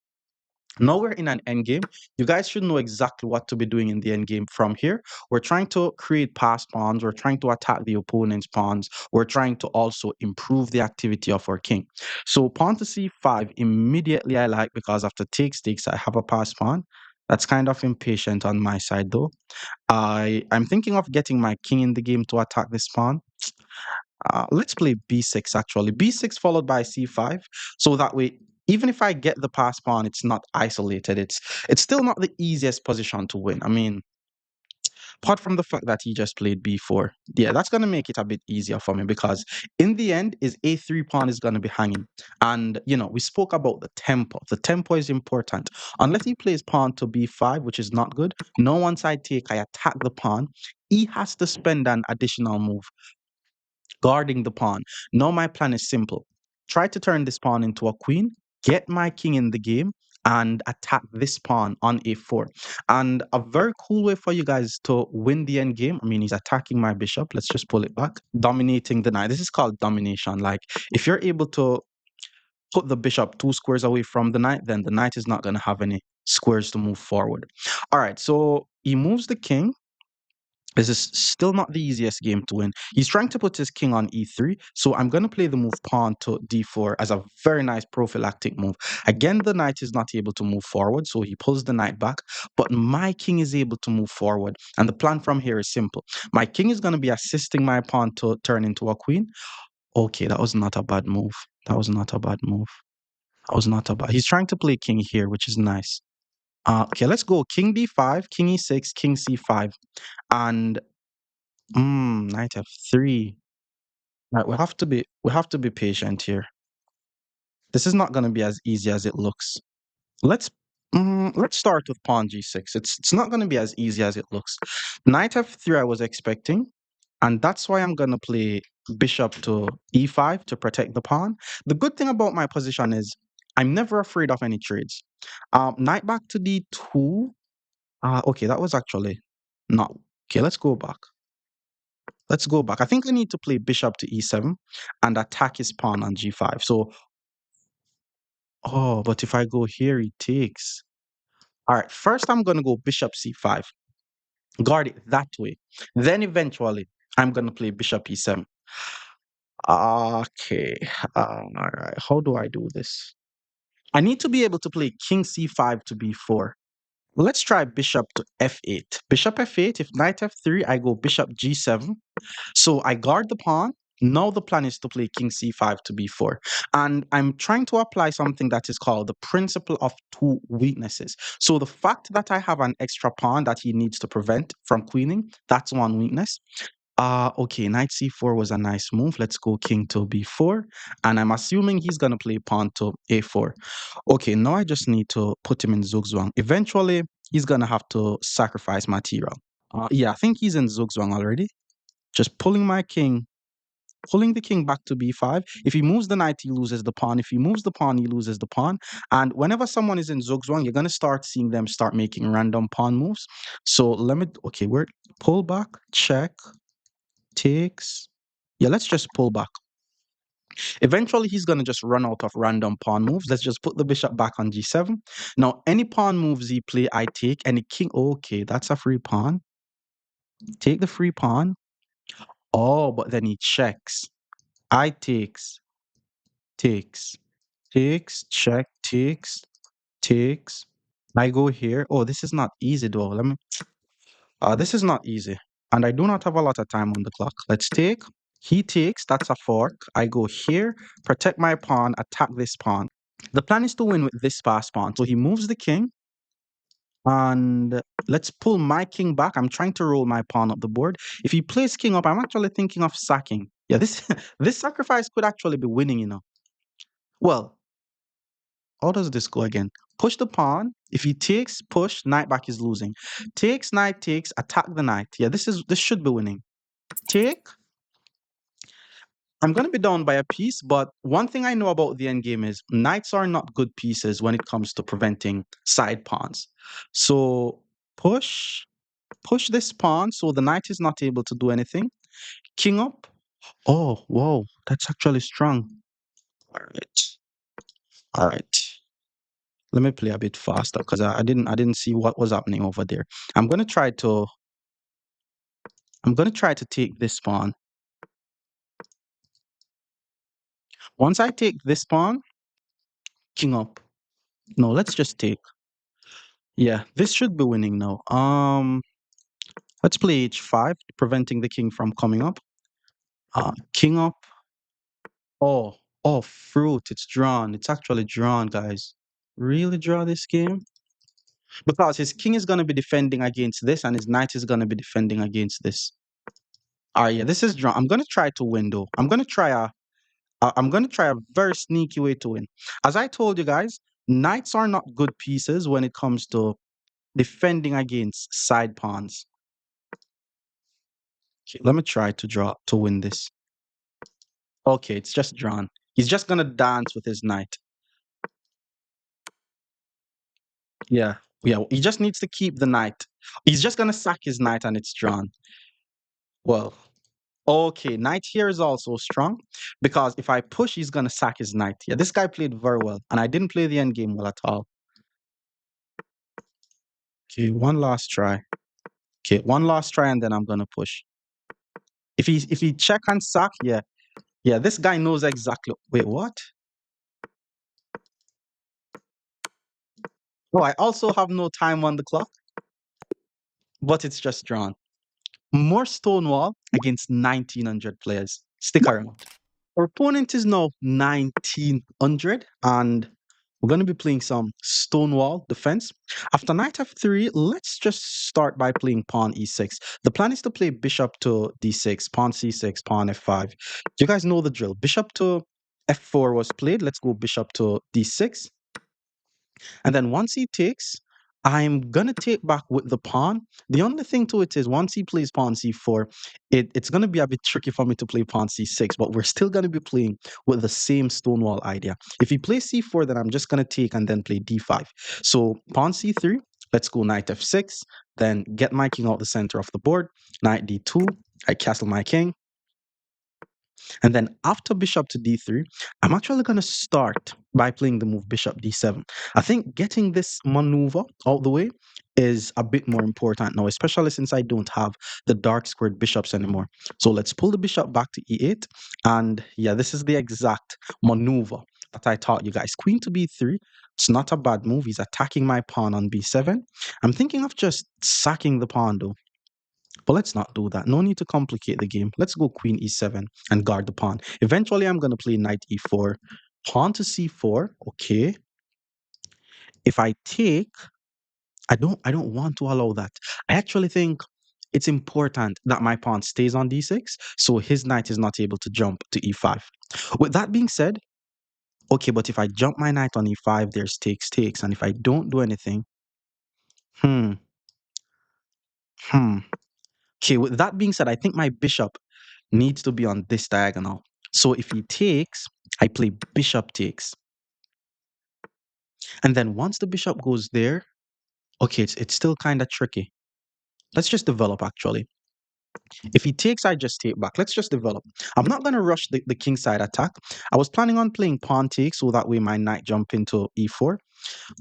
Speaker 1: Now we're in an endgame. You guys should know exactly what to be doing in the endgame from here. We're trying to create pass pawns. We're trying to attack the opponent's pawns. We're trying to also improve the activity of our king. So pawn to c5, immediately I like, because after takes, I have a pass pawn. That's kind of impatient on my side though. I'm thinking of getting my king in the game to attack this pawn. Let's play b6 actually. b6 followed by c5. So that way, even if I get the pass pawn, it's not isolated. It's still not the easiest position to win. I mean, apart from the fact that he just played b4, yeah, that's going to make it a bit easier for me, because in the end, his a3 pawn is going to be hanging. And, we spoke about the tempo. The tempo is important. Unless he plays pawn to b5, which is not good, no, once I take, I attack the pawn. He has to spend an additional move guarding the pawn. Now my plan is simple. Try to turn this pawn into a queen, get my king in the game, and attack this pawn on a4. And a very cool way for you guys to win the end game, I mean, he's attacking my bishop. Let's just pull it back. Dominating the knight. This is called domination. Like, if you're able to put the bishop 2 squares away from the knight, then the knight is not going to have any squares to move forward. All right, so he moves the king. This is still not the easiest game to win. He's trying to put his king on e3, so I'm going to play the move pawn to d4 as a very nice prophylactic move. Again, the knight is not able to move forward, so he pulls the knight back, but my king is able to move forward. And the plan from here is simple. My king is going to be assisting my pawn to turn into a queen. Okay, that was not a bad move. That was not a bad move. That was not a bad. He's trying to play king here, which is nice. Okay, let's go king d5, king e6, king c5. And knight f3. Right, we have to be patient here. This is not going to be as easy as it looks. Let's let's start with pawn g6. It's not going to be as easy as it looks. Knight f3 I was expecting, and that's why I'm going to play bishop to e5 to protect the pawn. The good thing about my position is I'm never afraid of any trades. Knight back to d2. Okay, that was actually not okay. Let's go back. Let's go back. I think I need to play bishop to e7 and attack his pawn on g5. So, oh, but if I go here, he takes. All right, first I'm going to go bishop c5. Guard it that way. Then eventually, I'm going to play bishop e7. Okay. All right. How do I do this? I need to be able to play king c5 to b4. Let's try bishop to f8. Bishop f8. If knight f3, I go bishop g7. So I guard the pawn. Now the plan is to play king c5 to b4. And I'm trying to apply something that is called the principle of two weaknesses. So the fact that I have an extra pawn that he needs to prevent from queening, that's one weakness. Okay, knight c4 was a nice move. Let's go king to b4. And I'm assuming he's gonna play pawn to a4. Okay, now I just need to put him in zugzwang. Eventually, he's gonna have to sacrifice material. Yeah, I think he's in zugzwang already. Just pulling the king back to b5. If he moves the knight, he loses the pawn. If he moves the pawn, he loses the pawn. And whenever someone is in zugzwang, you're gonna start seeing them start making random pawn moves. So okay, we're pull back, check, takes. Yeah, let's just pull back. Eventually, he's going to just run out of random pawn moves. Let's just put the bishop back on g7. Now, any pawn moves he play, I take. Any king, okay, that's a free pawn. Take the free pawn. Oh, but then he checks. I takes, takes, check, takes. I go here. Oh, this is not easy though. This is not easy. And I do not have a lot of time on the clock. Let's take. He takes, that's a fork. I go here, protect my pawn, attack this pawn. The plan is to win with this fast pawn. So he moves the king, and let's pull my king back. I'm trying to roll my pawn up the board. If he plays king up, I'm actually thinking of sacking. Yeah, this this sacrifice could actually be winning, you know. Well, how does this go again? Push the pawn. If he takes, push, knight back is losing. Takes, knight takes, attack the knight. Yeah, this should be winning. Take. I'm going to be down by a piece, but one thing I know about the endgame is knights are not good pieces when it comes to preventing side pawns. So push, push this pawn so the knight is not able to do anything. King up. Oh, whoa, that's actually strong. All right, all right. Let me play a bit faster because I didn't see what was happening over there. I'm gonna try to I'm gonna try to take this pawn. Once I take this pawn, king up. No, let's just take. Yeah, this should be winning now. Let's play h5, preventing the king from coming up. King up. Oh, oh, fruit. It's drawn. It's actually drawn, guys. Really draw this game? Because his king is going to be defending against this, and his knight is going to be defending against this. Yeah, this is drawn. I'm going to try to win, though. I'm going to try a very sneaky way to win. As I told you guys, knights are not good pieces when it comes to defending against side pawns. Okay, let me try to draw to win this. Okay, it's just drawn. He's just gonna dance with his knight. Yeah, yeah. He just needs to keep the knight. He's just gonna sack his knight, and it's drawn. Well, okay. Knight here is also strong because if I push, he's gonna sack his knight. Yeah, this guy played very well, and I didn't play the end game well at all. Okay, one last try. Okay, one last try, and then I'm gonna push. If he check and sack, yeah, yeah. This guy knows exactly. Wait, what? Oh, I also have no time on the clock, but it's just drawn. More Stonewall against 1900 players. Stick around. Our opponent is now 1900, and we're going to be playing some Stonewall defense. After knight f3, let's just start by playing pawn e6. The plan is to play bishop to d6, pawn c6, pawn f5. You guys know the drill. Bishop to f4 was played. Let's go bishop to d6. And then once he takes, I'm gonna take back with the pawn. The only thing to it is once he plays pawn c4, it's gonna be a bit tricky for me to play pawn c6, but we're still gonna be playing with the same Stonewall idea. If he plays c4, then I'm just gonna take and then play d5. So pawn c3, let's go knight f6, then get my king out the center of the board, knight d2, I castle my king. And then after bishop to d3, I'm actually going to start by playing the move bishop d7. I think getting this maneuver out the way is a bit more important now, especially since I don't have the dark squared bishops anymore. So let's pull the bishop back to e8. And yeah, this is the exact maneuver that I taught you guys. Queen to b3. It's not a bad move. He's attacking my pawn on b7. I'm thinking of just sacking the pawn though. But let's not do that. No need to complicate the game. Let's go queen e7 and guard the pawn. Eventually, I'm going to play knight e4. Pawn to c4. Okay. If I take, I don't want to allow that. I actually think it's important that my pawn stays on d6, so his knight is not able to jump to e5. With that being said, okay, but if I jump my knight on e5, there's takes, takes, and if I don't do anything, hmm, hmm. Okay, with that being said, I think my bishop needs to be on this diagonal. So if he takes, I play bishop takes. And then once the bishop goes there, okay, it's still kind of tricky. Let's just develop actually. If he takes, I just take back. Let's just develop. I'm not going to rush the king side attack. I was planning on playing pawn takes so that way my knight jump into e4.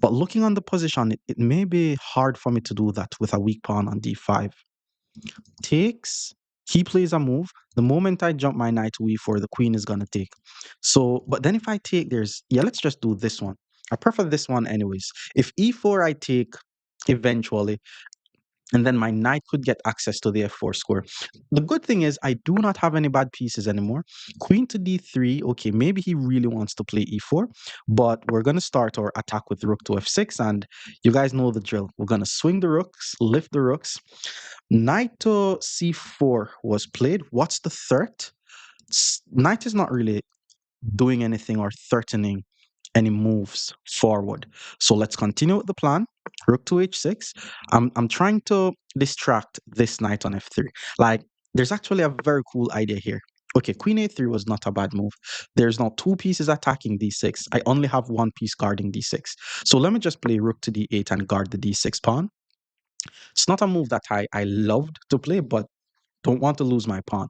Speaker 1: But looking on the position, it may be hard for me to do that with a weak pawn on d5. Takes, he plays a move. The moment I jump my knight to e4, the queen is going to take. So, but then if I take, yeah, let's just do this one. I prefer this one anyways. If e4 I take eventually, and then my knight could get access to the f4 square. The good thing is I do not have any bad pieces anymore. Queen to d3, okay, maybe he really wants to play e4, but we're going to start our attack with rook to f6, and you guys know the drill. We're going to swing the rooks, lift the rooks. Knight to c4 was played. What's the threat? Knight is not really doing anything or threatening any moves forward. So let's continue with the plan. Rook to h6. I'm trying to distract this knight on f3. Like, there's actually a very cool idea here. Okay, queen a3 was not a bad move. There's now two pieces attacking d6. I only have one piece guarding d6. So let me just play rook to d8 and guard the d6 pawn. It's not a move that I loved to play, but don't want to lose my pawn.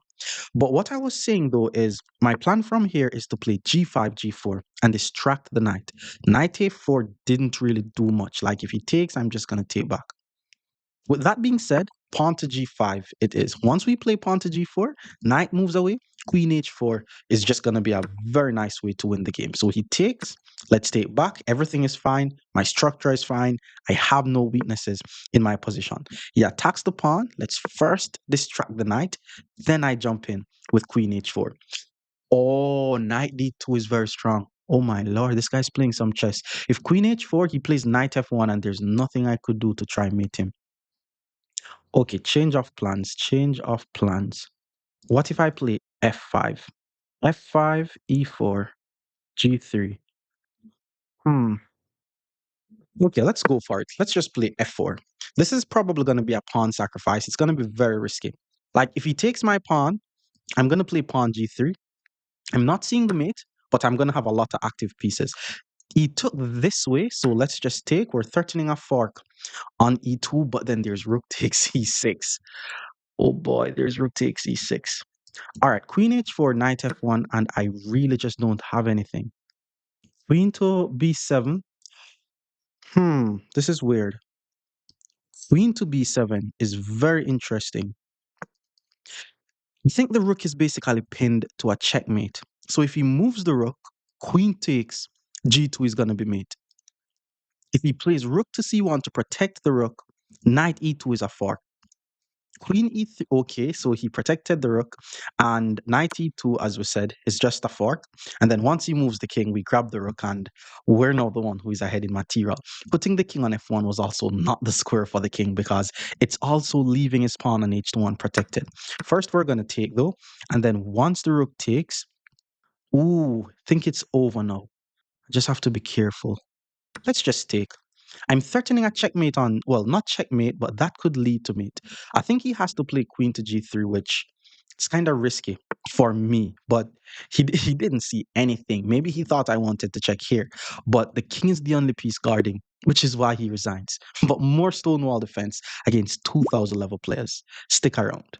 Speaker 1: But what I was saying though is my plan from here is to play g5, g4 and distract the knight. Knight a4 didn't really do much. Like if he takes, I'm just going to take back. With that being said, pawn to g5 it is. Once we play pawn to g4, knight moves away, queen h4 is just going to be a very nice way to win the game. So he takes, let's take back, everything is fine, my structure is fine, I have no weaknesses in my position. He attacks the pawn, let's first distract the knight, then I jump in with queen h4. Oh, knight d2 is very strong. Oh my lord, this guy's playing some chess. If queen h4, he plays knight f1 and there's nothing I could do to try and mate him. Okay, change of plans, change of plans. What if I play f5? f5, e4, g3. Hmm. Okay, let's go for it. Let's just play f4. This is probably going to be a pawn sacrifice. It's going to be very risky. Like, if he takes my pawn, I'm going to play pawn g3. I'm not seeing the mate, but I'm going to have a lot of active pieces. He took this way, so let's just take. We're threatening a fork on e2, but then there's rook takes e6. Oh boy, there's rook takes e6. All right, queen h4, knight f1, and I really just don't have anything. Queen to b7. This is weird. Queen to b7 is very interesting. You think the rook is basically pinned to a checkmate. So if he moves the rook, queen takes, g2 is going to be mate. If he plays rook to c1 to protect the rook, knight e2 is a fork. Queen e3, okay, so he protected the rook, and knight e2, as we said, is just a fork. And then once he moves the king, we grab the rook, and we're now the one who is ahead in material. Putting the king on f1 was also not the square for the king because it's also leaving his pawn on h2 unprotected. First, we're going to take though, and then once the rook takes, ooh, think it's over now. I just have to be careful. Let's just take. I'm threatening a checkmate on, well, not checkmate, but that could lead to mate. I think he has to play queen to g3, which it's kind of risky for me, but he didn't see anything. Maybe he thought I wanted to check here, but the king is the only piece guarding, which is why he resigns. But more Stonewall defense against 2,000 level players. Stick around.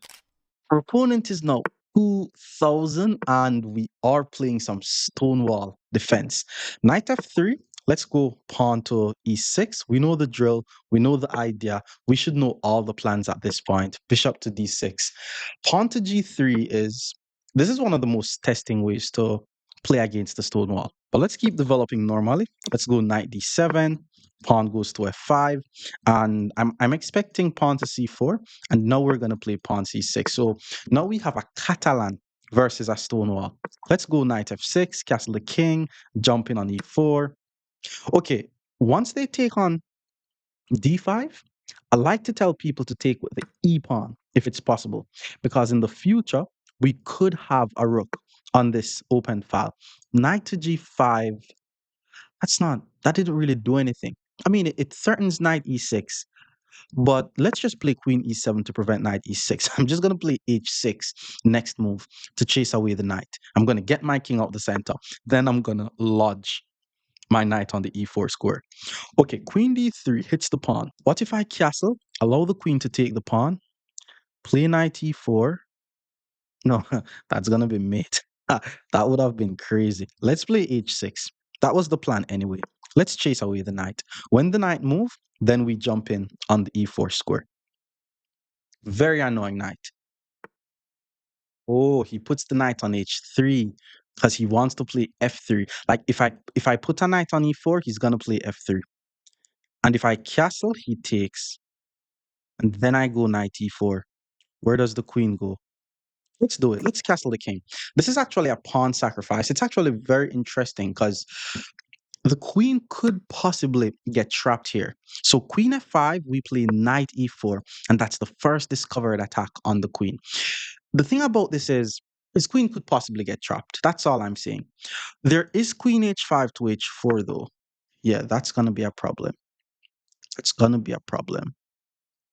Speaker 1: Our opponent is now 2000 and we are playing some Stonewall defense. Knight f3. Let's go pawn to e6. We know the drill. We know the idea. We should know all the plans at this point. Bishop to d6. Pawn to g3 is... This is one of the most testing ways to play against the Stonewall. But let's keep developing normally. Let's go knight d7. Pawn goes to f5. And I'm expecting pawn to c4. And now we're going to play pawn c6. So now we have a Catalan versus a Stonewall. Let's go knight f6, castle the king, jump in on e4. Okay, once they take on d5, I like to tell people to take with the e pawn if it's possible, because in the future, we could have a rook on this open file. Knight to g5, that didn't really do anything. I mean, it threatens knight e6, but let's just play queen e7 to prevent knight e6. I'm just going to play h6 next move to chase away the knight. I'm going to get my king out the center. Then I'm going to lodge my knight on the e4 square. Okay, queen d3 hits the pawn. What if I castle, allow the queen to take the pawn, play knight e4? No, that's going to be mate. That would have been crazy. Let's play h6. That was the plan anyway. Let's chase away the knight. When the knight move, then we jump in on the e4 square. Very annoying knight. Oh, he puts the knight on h3 because he wants to play f3. Like if I put a knight on e4, he's gonna play f3. And if I castle, he takes. And then I go knight e4. Where does the queen go? Let's do it. Let's castle the king. This is actually a pawn sacrifice. It's actually very interesting because the queen could possibly get trapped here. So queen f5, we play knight e4, and that's the first discovered attack on the queen. The thing about this is his queen could possibly get trapped. That's all I'm saying. There is queen h5 to h4 though. Yeah, that's gonna be a problem. It's gonna be a problem.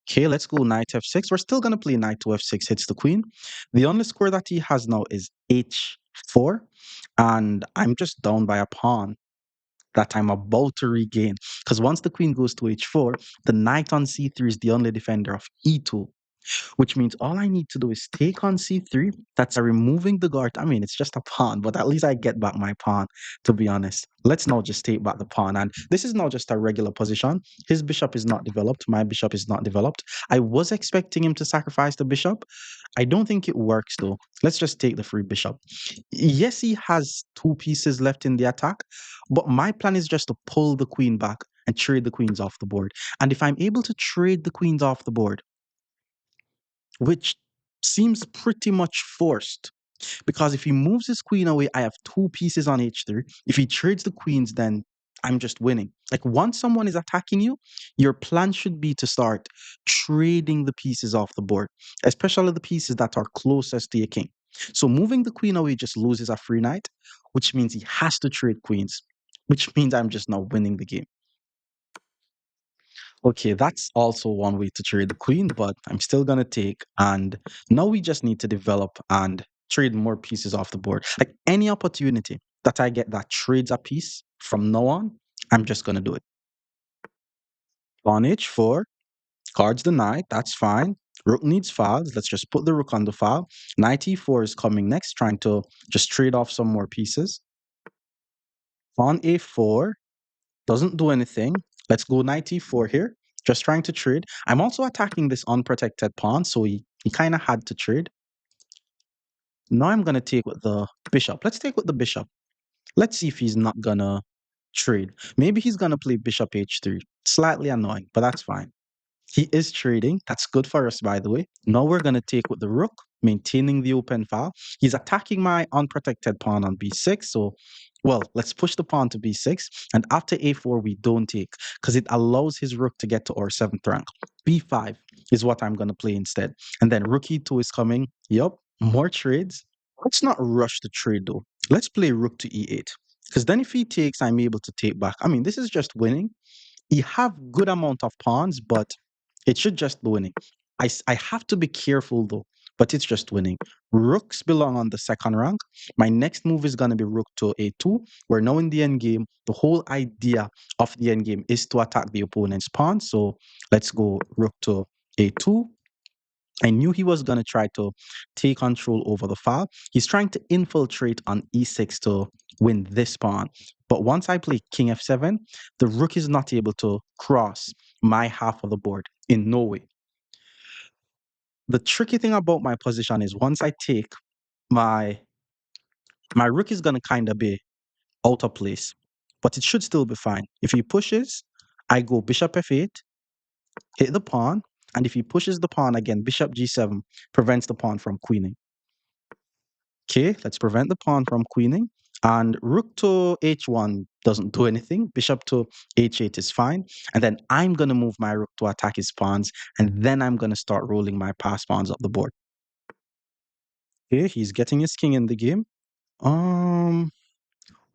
Speaker 1: Okay, let's go knight f6. We're still gonna play knight to f6 hits the queen. The only square that he has now is h4, and I'm just down by a pawn that I'm about to regain. Because once the queen goes to h4, the knight on c3 is the only defender of e2, which means all I need to do is take on c3. That's removing the guard. I mean, it's just a pawn, but at least I get back my pawn, to be honest. Let's now just take back the pawn. And this is now just a regular position. His bishop is not developed. My bishop is not developed. I was expecting him to sacrifice the bishop. I don't think it works, though. Let's just take the free bishop. Yes, he has two pieces left in the attack, but my plan is just to pull the queen back and trade the queens off the board. And if I'm able to trade the queens off the board, which seems pretty much forced, because if he moves his queen away, I have two pieces on h3. If he trades the queens, then I'm just winning. Like once someone is attacking you, your plan should be to start trading the pieces off the board, especially the pieces that are closest to your king. So moving the queen away just loses a free knight, which means he has to trade queens, which means I'm just now winning the game. Okay, that's also one way to trade the queen, but I'm still gonna take. And now we just need to develop and trade more pieces off the board. Like any opportunity that I get that trades a piece from now on, I'm just gonna do it. Pawn h4, cards the knight, that's fine. Rook needs files. Let's just put the rook on the file. Knight e4 is coming next, trying to just trade off some more pieces. Pawn a4, doesn't do anything. Let's go knight e4 here. Just trying to trade. I'm also attacking this unprotected pawn, so he kind of had to trade. Now I'm going to take with the bishop. Let's take with the bishop. Let's see if he's not going to trade. Maybe he's going to play bishop h3. Slightly annoying, but that's fine. He is trading. That's good for us, by the way. Now we're going to take with the rook, maintaining the open file. He's attacking my unprotected pawn on b6. So, well, let's push the pawn to b6. And after a4, we don't take because it allows his rook to get to our 7th rank. b5 is what I'm going to play instead. And then rook e2 is coming. Yup, more trades. Let's not rush the trade, though. Let's play rook to e8. Because then if he takes, I'm able to take back. I mean, this is just winning. He have good amount of pawns, but it should just be winning. I have to be careful though, but it's just winning. Rooks belong on the 2nd rank. My next move is going to be rook to a2. We're now in the end game. The whole idea of the end game is to attack the opponent's pawn. So let's go rook to a2. I knew he was going to try to take control over the file. He's trying to infiltrate on e6 to win this pawn. But once I play king f7, the rook is not able to cross my half of the board in no way. The tricky thing about my position is once I take, my rook is going to kind of be out of place, but it should still be fine. If he pushes, I go bishop f8, hit the pawn, and if he pushes the pawn again, bishop g7 prevents the pawn from queening. Okay, let's prevent the pawn from queening. And rook to h1 doesn't do anything. Bishop to h8 is fine. And then I'm going to move my rook to attack his pawns. And then I'm going to start rolling my pass pawns up the board. Okay, he's getting his king in the game. Um,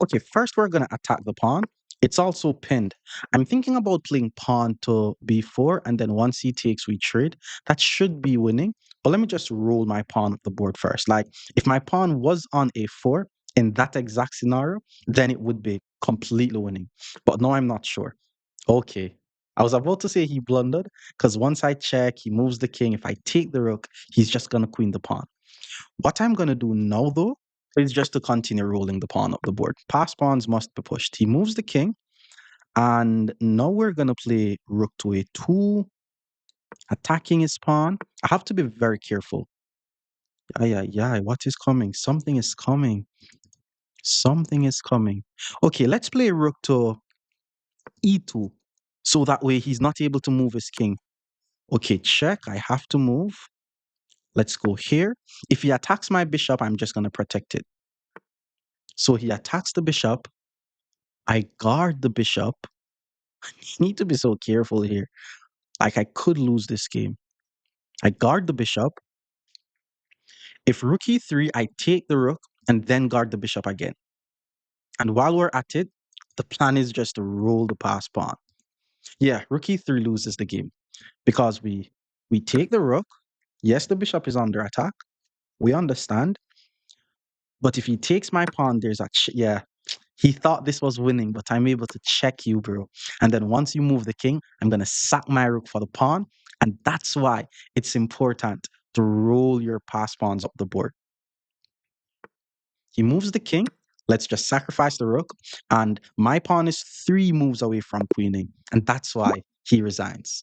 Speaker 1: Okay, first we're gonna attack the pawn. It's also pinned. I'm thinking about playing pawn to b4, and then once he takes, we trade. That should be winning. But let me just roll my pawn up the board first. Like, if my pawn was on a4 in that exact scenario, then it would be completely winning. But no, I'm not sure. Okay. I was about to say he blundered, because once I check, he moves the king. If I take the rook, he's just gonna queen the pawn. What I'm going to do now, though, is just to continue rolling the pawn up the board. Pass pawns must be pushed. He moves the king, and now we're going to play rook to a2, attacking his pawn. I have to be very careful. Yeah, what is coming? Something is coming. Something is coming. Okay, let's play rook to e2, so that way he's not able to move his king. Okay, check. I have to move. Let's go here. If he attacks my bishop, I'm just going to protect it. So he attacks the bishop. I guard the bishop. You need to be so careful here. Like, I could lose this game. I guard the bishop. If rook e3, I take the rook and then guard the bishop again. And while we're at it, the plan is just to roll the pass pawn. Yeah, rook e3 loses the game because we take the rook. Yes, the bishop is under attack. We understand. But if he takes my pawn, there's a yeah. He thought this was winning, but I'm able to check you, bro. And then once you move the king, I'm going to sack my rook for the pawn. And that's why it's important to roll your pass pawns up the board. He moves the king. Let's just sacrifice the rook. And my pawn is 3 moves away from queening. And that's why he resigns.